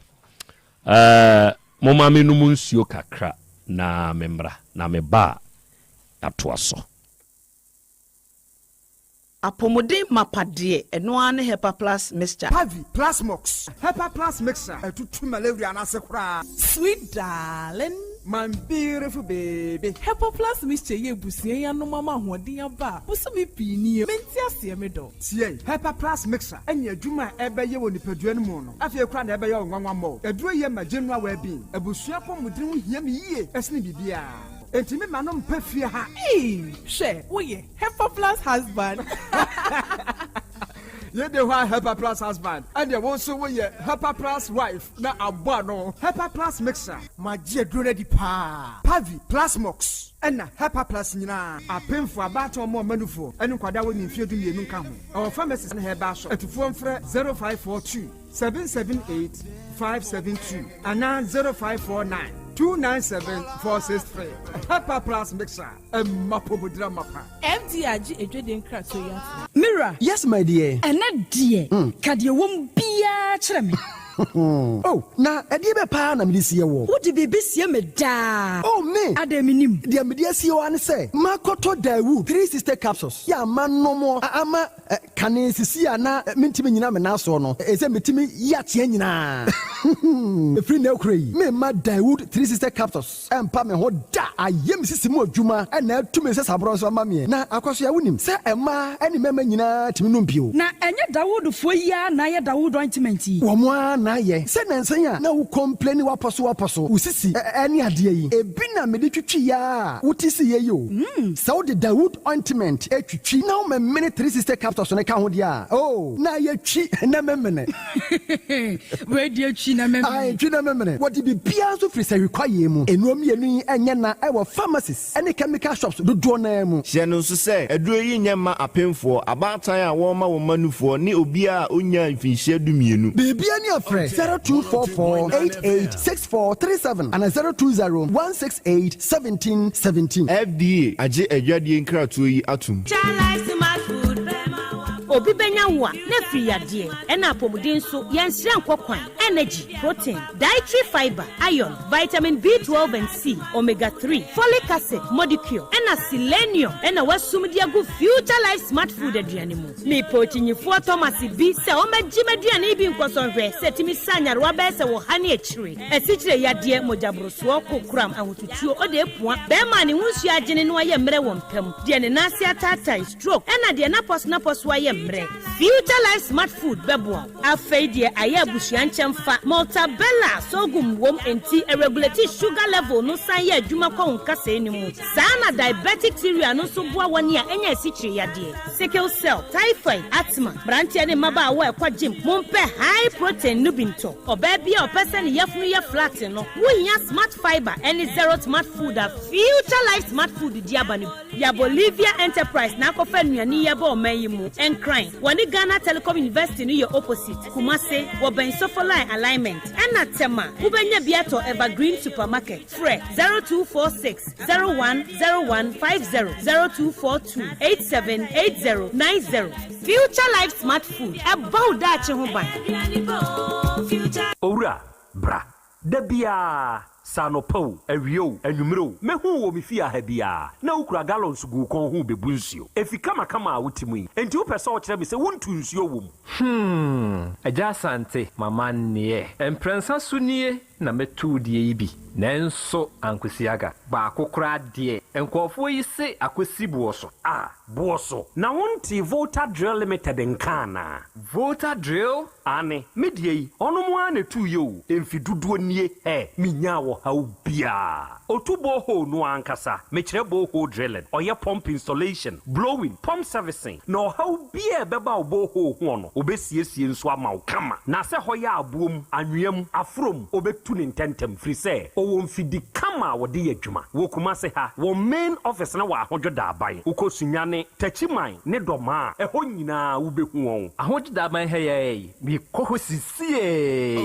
moma menum nsuo kakra na membra na meba atoaso apomode mapade eno ane Hepa plus mixture Pavi plasmox Hepa plus mixture etutu malaria na sekura sweet darling my beautiful baby Hepa plus mixture ye busie ya no mama hoden aba busumi pini menti ase me do tie Hepa plus mixture enya adwuma ebeye wo nipadua no mu no afie kura na ebeye onwanwa mo aduro ye ma general well-being abusua pomudin ho hia me yie esne bibia Entimi manom pefie ha. She, oye, Hepa plus husband. Ye de wa Hepa plus husband. And ye also we Hepa plus wife. Na abano. Hepa plus mixer. Ma je drone di pa. Pavi plus mox. Ena Hepa plus nyina. Apemfo abato mo manufo. Enu kwada we ni fie du mienu nka ho. Our pharmacist na heba so. Etufo mfre 0542 778 572 ana 0549 297-463. Hepa plus mixer. Mapobudra mapa. MDRG ejweden krato ya. Mira. Yes, my dear. Ena dear. Kadie wom bia kyerɛ me. Oh, na ɛdeɛ bɛ paa na mede sie wɔ. Wode bebe sie me daa. Oh, me. Adaminim. Deɛ mede sie wɔ ane sɛ, makɔtɔ Dawood 3 sister capsules. Ya ma nomo ama kane sisi a na mentimi nyina me naso no. Ɛsɛ metimi yateɛ nyinaa. Efiri na okura yi. Me ma Dawood 3 sister capsules. Ɛmpa me ho da. Ayɛ me sisi mu adwuma ɛna atumi sɛ saboro so ama me. Na akɔso ya wonim sɛ ɛma ɛne mɛma nyinaa timi no mpio. Na ɛnyɛ Dawood fo yi a na yɛ Dawood ointment yi. Wɔn a na yɛ. Sɛ nansan a na wo complain waposo. Usisi ɛne adeɛ yi. Ebi na me de twitwi ya. Wuti si ye yo. Sɛ wo de Dawood ointment etwitwi na wo me 3 sister capsules ne ka ho dia. Oh, na ye twi na memene. We de twi na memene. Ai twi na memene. What be bia so free say require mu. Enuom yenu enye na ɛwɔ pharmacies ɛne chemical shops dodo na mu. Hye no so sɛ aduro yi nyɛ ma apemfo abatan a wɔn ma wɔn manufo ne obi a onya mfinhyia dumienu. Bebia ne afrɛ 0244886437 and 02016871717. FDA agye adwadie nkratoɔ yi atum. obi benya wo a na firi yade e na apomuden so yensire nkokwan energy protein dietary fiber iron vitamin B12 and C omega 3 folic acid molecule e na selenium e na wasumdi agu future life smart food aduane mu me pochinyifo Thomas bi se o magime aduane bi nkosonhwe setimi sanyare wa be se wo hane akire esichire yade mojabroso kokram ahotutuo o de epua be ma ne hunsu agene no aye mre wo mpam de ne nase atata stroke e na de na pos wa ye mre future life smart food bebo afei de aye abusuan chemfa multabella sogum wom enti regulate sugar level no san ye adwuma kwa nkasa enimu sana diabetic theory no so boa woni a enya esichire yade sickle cell typhoid asthma brantia ne maba awa ekwa gym mompe high protein nubinto oba bia opese ne yefunu ye flat no wohia smart fiber any zero smart food a future life smart food diabani ya Bolivia enterprise na kofa nuani ye ba omayimu encrine woni Ghana Telecom University no ye opposite Kumase wo ben sofoline alignment ena tema ubenya biato evergreen supermarket fre 0246 010150 0242 878090 future life smart food about that ho ban owura bra dabia sanopo awio anwumro mehu wo mefia ha bia na ukura gallons gu kon hu bebu nsuo efika makama a wutimu yi enti wo pese o kire me se wontu nsuo wom Yaw Asante mama ne emprensa sunie na metu die yi bi nanso ankwesiaga ba akokora de enkofo yi se akwesi buoso buoso na wonti Volta Drill Limited nkana Volta Drill ane medie yi onomo a na tu yo emfiduduo nie minya wo hawo bia otubo ho no ankasa mekire bo ho drilling oye pump installation blowing pump servicing no hawo bia beba obo ho no obesiesie nso ama kama na se hoya abuom anwem afrom obetu ne ntentem free say owo mfidi kama wode yadwuma wo kuma se ha wo main office na wa ahodwoda aban ukosunyane tachiman ne doma eho nyina wo behu won ahodwoda aban he mi kohosisie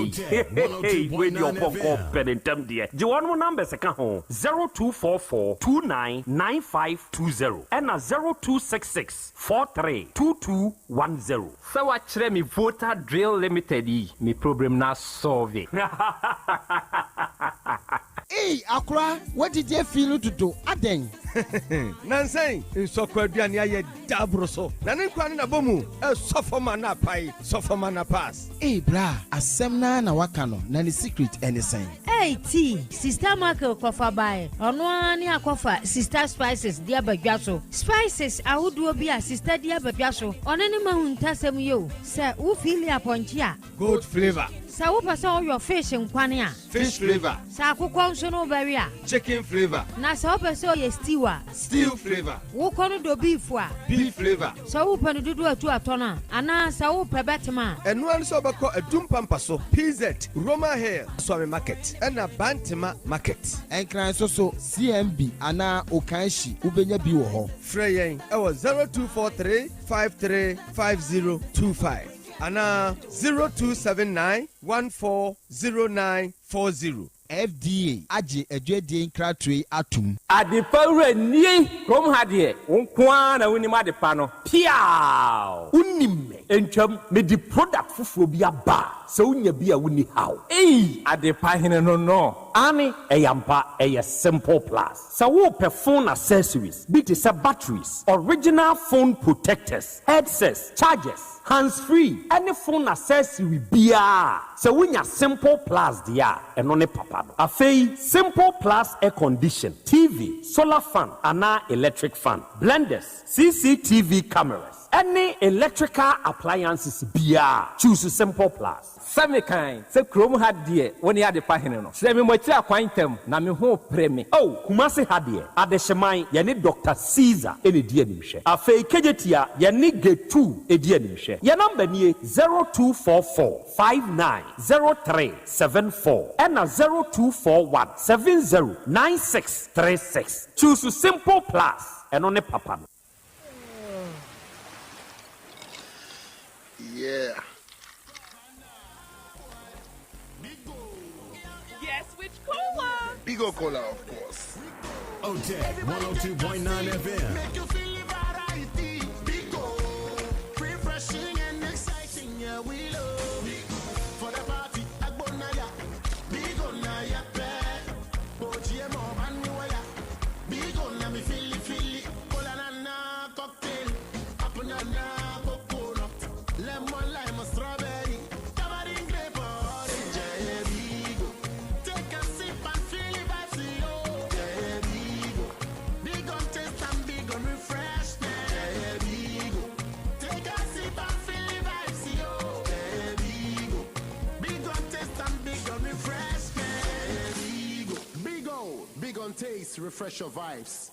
we your poko pedentem de je won number se ka ho 0244299520 and 0266432210 so wa kire mi Volta Drill Limited mi problem na solve Hey, Akra, what did you feel to do? Aden. Nansay, in Sokwaduan ya dabroso. Nanin na bomu, a sofomana pai, sofomana pass. Hey, bra, Asemna na wakano, nani secret anything. Hey, T, Sister Marco Kofa by, Onwani Akofa, Sister Spices, dear Bagaso. Spices, I would do be a sister dear Bagaso, on any mountain tasem you, sir, who feel upon chia. Good flavor. Sa wo pese all your fish in kwania. Fish flavor. Sa akukwa nso no beria. Chicken flavor. Na sa wo pese all your stewa. Stew flavor. Wo kono do beef a. Beef flavor. Sa wo panu dudu atu atona. Ana sa wo pe betema. Enu an so beko adum pampaso. PZ Roma Hill Swami Market. Ena Bantima Market. Enkran so CMB ana Okanshi ubenya bi wo ho. Freyen ewo 0243535025. Ana 0279140940. FDA aje edwedie nkratwe atum. Adepawre nie krom hade wonkwa na wonim adepa no. Piao. Unim entwam me di product fufuo bi aba. Se unya bi a woni haw. Adepa hene no. Ani eyampa eye simple plus. Se wo pe phone accessories, be it say batteries, original phone protectors, headsets, chargers, hands-free, any phone accessory bia. Se wunya simple plus dia eno ne papa no. Afei simple plus air condition, TV, solar fan, ana electric fan, blenders, CCTV cameras, any electrical appliances bia. Choose simple plus. Samikan se krom hadie woni ade pa hene no. Se me mochi akwantem na me ho premi. Oh, Kumasi hadie adehyeman ye ne Dr. Caesar ene die nimhwe. Afei kejetia ye ne Getu edie nimhwe. Ye number nie 0244590374 and 0241709636. Choose simple plus and on a papa. Yeah. Bigo Cola, of course. Otec 1029 FM. Lemon, lime, strawberry, tamarind, grape, orange, bigo. Take a sip and feel it vibes, yo. Bigo. Big on taste and big on refreshment. Bigo. Take a sip and feel it vibes, yo. Bigo. Big on taste and big on refreshment. Bigo. Big on taste, refresh your vibes.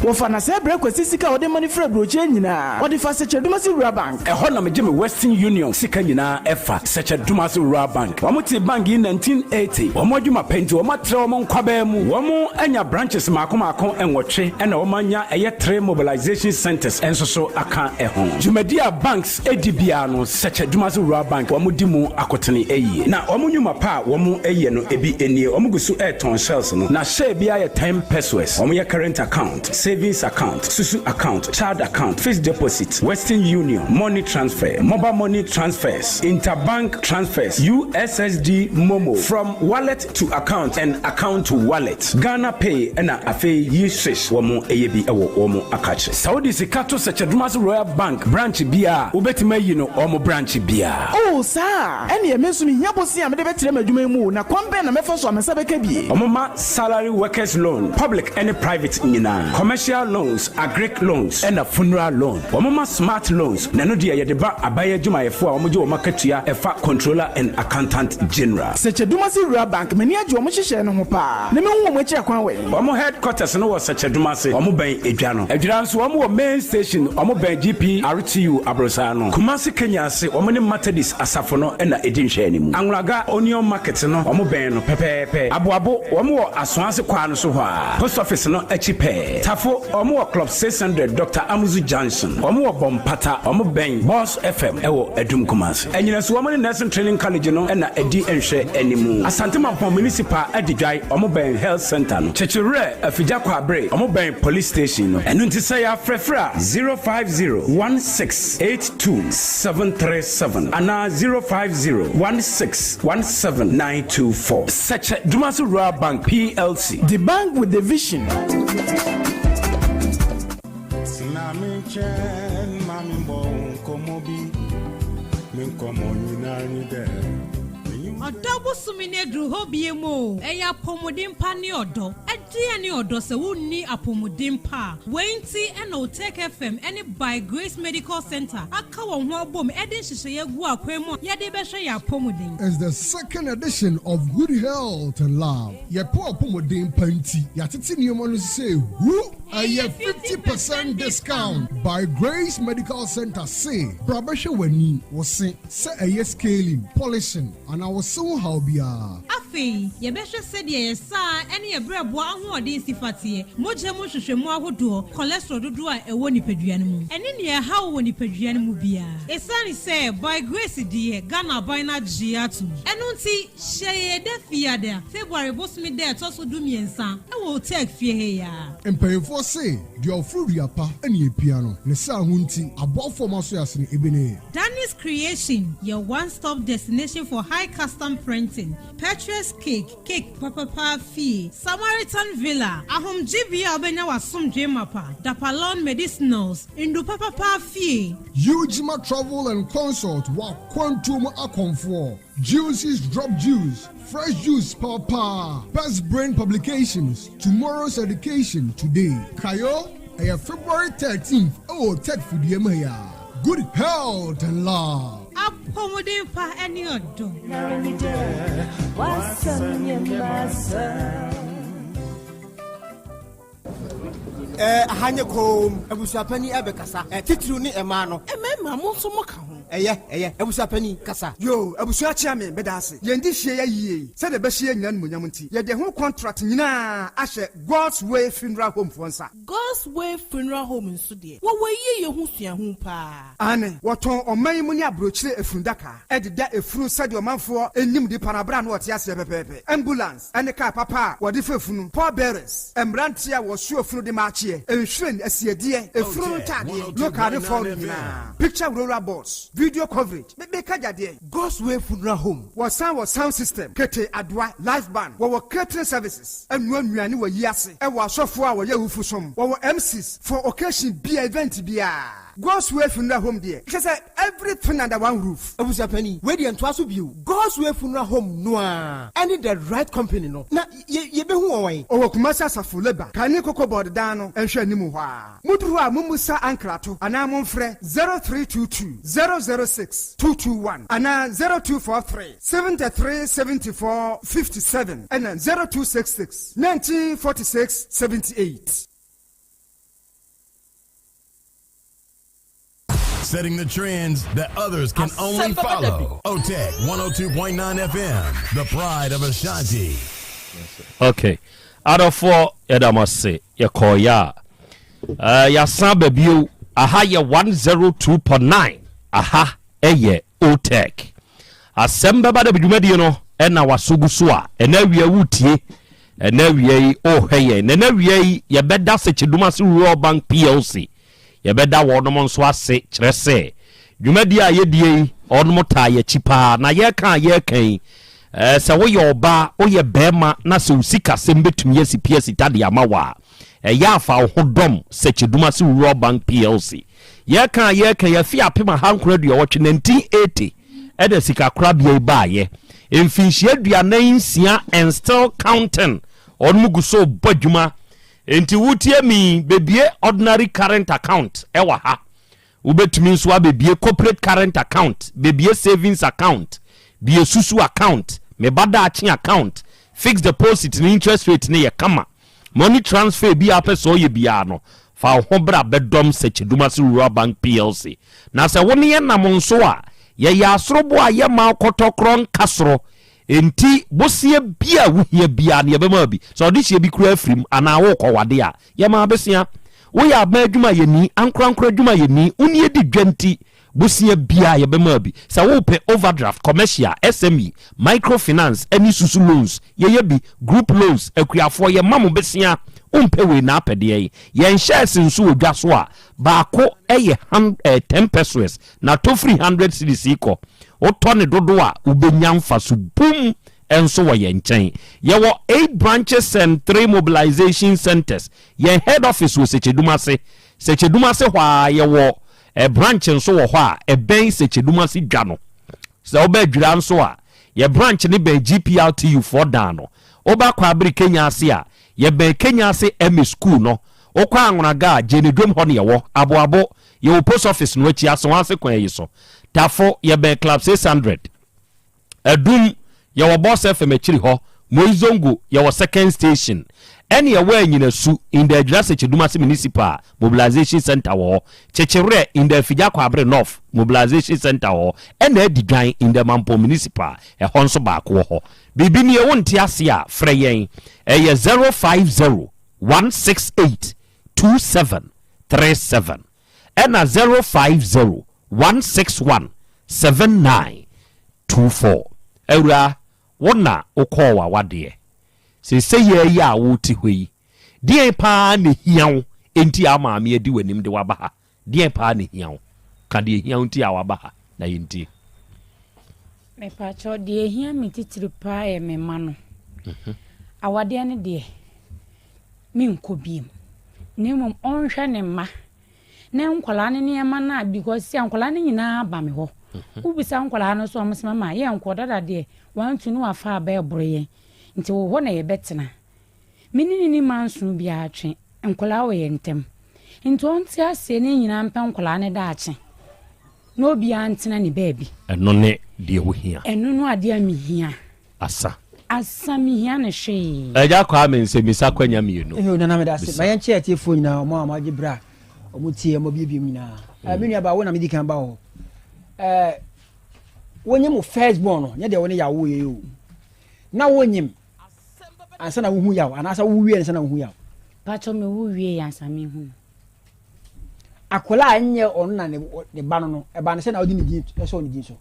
Wofa na se break kwesi sika ode money free broche nyina ode fa seche dumasi rural bank ehɔ na megye me Western Union sika nyina efa seche dumasi rural bank wɔn ti bank in 1980 wɔn adwuma penti wɔn atre wɔn nkwaba mu wɔn anya branches maako enwɔtwe ɛna wɔn anya ɛyɛ 3 mobilization centers enso so aka ɛho Jumedia banks edibia no seche dumasi rural bank wɔn di mu akotene ɛyie na wɔn nyuma pa wɔn ɛyɛ no ebi enie wɔn gusu airton shells no na share bia yɛ 10 pesos wɔn yɛ current account savings account, Susu account, child account, fixed deposit, Western Union, money transfer, mobile money transfers, interbank transfers, USSD Momo, from wallet to account and account to wallet, Ghana Pay, and Afe Yishish, Wamo AAB, Omo Akache. Saudi Sikato Sachadumas Royal Bank, branch Bia, Ubetime, you know, Omo branch Bia. Oh, sir, and you mentioned Yabosi, I'm the better Jumu, na Kwambe, and Mefos, and Sabekebi. Omoma salary workers loan, public and private Nina, commercial loans, agric loans, and a funeral loan. Omoma smart loans, Nanodia Yadeba, Abaya Juma Efua, Omojo Makatia, Efa controller and accountant general. Such a Dumasi Rural Bank, many a Jomish and Hopa. Nemo Mocha Kwanway. Omo headquarters no was such a Dumasi, Omo Bay Ejano. Ejans Omo main station, Omo Bay GP, RTU Abrosano. Kumasi Kenya say Omani Matadis Asafono and Edin Shenimu. Anglaga Onion Market no, Omo Beno, Pepe, Abuabo, Omo Aswanse Kwano Soha. Post office no Echipe. Tafo Omo Club 600 Dr. Amuzu Johnson. Omo Bompata, Omo Ben, Boss FM, Ewo Edum Kumasi. And you know, Nursing Training College no, and Edi Enshe Enimu. Asante Mampo Municipal Edijai, Omo Ben Health Center no. Chechere, Fijakwa Bre, Omo Ben Police Station no. And Untisaya Frefra 050-1682737 and 050-1617924. Such a Dumasu Rural Bank PLC. The bank with the vision. Odobo sumine dru hobiemo eya pomodin pa ni odo edi ni odo se wonni apomodin pa wenti and Otec FM any by Grace Medical Center aka won ho bom edin hihye gu akwemu ye de behwe ya pomodin. It's the second edition of Good Health and Love. Ye po pomodin panti ya tete niemo no say who a 50% discount by Grace Medical Center say brabashe wani wose say a scaling polishing and I was so how bia afi ye behwe se de yesa ene ye brebo ahoɔden sifate moje mu hwehwemu ahodo cholesterol dodo a ewo nipadua ne mu ene ne ye hawo wɔ nipadua ne mu bia esani se by Grace de Ghana bina giatu eno nti hyeye de fiada February bosmi de toso du miensa ewo Otec fie he ya empayfo say the ofruria pa ene piano ne sa hunti abofo maso yase ne ebene Danny's Creation, your one-stop destination for high custom printing, Petrus Cake Papa Fee, Samaritan Villa, Ahom Jibia Obenya Wasum Jemapa, Dapalon Medicinals, Indu Papa Fee. Ujima Travel and Consult wa Quantum Aconfor, Juices Drop Juice, Fresh Juice Papa, Best Brain Publications, Tomorrow's Education Today, Kayo, February 13th, Otec for the Emaya. Good Health and Love. Apomodin pa any odo. Hanye kom abusapani abekasa titru ni emano emema mo so mo ka ho eye abusapani kasa yo abusua chairman bedase yendi hye ya yie se de be hye nyina nmunyam nti ye de ho contract nyina ahye God's Way Funeral Home fonsa God's Way Funeral Home nso de wo waye ye ho sua ho pa ane woton oman mu ni abrochire efundaka ededa efunu sade omanfo enim di parabra na wote ase pepepe ambulance ene car papa wo de fefunu poor bearers emrantia wo su efunu de maachie enhwen asiedie efunu ntade local reform na picture roller boards video coverage me kaja de God's Way Funeral Home was sound system kete adwa live band wo catering services enu anuane wo yiase e wo asofo a wo ye wufusom wo MCs for occasion be event bia God's Way Funeral Home there. She said everything under one roof. Abusa penny. Where the entwaso view. God's Way Funeral Home noa. I need the right company no. Na ye be hu wan. O kumasa safu leba. Kani koko board dano enhwe nimu hwa. Mudru a mumusa ankrato. Ana momfre 0322 006 221. Ana 0243 73 74 57. And 0266 1946 78. Setting the trends that others can only follow. Otec 1029 FM, the pride of Ashanti. Okay. Out of 4, I must say, Yakoya. Yasan Beba aha ye 102.9. Aha, eye Otec. ASEMBEBADABI dumedi no, ena wasugusua, ena wiye wutie, ena wiye oheye, ena wiye ye beda se chidumasi Rural Bank PLC. Ye beda wonom nso ase kyerɛ sɛ dwumadi a yedie ɔnom ta ye chipa na ye kan sɛ woyɛ ɔba woyɛ bɛɛma na sɛ usika sɛm betumi asipia sitade amawa ya afa hodom sɛ chiduma se Rural Bank PLC ye kan ye fi apema hankora dua wɔtwe 1980 ɛda sika kora bia baaye mfinhia aduanan nsia and still counting ɔnom guso badwuma enti wutie mi bebie ordinary current account ewa ha ubetumi nso abebie corporate current account bebie savings account bie susu account me bada achi account fixed deposit ni interest rate ne ye kama money transfer bi apeso ye bia no fa ho bra bedom secheduma se Rural Bank PLC na se woni ye nam nso a ye ya asorobo a ye ma kotokron kasoro enti bosie bia wuhia bia ne yebema bi so de hie bi kura afrim ana wo kwade a ye ma besia wo ya ba adwuma ye ni ankrankra adwuma ye ni uni edi dwanti bosie bia yebema bi sa wo pe overdraft commercial SME microfinance any susu loans ye bi group loans akuafo ye mamo besia umpewe na apede ye shares nso odwa so a baako eye 10 pesos na to 300 cedis iko otone dodo a ubenya mfaso boom enso wo ye nchen ye wo 8 branches and 3 mobilization centers ye head office wo Secheduma se hwa ye wo branch nso wo hɔ a ben Secheduma se dwa no se oba dwira nso a ye branch ne be GPRTU for dan no oba kwa abiri Kenya ase a ye be Kenya ase M school no okwa anwonaga Jenedwom hɔ ne ye wo aboabo ye wo post office no achi aso ase kwan yi so tafo ye be club 600 adum ye wo boss FM achiri hɔ Moizongo ye wo second station any away nyina su in the Secheduma municipal mobilization center wo chechere in the Fijako Abre North mobilization center wo and the design in the Mampo municipal e honso baako ho bibini e wonti ase a freyen e 050 168 2737 and 050 161 7924 ewura wona okowa wade se ye ya wuti hoi die pa ne hiawo enti amaame adi wanim de wabaha die pa ne hiawo ka de hiawo enti awabaha na yenti me pa cho de hia mi titiri pa e me mano awade ne de mi nkobiem ne mom onhwe ne ma ne nkwala ne ne ma na because si nkwala ne nyina ba me ho ubisa nkwala no so amsema ma ye nkwodada de wantu no afa abebroye nti wo ho na ye betena menini ni mansu bia atwe nkola wo ye ntem nti onti ase ne nyina mpa nkola ne da ache no bia ntena ne baabi eno ne de wo hia eno no ade ami hia asa mi hia ne hwe eja kwa me nse misa kwanya mienu ehe na me da se mayan che atiefo nyina omo amaje bra omo tie mo biebiem nyina me nua ba wo na me dikan ba ho wonyem mo first born no nya de wo ne yawo ye o na wonyem ansa na wuhu yawo anasa wuwie ansa na wuhu yawo pacho me wuwie ansa me hu akola anye onu na ne ba no e ba ne se na odi ni din so ni din so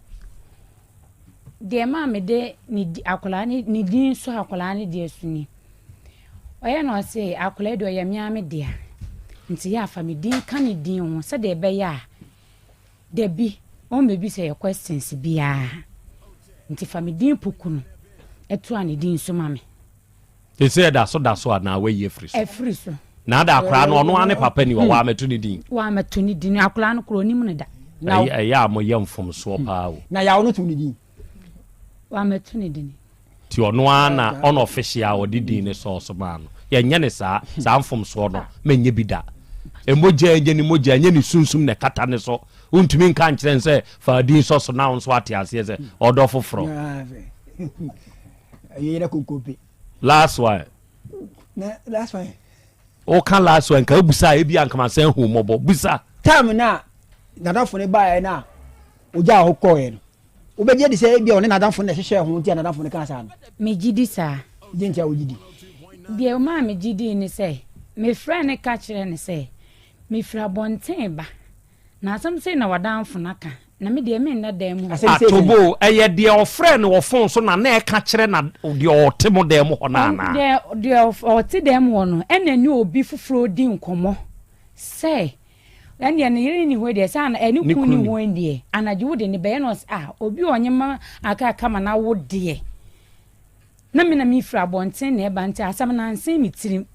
de ma me de ni akola ni din so akola ni de suni oye no se akola do ye mia me de nti ya fa me din ka ni din ho se de be ya de bi on baby say questions bia nti famidin pokunu etu ani din so mame they say that so na we ye free so free so na da akra no ono ane papa ni wa metu ni din wa metu ni din akra no kro nim ne da na ya mo yam fom so pa o na ya ono tu ni din wa metu ni din ti ono ana on official o di din ne so ma no ye nya ne sa mfom so no menye bi da emoja enye ni moja enye ni sunsum ne kata ne so untumi nka nkyerɛ sɛ fa din so so na nso ate ase sɛ ɔdɔ foforo yeye kokope last one o kan last one ka busa e bia nkama sɛ hu mɔbɔ busa time na nadafo ne bae na oja ho kɔɛ no obɛgye de sɛ e bia ɔne nadafo ne hyehyɛ ho ntia nadafo ne ka sa no me gidi sa de ntia ogidi bia o ma me gidi ne sɛ me friend ne ka kyerɛ ne sɛ me fra bonten ba na asam say na wadanfo naka na me de me na dem atobo eye de o friend wo fon so na e ka kire na de o temo dem ho na na de o ti dem wo no ena ni obi fufuro di nkomo say ene ye ne yiri ni ho de say na eni kun ni ho ndie anaje wo de ne be no obi onyema aka kama na wo de na me na mi fra bonten na e ba nti asam na nsen mi tirim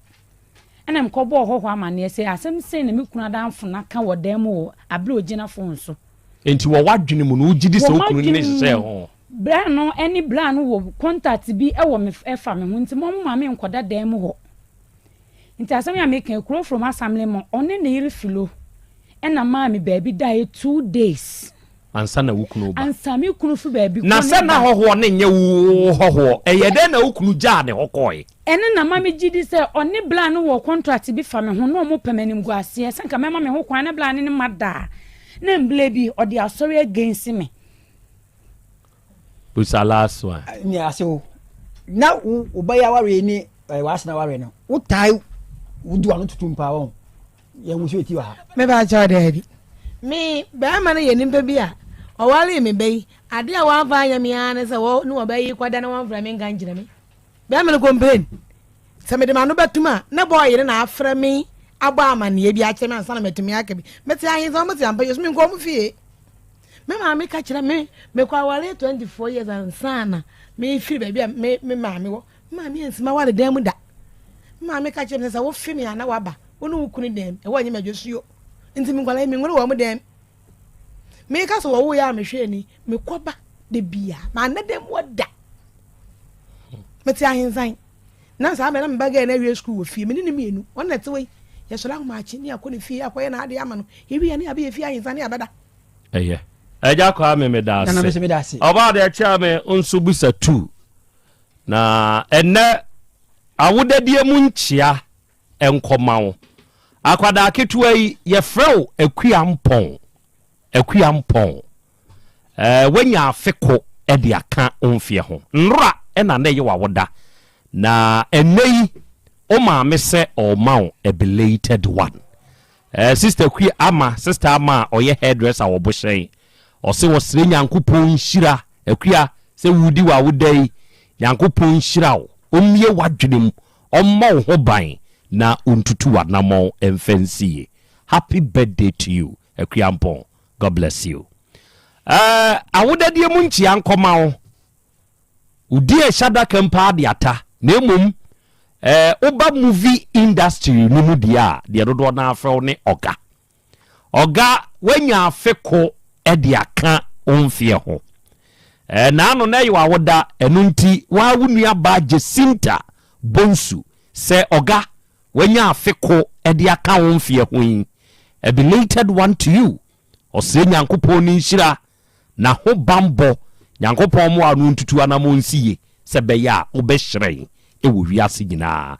ana mkobo ho amane se asem se na me kuna danfo na ka wodam wo abre ogina fon so enti wo wadwene mu no ugidi se okunu ni se ho bra no any bra no wo contact bi e wo me efa me ho nti mo ma me nkoda dam ho nti asem ya me kan kuro from assembly mo one na yiri filo ena ma me baabi dai 2 days ansa na wukunu ba ansa me kunu fu baabi na se na hoho ne nye hoho eye de na wukunu ja ne hokoi ene na mama gidi se oni bla no wo contract bi fa me ho no mo pemanim gu ase sanka mema me ho kwan na bla ne mada na mble bi odi asori against me busala so ni aso na ubaya ware ni wasna ware no utai udu anu tutumpa won ye mu so ti wa me ba cha da bi me ba ma na ye nimpa bi a o ware me bai ade a wa va nya me an se wo no obayi kwada na wan fra me ngan gina me be me complain se me de manu batuma na boy na afra me aba amane bi a che me ansa na metumi aka bi meti ahin so mo ti ampa yesu me nko mo fie me ma me ka kire me kwa wale 24 years ansa na me fi ba bi me ma me wo ma me ensima wale dem da ma me ka kire me se wo fi me ana waba wonu ukunu dem e wo nyema dwosuo nti me kwala me ngoro wo mo dem me ka so wo ya me hwe ni me koba de bia ma na dem wo da meti ahinzan na sa me na mbaga na wi school wo fie me ni mienu wona tewe ye so la ma chi ni akọ ne fie akọ na ade ama no ewi ya ni abe fie ahinzan ni abada eye eja kwa me medase oba de cha me onso busa 2 na enne awodadie mu nchia enkomawo akwada ketua yi ye frɛw akuampon wanya afeko e de aka onfie ho nra ena na ye wawoda na enei o ma me se o ma a belated one sister ama oye hairdresser wo bohyen o se wo sire nyankopon hira akua se wudi wa wodai nyankopon hira wo omie wadwenem o ma wo ho ban na untutu wa namo emfensie. Happy birthday to you akuampon, God bless you. Awodadie mu nchi ankoma wo udi e shada kempa de ata na emum oba movie industry ni mu dia de dodo na afro ne oga wanya afeko e de aka onfie ho na ano na yiwa woda enunti wa wunua ba Jacinta Bonsu se oga wanya afeko e de aka onfie ho a belated one to you ose nyankopon ni nhira na ho bambo nyankopon mo anu ntutu anamo nsiye se beya obehire e wo wiase nyina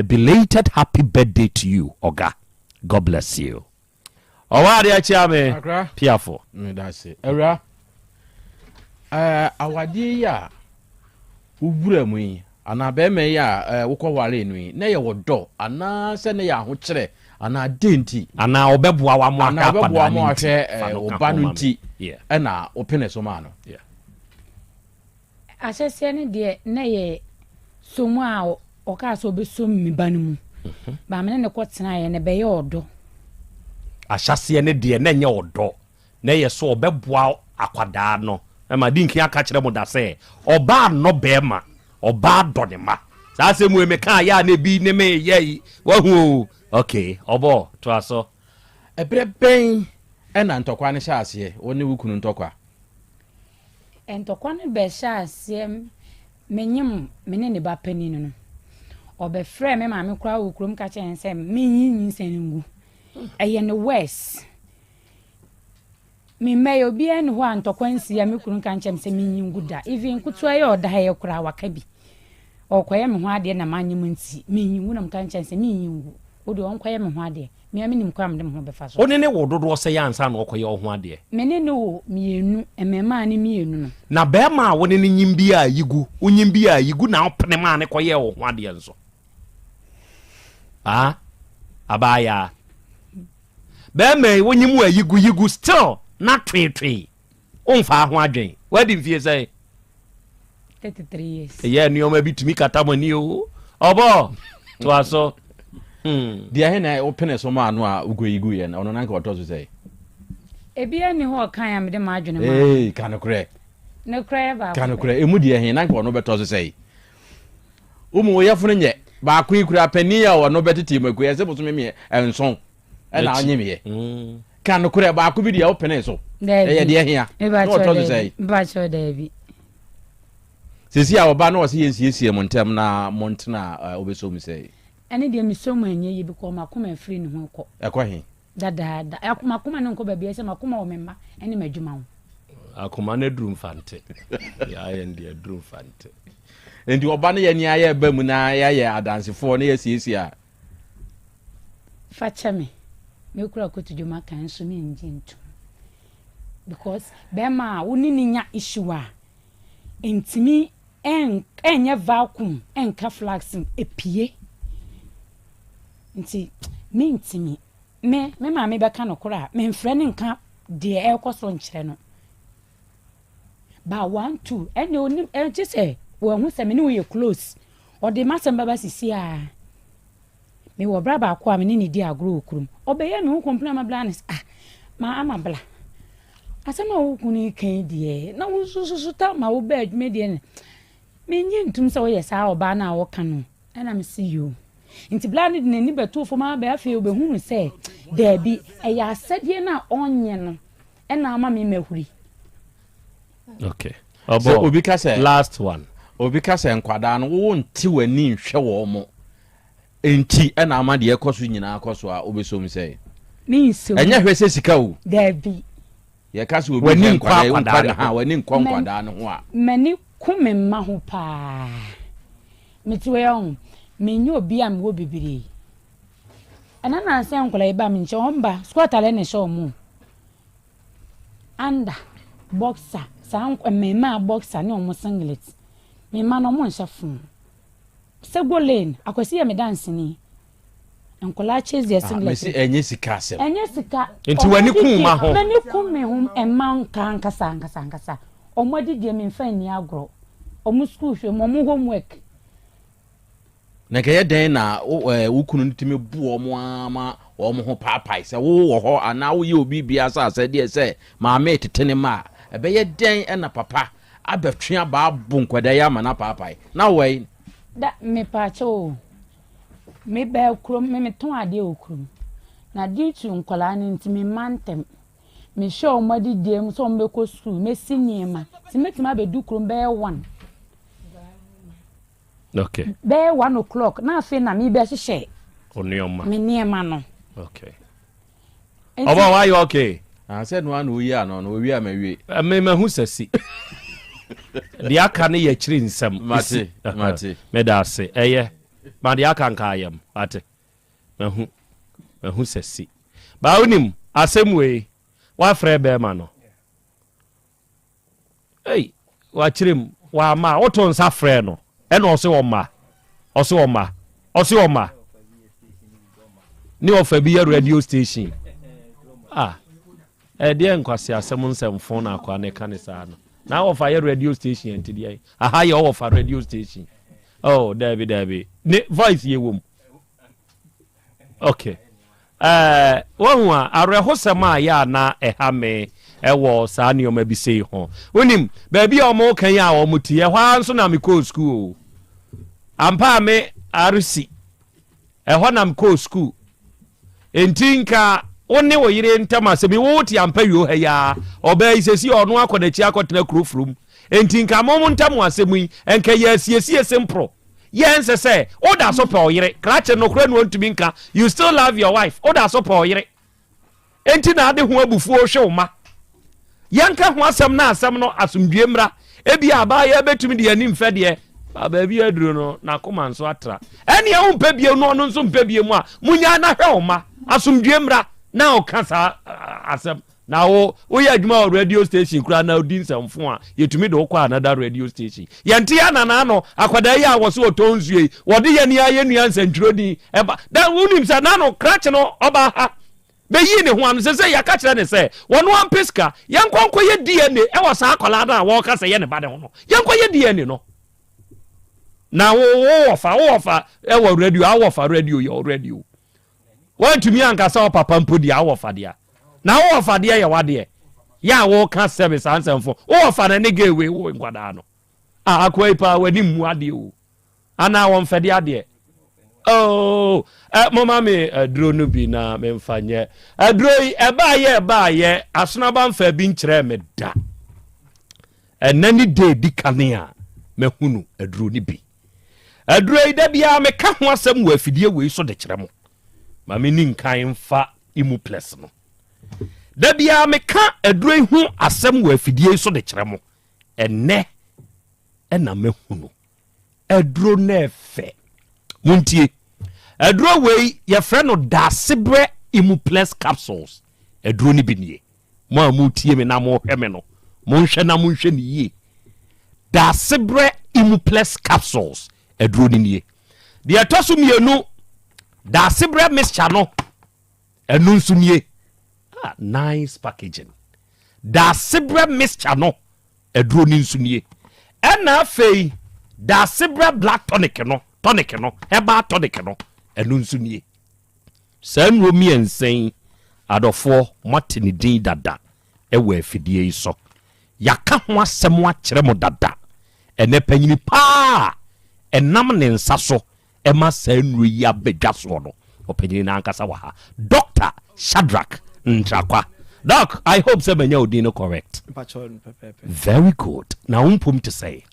belated happy birthday to you oga, God bless you. Owade achiame piafo me dase era awade ya ubura mu yi ana be me ya wokọ wale nu yi na ye wodo ana se ne ya ho kire ana denti ana obeboa wa mo aka pada ni obanu nti na opene so ma no asese ne de na ye somu a o ka so be som mi banu mu ba me ne ko tena ye ne be ye odo ahyase ne de na nye odo na ye so obeboa akwada no ma dinki aka kire mo da se oba no bema oba done ma sa asem we me kan ya na bi ne me ye wa hu okay obo to aso ebreben ena ntokwa ne sha ase woni wukunu ntokwa entokwa ne be sha ase menyim mene ne ba paninu no obe frɛ me ma me kura wukurum ka chen se menyin nsengu eye no west me may obi en ho antokwa nsia me kurun kan chem se menyin guda even kutu aye oda haye kura waka bi okoye me ho ade na manyim nti menyin wunam kan chen se menyin gu odi onkoye me ho ade me amenim kwam de me ho befa so oni ne wododo se ya ansa na okoye ho ade mene ne wo mienu emema ne mienu no na be ma woni ne nyimbi a yigu onyimbi a yigu na opene ma ne koye ho ade nso abaya be me wonyimu a yigu still na twe onfa ho adwen wadi mfie say 33 years yeah ni o ma bitumi katamani o obo to aso dia he na open so ma anu a ugoyigu ye na ono nanka otozo say ebia ni ho kan ya me de ma adwene ma kanokre ne kra ba kanokre emu dia he nanka ono betozo say umu ye funu nye ba ku ikura pani a ono betiti maku ye se boso me enson e na anyeme ye kanokre ba ku bi dia open so ye dia he a otozo say ba cho Dabi sisi a oba na o se yesiesie montem na montena obeso mi say ene de mi so manye ye bi ko makoma free ne ho ko ekwa he dada makoma ne ko ba bi ese makoma o memma ene madwuma ho akoma na drum fante ya ye ndie drum fante endi oba na ye ni aye ba mu na ye adansefo na ye siesie a fa cheme me kura ko tudwuma kan so me njintu because bema woni ni nya issue a entimi enye vacuum enka flaxing epie nti me ntimi me ma me beka no kora me mfre ne nka de ekoso nkyere no ba 1 2 ene oni enti se wo hu se me ne we close o de masem baba sisi a me wo bra ba ko a me ne di agro okurum obeye me hu complain ma blanes ma ama bla asema wo kunu kan die na wo susu ta ma wo ba adwuma die ne me nyi ntum se wo yesa oba na wo kan no ena me see you nti blani de ni beto fo ma ba afi obehunu se Dabi eya asedie na onye no ena ama me mahuri okay so obi ka se last one obi ka se nkwada no wo nti wani nhwe wo mo enti ena ama de ekoso nyina akoso a obeso mi se ni so enya hwese sika o Dabi ye ka se obi wani nkwada ha wani nkwada no ho a mani kume ma ho pa mitwe on menyo obi am wo bibiri ana na se nkola iba mi nche omba squat ale ne show mu anda boxer sa mema boxer ne omo singlet me ma no mo nshafun segolane akwasi ya me dance ni nkola cheze singlet mesi enye sika asem enye sika enti wani kun ma ho mani kun me hum emma nka nkasa omodi de me mfa ni agro omo school hwe mo homework na kaya den na wukunu ntimi bu omo ama omo ho papai se wo ho ana wo ye obi bia sa de se ma me tetene ma ebe ye den na papa abetwe ba bu nkwada ya ma na papai na we da me pacho me ba krom me ton ade okrum na ditu nkola ni ntimi mantem me show modi dem so mbe ko school me siniema ti metima be du krom be 1 okay be 1 o'clock na afi na mi be hye onioma me niema no okay oba why you okay I said no no yi ano no wi amawie me hu sasi de aka ne ye kiri nsam mate me da se eye ma de aka nka ayam ate me hu sasi ba unim asem we wa frɛ be ma no hey wa kirim wa ma woto nsa frɛ no ena ose oma ni ofa bi radio station de nkwase asem nsem phone akwa ne kanisa no na ofa ye radio station ntidi aha ye ofa radio station oh Dabi ne voice ye wom okay wonwa arehosema ya na eha me ɛwɔ saa nneɛma bi sei ho wonim baabi a ɔmo kan ya ɔmo tie hɔ anso na me kɔ school ampa me arisi ɛhɔ na me kɔ school entinka wone wo yire ntama se me wo ti ampa yo ha ya ɔbaa isesi ɔno akɔdachi akɔtena kurofrom entinka mo ntam asɛm yi enka ya siesie sempro yense say oda so pa oyire krache no kra no ntumi nka you still love your wife oda so pa oyire enti na ade ho abufu o hwe ma yanka ho asɛm na asɛm no asomdwemra ebi aba ya betumi de ani mfɛ de baba bi aduro no na koma nso atra ɛne a wo mpa bie no no nso mpa bie mu a munya na hwɛ o ma asomdwemra na o kasa asɛm na wo yɛ adwuma o radio station kura na odin samfo a yetumi de okɔ another radio station yɛnte ya na no akwada yi a wo so otonzue wo de yɛ ni ayɛ nua nsantwirodi ɛba da wonim sa na no krache no oba ha be yi ne ho am se yaka kyerɛ ne sɛ wɔno ampeska yɛnkɔnkɔ yɛ DNA ɛwɔ saa akɔla da wo ka sɛ yɛ ne ba de ho no yɛnkɔ yɛ DNA no na wo fa ɛwɔ radio awɔ radio yɛ radio wɔntumi ankasa papa mpodi awɔ fa dia na wo fa de ya wade ya wo ka service ansemfo wo fa na ne gewe wo ngwada no akwai pa wani mu ade o ana won fede ade oh mama me adro no bi na me mfanye adro yi eba ye asona ba mfa bi nkyere me da enani de di kanea me hunu adro ni bi adro yi da bia me ka ho asem wo afidie we so de kyere mo ma me ni nkan mfa imu plus no da bia meka aduro hu asɛm wɔ afidie so de kyerɛ mo ɛnɛ ɛna mehunu aduro na ɛfɛ muntie aduro wei yɛfrɛ no dasebrɛ imu plus capsules aduro ni bi nie mo a mutie me na mo hwɛ me no mo nhwɛ na mo nhwɛ ni yie dasebrɛ imu plus capsules aduro ni nie de ɛtɔ mienu dasebrɛ mixture no ɛnu nso nie nice packaging da sibra mixture no aduro ni nsunie ena fei da sibra black tonic no eba tonic no enu nsunie sanwo mi ensen adofo matini din dada ewa afidie so yaka ho asem a kyere mo dada ene panyini pa enam ne nsa so ema sanwo yi abedwa so no opanyini na ankasa wa ha Dr. Shadrack Ntrakwa. Doc, I hope se benya odino correct. Very good. Now umpum to say.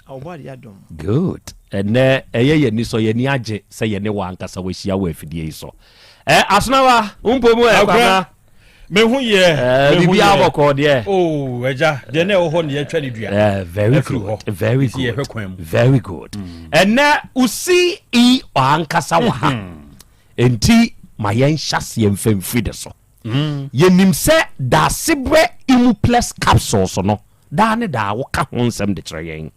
Good. And eye ni so ye ni age se ye ne wankasa we hia we afidie so. Asnawa umpum e kwa me hu ye bibi aboko de. Oh, eja, de na ho ne ye twa ne dua. Very good. Very good. Very good. And usi e wankasa wa ha. Enti mayen hyase mfemfri de so. Yenim se da sebre imu plus capsules no da ne da wo ka ho nsem de kire yen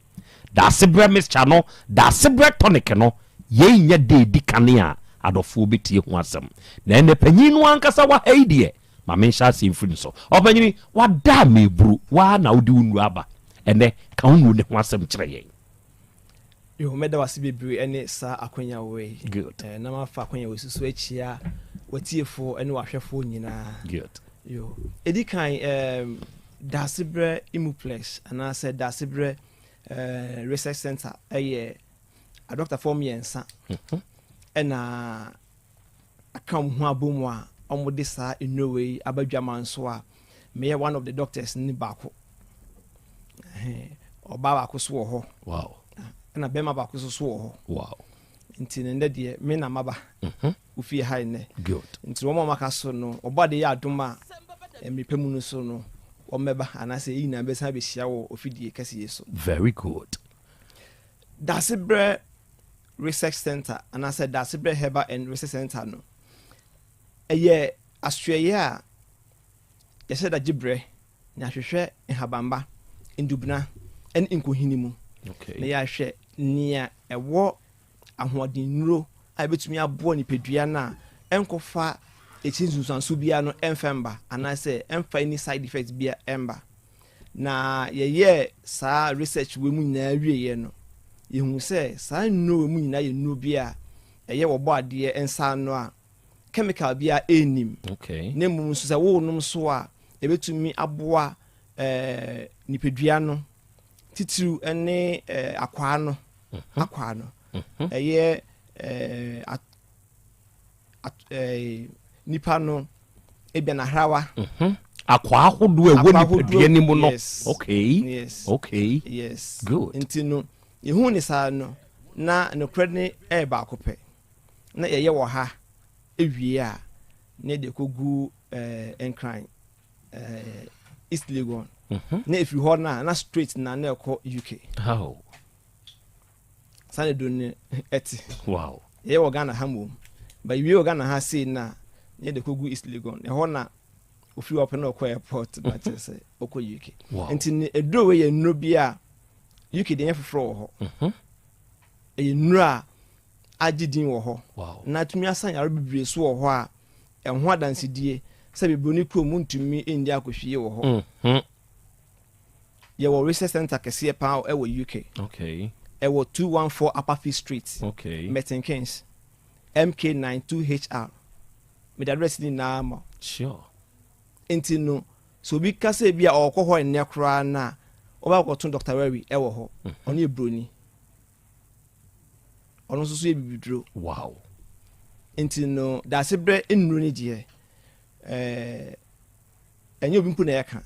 da sebre mixture no da sebre tonic no ye nya de di kanea adofo betie ho asem na ene panyin no ankasa wa haidie ma men sha se mfiri so opanyini wa da mebru wa na wodi unu aba ene ka unu ne ho asem kire yen yo meda wase bebru ene sa akwanya we good na ma fa akwanya we susu achia watiefo ene wahwefo nyina good yo edikan dasebre imuplex ana say dasebre research center a doctor for me ensa ena akam ho abomu a omode sa enowei abadwama nso a me one of the doctors ni bako oba bako so ho wow ena bema bako so ho wow nti ne de me na maba ufi high ne good nti wo mama ka so no oba de ya adoma emipemu no so no o meba anase yi na be sa be hia wo ofidie kase yeso very good dasebre research center anase dasebre herbal and research center no eye asweye a ye se da gibre na hwehwe ehabamba ndubna en inkohinimu okay na ya hwe nia ewo ahoɔden nuro a betumi aboɔ ni pedua na enkofa etinsunsanso bia no emfemba anase emfa any side effects bia emba na ye saa research we mu nyina wieye no yehu sɛ saa nuro mu nyina ye nuro bia eye wo bɔ ade ensa no a chemical bia enim okay na mu nso sɛ wo nom so a ebetumi aboa nipadua no titiru ne akwa no ɛyɛ nipa no ebia na hrawa akwa ahodo ɛwɔ nipadua ni mu no okay yes good nti no yehu ni saa no na no credit ne ba akopɛ na yɛyɛ wɔ ha ewie a ne de kogu enkran East Legon na if you hold na straight na ɛkɔ UK how sane do ne eti wow yɛ wɔ Ghana ha mom ba wie wɔ Ghana ha sei na ne de kogu East Legon ɛhɔ na ofi open na ọkọ airport na che say ọkọ UK nti ne eduro we ye nnuro bi a UK de yefoforo wɔ hɔ e nnuro a agidin wɔ hɔ na tumi asan yare bibire so wɔ hɔ a ɛho adansedie sɛ biboni krom ntumi ndi akɔhwie wɔ hɔ ye wɔ research center kɛseɛ pa ɛwɔ UK ɛwɔ 214 Upper Fifth Street Milton Keynes MK92HR me the address ni na ma sure enti no so bi kase bi a ọkọ hɔ enne kra na oba kɔto Dr. Wery ɛwɔ hɔ ɔno ebroni ɔno so e bibidro wow enti no da se bre ennuru ni gye enye obi mpu na yɛka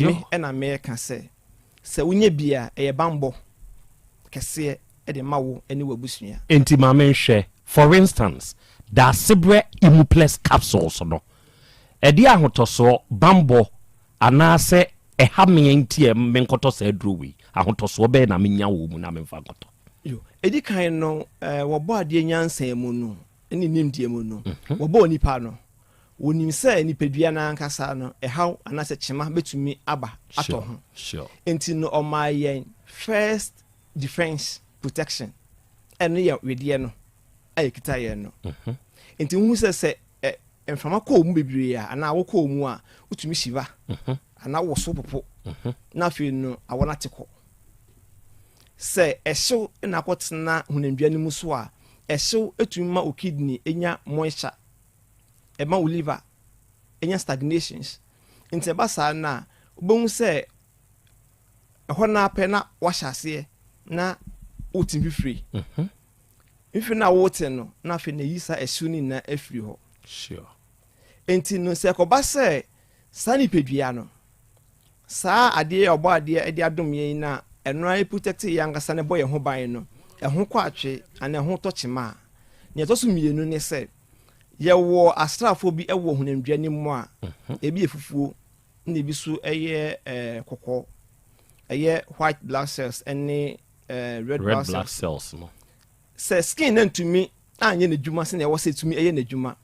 me ɛna me yɛka sɛ wonye bia ɛyɛ bambɔ kɛseɛ ɛde ma wo ɛne wabusua enti ma me nhwɛ for instance da se bre Imuplex capsules no ɛde ahotoso bambɔ anaasɛ ɛha me ntie menkɔtɔ sɛ aduro wi ahotoso bɛ na menya wo mu na memfa nkɔtɔ yo edi kan no wɔbɔ ade nyansa mu no ne nimdie mu no wɔbɔ nipa no wonim sɛ nipadua na ankasa no ɛhaw anaasɛ kyema betumi aba atɔ ho sure enti no ɔma yɛn first defense protection ɛno yɛ wedeɛ no ayɛ kita yɛn no enti hu sɛ mfama kɔ mu bebree a ana wokɔ mu a utumi shiva ana wo so popo na fe no awona tekɔ sɛ ɛhyew na akɔtena hunandua no mu so a ɛhyew etumi ma o kidney enya moisture ɛma o liver enya stagnations nti ba saa na obon sɛ ɛhɔ na apɛ na wahyase na utimi free ifi na wote no na fe na yisa ɛhyew ni na afiri hɔ sure enti no sɛ kɔba sɛ saa nipadua no saa adeɛ ɔbɔ adeɛ ɛde adom yɛn na ɛno ara protect yɛn ankasa ne bɔ yɛn ho ban no ɛho kɔ atwe ana ɛho tɔ kyema a ne ɛtɔ so mmienu ne sɛ yɛwɔ astrafo bi ɛwɔ hunandua ne mu a ebi efufuo na ebi so ɛyɛ kɔkɔɔ ɛyɛ white blood cells ɛne red blood cells no sɛ skin na ntumi anyɛ n'adwuma sɛ na ɛwɔ sɛ tumi ɛyɛ n'adwuma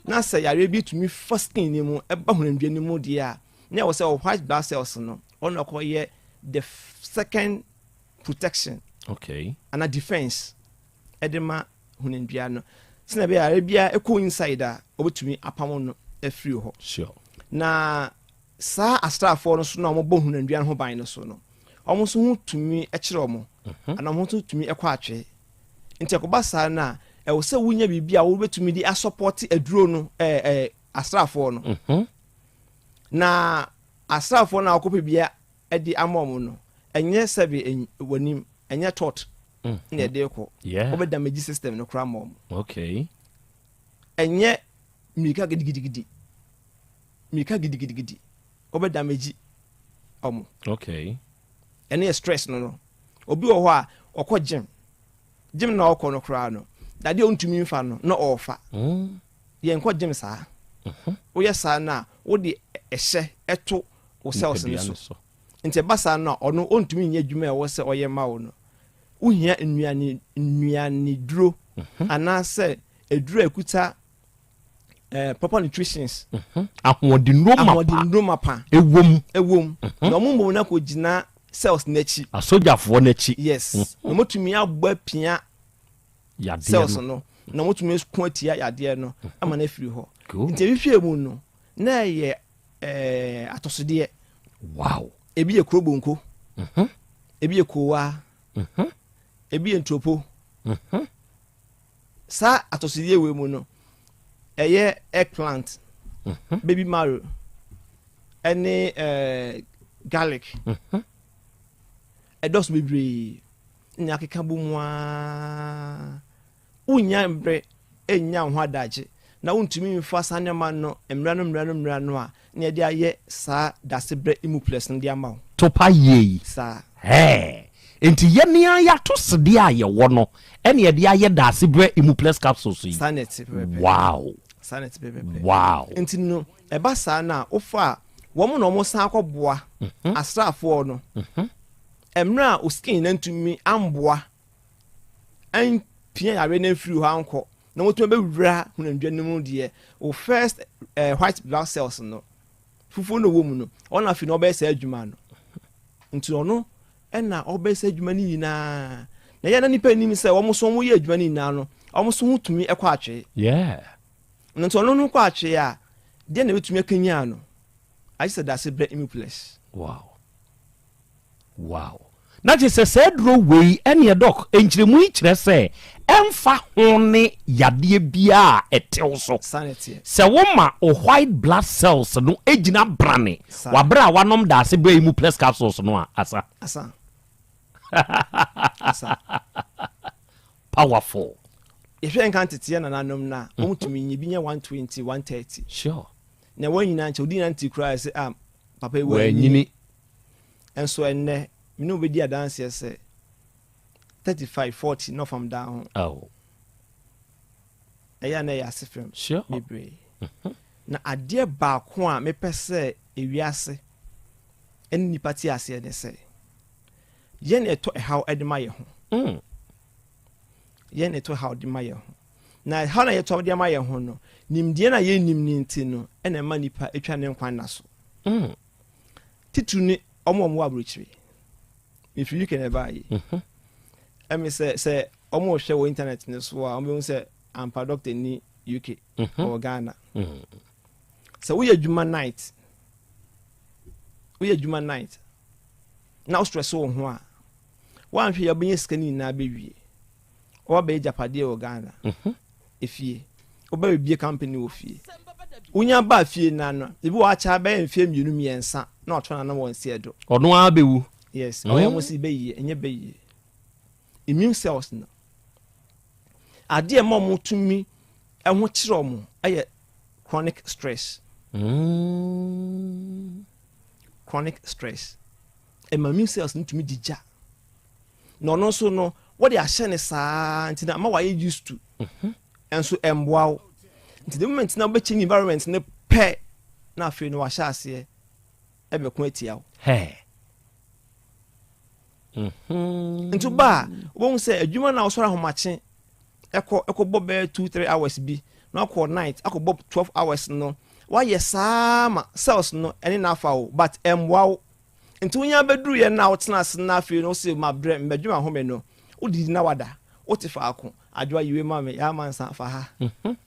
na sɛ yare bi tumi first skin ni mu ɛba hunandua ne mu deɛ a na ɛwɔ sɛ white blood cells no ɔno akɔyɛ the second protection and a defense edema hunandua no sina be arabia eko inside a obetumi apam no afiri ho sure na sa astrafo no so na mo bo hunandua ho ban no so no omo so hu tumi ekire omo ana mo so tumi ekɔ atwe nti akoba sa na e wo se wunya bibia wo betumi di support aduro no astrafo no na astrafo na akopa bia edi amom no enye sebe wanim enye tot na de ko obe damage system no kra mom enye mika gidigidi obe damage omo ene stress no obi wo ho a okọ gym na okọ no kra no dade ontumi mfa no na ofa ye nkọ gym saa wo ye saa na wo de ehye eto wo cells ni so nti basa na ono ontumi nya adwuma e wo se oye ma wo no uhia nnuane duro anase eduro ekuta proper nutritions ahoɔden mapa ewom na omo na ko gina cells nachi asojafo nachi yes na motumi agba pia yade cells no na motumi ko atia yade no ama na afiri ho nti ehwe mu no na ye atosode wow ebi ye krobonko ebi ye kowa ebi ye ntropo sa atoside we mu no eye eggplant baby marrow ene garlic ɛdɔso bebree nya keka bo mu a wonya mbrɛ enya ho adagye na wontumi mfa sanema no mmra no a na yɛde ayɛ saa dasebrɛ imuplus no de ama wo topa yei saa enti yɛnea yɛato sede a yɛwɔ no ɛne yɛde ayɛ dasebrɛ imuplus capsules yi sanet wow sanet bɛbɛbɛ wow enti no ɛba saa na wofa wɔn na wɔn san akɔboa asraafoɔ no mmerɛ a o skin na ntumi amboa pia yare na mfiri hɔ ankɔ na wotumi bɛwura hunandwa no mu deɛ o first white blood cells no fufuo no wɔ mu no ɔna afi na ɔbɛyɛ saa adwuma no nti ɔno ɛna ɔbɛyɛ saa adwuma no nyinaa na yɛ na nipa anim sɛ wɔn so wɔn yɛ adwuma no nyinaa no wɔn so tumi ɛkɔ atwe nti ɔno no kɔ atwe a deɛ na bɛtumi akanya no ayɛ sɛ dase brɛ imuplus wow na kyerɛ sɛ sɛ duro wei ɛneɛ dɔk nkyerɛmu yi kyerɛ sɛ ɛmfa ho ne yadeɛ biaa ɛtew so sɛ woma o white blood cells no gyina brane waberɛ a wanom daase brɛ yi mu plus capsules no a asa powerful yɛhwɛ nka nteteɛ nananom no a ɔmutumi nyɛ bi nyɛ 120 130 sure na wɔn nyinaa nkyɛ wodi na nti koraa sɛ papa yi wɔanyini ɛnso ɛnnɛ mene wobɛdi adanseɛ sɛ 35-40 no from down ɛyɛ na ɛyɛ ase fam bebree na adeɛ baako a mepɛ sɛ ewiase ɛne nipa te aseɛ ne sɛ yɛn ɛtɔ ɛhaw ɛde ma yɛ ho yɛn ɛtɔ ɛhaw de ma yɛ ho na ɛhaw na yɛtɔ de ma yɛ ho no nimdeɛ na yɛnim ne nti no ɛna ɛma nipa atwa ne nkwan na so titu ne ɔmo aburokyire if you can buy ɛmi sɛ ɔmo hwɛ wɔ internet ne so a ɔmo bɛhu sɛ ampa doctor ni UK or Ghana sɛ woyɛ adwuma night na wo stress wo ho a woanhwɛ yɛ ɔbɛnyɛ sika no nyinaa bɛwie ɔbɛyɛ japadeɛ wɔ Ghana efie ɔbɛyɛ bie company wɔ fie wonya ba fie na no ebi wɔ akyɛ bɛyɛ mfie mmienu mmiɛnsa na ɔtɔ na wɔn sie do ɔno a bɛwu yes ɔyɛ mo si bɛyie ɛnyɛ bɛyie immune cells no adeɛ ma mo tumi ɛho kyerɛ mo ɛyɛ chronic stress immune cells no tumi digya na ɔno nso no wɔde ahyɛ ne saa nti na ma wayɛ used to ɛnso ɛmboa wo nti the moment na wobɛkyɛ environment ne pɛ na afei no wahyɛ aseɛ ɛbɛko atia wo nti ba wɔn sɛ adwuma na wɔsɔre ahomakye ɛkɔ bɔ bɛ 2-3 hours bi na akɔ night akɔ bɔ 12 hours no wayɛ saa ma cells no ɛne na afa wo but ɛmboa wo nti wonya bɛduru yɛ na wotena ase na afei no sɛ mabrɛ mbadwuma home no wodidi na wada wote faako adwoa yiwe ma me ya mansa fa ha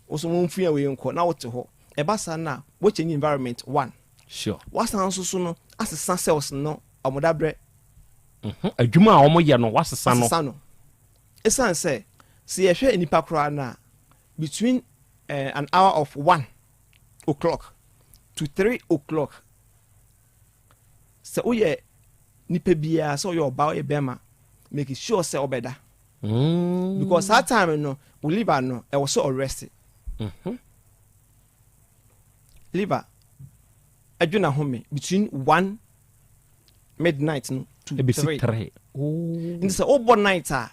wo so mo mfua we nkɔ na wote hɔ ɛba sa na wo change environment one sure wasan so no asesa cells no ɔmodabrɛ adwuma a ɔmo yɛ no wasesa no esan sɛ si yɛhwɛ nipa koraa na between an hour of 1 o'clock to 3 o'clock sɛ woyɛ nipa biara sɛ ɔyɛ ɔba ɔyɛ bɛrima make sure sɛ ɔbɛda because that time no we liver no ɛwɔ sɛ ɔrest liver adwena home between 1 midnight no to 3 nti sɛ wobɔ night a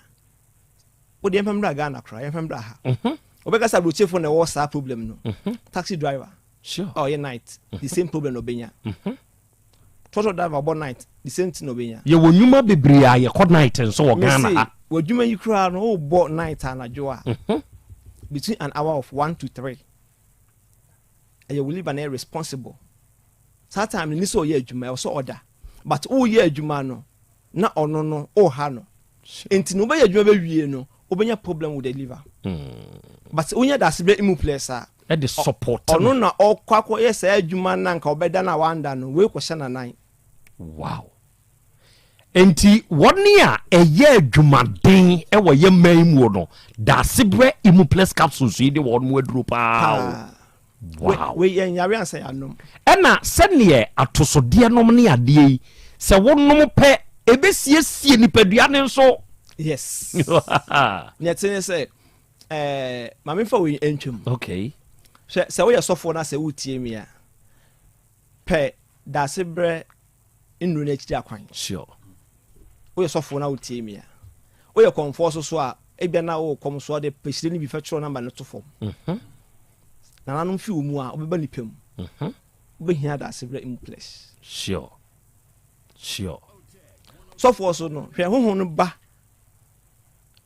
wode yɛmfa mmra Ghana koraa yɛmfa mmra ha wobɛka sɛ aburokyefo na ɛwɔ saa problem no taxi driver ɔyɛ night the same problem na ɔbɛnya total driver bɔ night the same thing na ɔbɛnya yɛwɔ nnwuma bebree a yɛkɔ night nso wɔ Ghana ha wɔdwuma yi koraa no wobɔ night anadwo a between an hour of 1 to 3 ɛyɛ wo liver na ɛyɛ responsible saa time ni sɛ ɔyɛ adwuma ɛwɔ sɛ ɔda but woyɛ adwuma no na ɔno no ɔha no enti no wobɛyɛ adwuma bɛwie no wobɛnya problem with the liver but wonya dasebrɛ imuplus a ɛde support ɔno na ɔkɔ akɔyɛ saa adwuma na nka ɔbɛda na wanda no wei kɔhyɛ nanan wow enti wɔne a ɛyɛ adwumaden ɛwɔ yɛ man mu no dasebrɛ imuplus capsules yi de wɔn mu aduro paa Wow. We yare ansa anom. Ɛna sɛneɛ atosodeɛ nom ne adeɛ yi sɛ wonom pɛ ebesiesie nipadua ne nso. Yes. Nyɛtene sɛ mame fa we entwam. Okay. Sɛ woyɛ sɔfo na sɛ wotie mi a pɛ dase brɛ nnuru no akyiri akwan. Sure. Woyɛ sɔfo na wotie mi a woyɛ kɔmfɔ so a ebia na wo kɔm so de pɛhyire ne bi fa kyerɛ namba no to fam. Na nanom fi wo mu a wobɛba nipa mu. Wobɛhia dase brɛ implex. Sure. Sɔfo so no hwɛ honhom no ba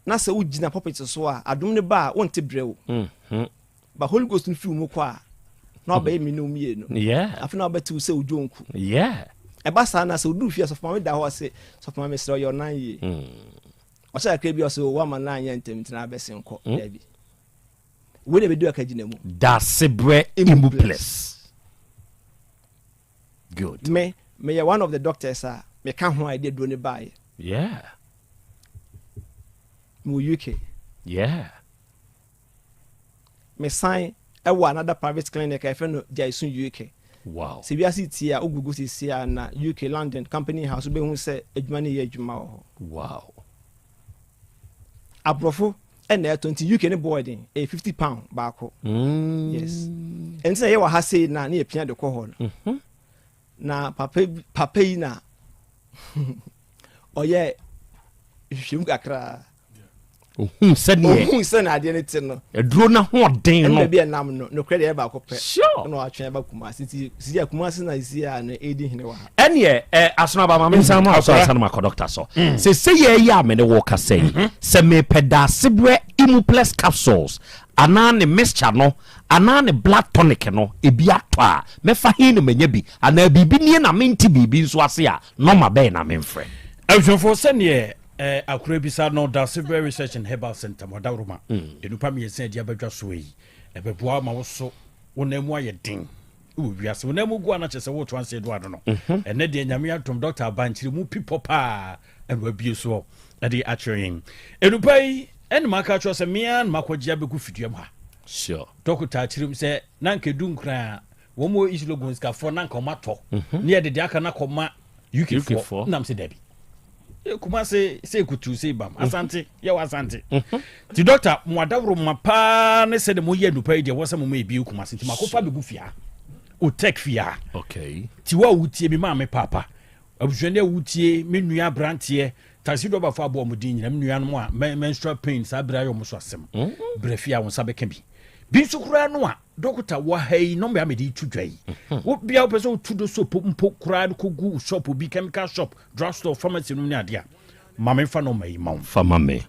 na sɛ wogina puppet so a adom ne ba a wonte brɛ wo. Ba Holy Ghost no fi wo mu kɔ a na ɔbɛyɛ mi no mie no. Yeah. Afi na ɔbɛte wo sɛ wodwo nku. Yeah. Ɛba saa na sɛ wodu fie sɔfo ma da hɔ sɛ sɔfo ma mesrɛ yɛ ɔnan yie. Ɔhyɛ akra bi ɔsɛ wo ama na anyɛ ntɛm ntina abɛsen kɔ dabi. Wo de bɛdu aka gyina mu. Dasebrɛ implex. Good. Me one of the doctors a me ka ho idea do ne bae. Yeah. Mo UK. Yeah. Me sign another private clinic I found Jaisun UK. Wow. Se we see tia ogugu si na UK London company house be hu say adwuma ne ye adwuma ho. Wow. Abrofo and 20 UK ne boarding a £50 baako. Yes. And say you ha say na ne pia de kɔ ho no. Na papa yi na oye hwem kakra. Sɛneɛ ade ne te no aduro na hoɔden no bia nam no credit eba ko pɛ sure no atwe eba kuma si akuma se na si a no edi hene wa ɛneɛ asona ba ma me nsan ma asona ma doctor so se ye ya me ne wo ka sɛ se me pedasebrɛ implex capsules ana ne mixture no ana ne blood tonic no ebi atɔ a mefa hin ne manya bi ana bibi nie na menti bibi nso ase a normal bɛn na memfrɛ awhwɛfo sɛneɛ akura bisa no Dasebrɛ Research and Herbal Center modaroma enupa me yɛsɛ dia badwa so yi ɛbɛboa ma wo so wonamu ayɛ den wo wiase wonamu gu ana kyerɛ sɛ wo to anse do ado no ɛnɛ de nyame atom Dr. Abanchiri mu pipo pa ɛno abie so ɛde akyerɛ enupa yi ɛne maka kyerɛ sɛ mea na makɔgye abɛgu fiduam ha sure Dr. Achirim sɛ nanka du nkra wo mo islo gonskafo nanka ɔmatɔ ne yɛde de aka na kɔma UK4 nam sɛ dabi kuma se kutu se bam asante Yaw Asante ti doctor mo adawro mapa ne se de mo ye nupa ide wo se mo ebi kuma se ti makofa be gufia Otec fia okay ti wa wutie mi ma me papa abusuane wutie me nua brantie tasi do ba fa bo mo din nyina me nua no mo a menstrual pain sa bra yo mo so asem brafia won sa be ka bi nso kura no a doctor wa hai no me amedi tudwai wo bia wo person tudo so mpo kura ko gu shop bi chemical shop drugstore pharmacy no ni ade a mama fa no mai ma fa mama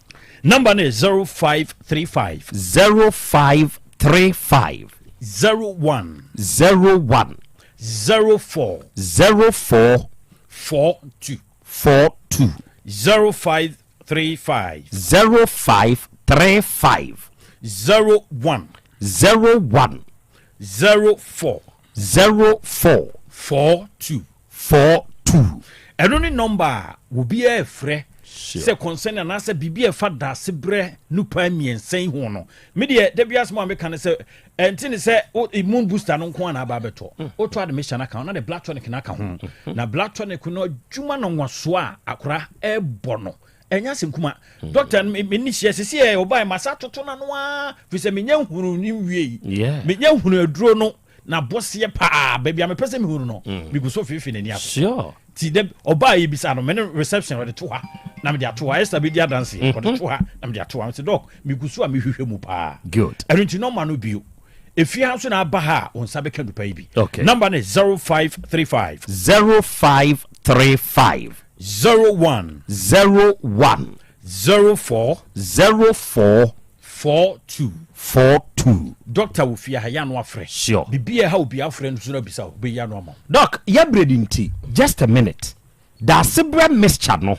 number ne 0535 0535 01 04 42 0535 0535 01 04 42 ɛno ne number wo bia efrɛ sɛ concern na sɛ bibia fa Dasebrɛ nupa miensan ho no me de bia asma me kan sɛ enti ne sɛ immune booster no nko ana ba beto o to admission aka na the blood tonic na aka ho na blood tonic no adwuma no nwaso a akora ɛbɔ no enya senkuma doctor me ni hye sisi e obai masa toto na no a fi se menya hunu ni wie menya hunu aduro no na bose pa ba bia me pese me hunu no me go so fifi na ni aso sure ti de obai bisa no me reception re to ha na me de ato ha esa be dia dance ko de to ha na me de ato ha se doc me go so a me hwehwe mu pa good enti no ma no bio efia so na aba ha on sabe ka dupa bi okay number is 0535 01 04 42 doctor wo fia ha ya no afre sure bibia ha obi afre no so na bisa obi ya no ma doc ya bredi nti just a minute Dasebrɛ mixture no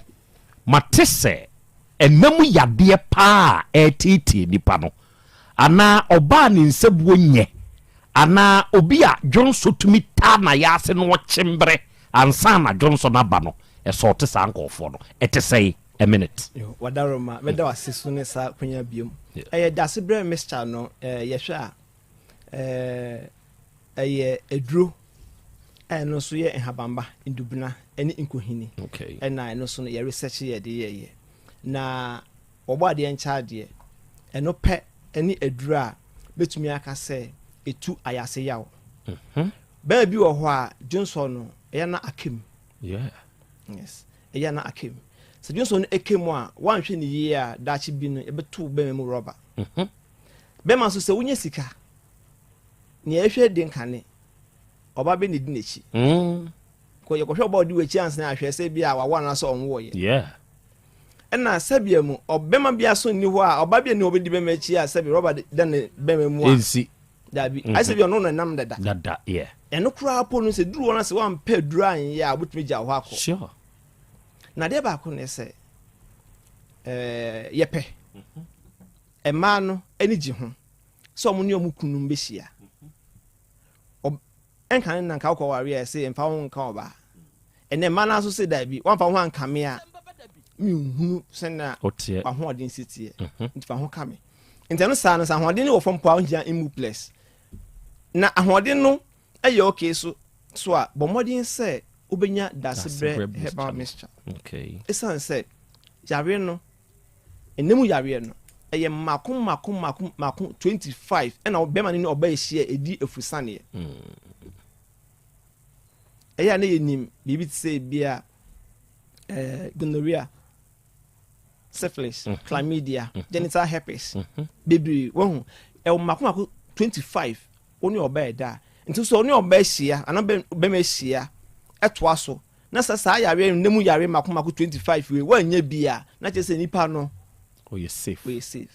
matese enamu yade pa etiti nipa no ana oba ni nsebuo nye ana obi a Johnson tumi ta na ya ase no chimbre ansa na Johnson aba no esote sa ankofo no etesei a minute wadaroma meda wasisu ne sa kwanya biom Dasebrɛ mixture no yehwe a ɛyɛ eduro ɛno so yɛ nhabamba ndubuna ɛne nkohini ɛna ɛno so no yɛ research yɛ de yɛ na wɔbɔ adeɛ nkyaadeɛ ɛno pɛ ɛne eduro a betumi aka sɛ etu ayase yaw bɛɛ bi wɔ hɔ a Johnson no ɛyɛ na akem yes ɛyɛ na akem sɛ Johnson no akem a wanhwɛ ne yie a daakye bi no ɛbɛto bɛɛ mu rɔba bɛma so sɛ wonye sika ne ɛhwɛ de nkane ọba be ne di n'echi ko ye kohwe ọba odi wechi anse na ahwe se bia wawa na so onwo ye na sabia mu obema bia so ni ho a ọba bia ne obedi bema echi a sabi roba da ne bema mu a ensi dabi ai sabi ono no nam dada eno kura apo no se duru wona se wan pa duru an ye a butumi gya ho akọ sure na de ba ko ne se yepe ema no eni gi ho so omo ne omo kunum be hia enkan na nka ko ware ese emfa ho nka oba ene mana so se da bi wan fa ho ankame a mi hu se na fa ho odin sitie nti fa ho kame nti no sa no sa ho odin ne wo fom po ahia imu place na ahodin no eye okay so a bomodin se obenya dasebre herbal mixture esan se yare no enemu yare no eye makum 25 ena obema ne oba ehia edi efusane eya na yenim bibi tse bia gonorrhea syphilis chlamydia genital herpes baby won makoma 25 oni oba eda nti so oni oba hia ana be me hia etoa so na sa yare nemu yare makoma 25 we wanya bia na chese nipa no we safe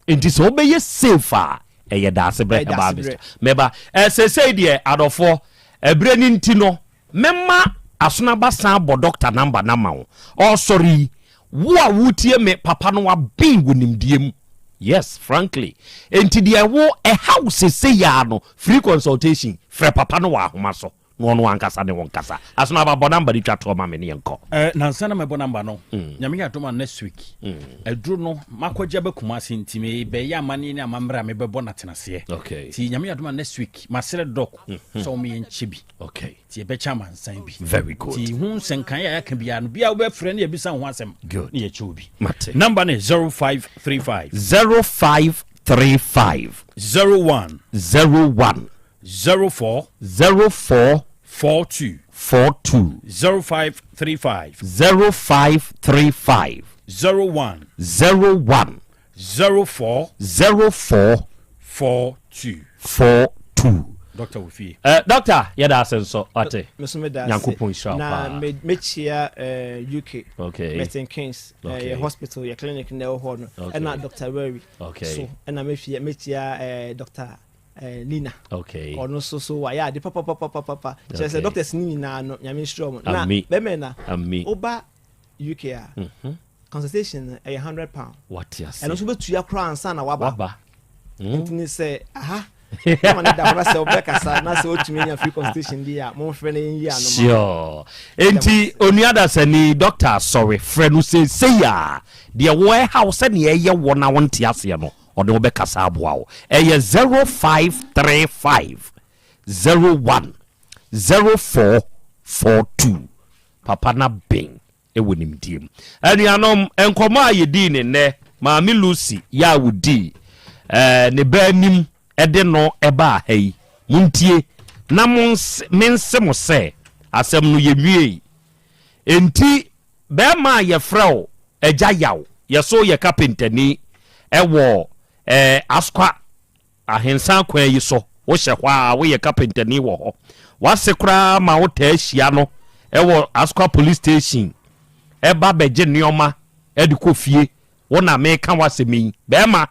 nti so be ye safe a eye da se bre ba bista meba say die adofo ebre ni nti no memma asona basan bo doctor number na ma wo oh sorry wo a wutie me papa no wa bin wonimdiem yes frankly enti de wo a house say ya no free consultation frɛ papa no wa ahoma so no no ankasa ne wonkasa asona ba bo number di twato ma me ne yenko nansa na me bo number no nyame ya toma next week eduru no makogya be kuma sentime be ya amane ne amamra me be bo na tenase ti nyame ya toma next week masere doc so me yenchibi ti be chama nsan bi very good ti hu senkan ya ka bia no bia wo be frɛ ne yebisa ho asem ne ye chobi number ne 0535 01 04 42 0535 01 04 42 Dr. Wufi Doctor yada asenso ate yankopon sha na mechia UK Metin Kings hospital ya clinic na ho no na Dr. Wery so na mechia Dr. Nina ono so wa ya de papa say doctors ni na no nyame strom na be me na oba UK a consultation £100 what yes and so betu ya kra ansa na waba ntini say aha kama ni da fara say obeka sa na say otumi nya free consultation dia mo frɛ na yin ya no sure enti onuada sani doctor sorry frɛ no say ya de wo house na ye wo na wonte ase no ode obeka sa aboa wo 0535 01 0442 papa na ben ewonimdiem anuanom enkomo ayedi ne maami Lucy ya wudi ne banim ede no eba hai muntie na mense mo se asem no yewie enti be ma ye frɛw agya yaw ye so ye carpenter ni ewo askwa ahensan kwa yi so wo hye hwa wo ye carpenter ni wo ho wase kra ma wo ta ahia no ewo askwa police station eba beje nioma edi kofie wo na me ka wasemi be ma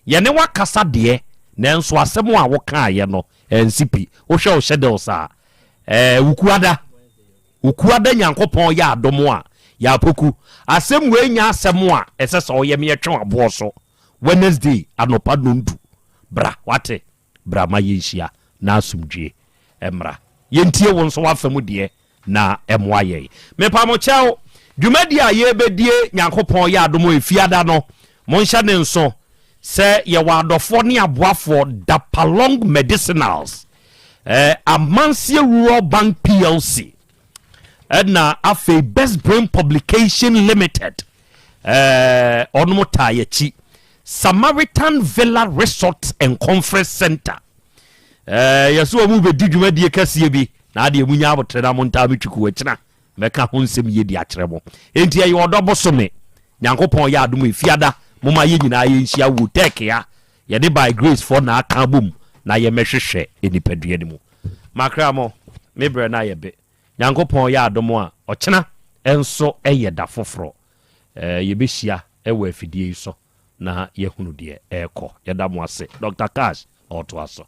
ye ne wakasa de nanso asem a wo ka ye no nsipi wo hwe wo hyede osa ukuada nyankopon ya adomo a ya poku asem we nya asem a esese o ye me yetwe abo so Wednesday anopa nundu bra wate bra ma yeshia na asumdwe emra yentie won so wafam de na emwa ye me pa mo chao dwumadi a ye bedie nyankopon ya adomo efiada no monhya ne nso se ye wa adofo ne aboafo da palong medicinals Amansia Rural Bank PLC na afei Best Brain Publication Limited onomo tayechi Samaritan Villa Resort and Conference Center yaso mu be didwuma die kase bi na ade munya abotrena monta betwuku wachina meka ho nsem ye di akyeremo enti ayi odobo so me nyankopon ya adom efiada moma ye nyina ye nhia wo tek ya ye de by grace for na aka bom na ye mehwehwe enipadua ni mu makra mo mebre na ye be nyankopon ya adom a ochina enso eye da foforo ye behia ewo afidie so na ye hunu de ekọ ye da mo ase Dr. Cash oto aso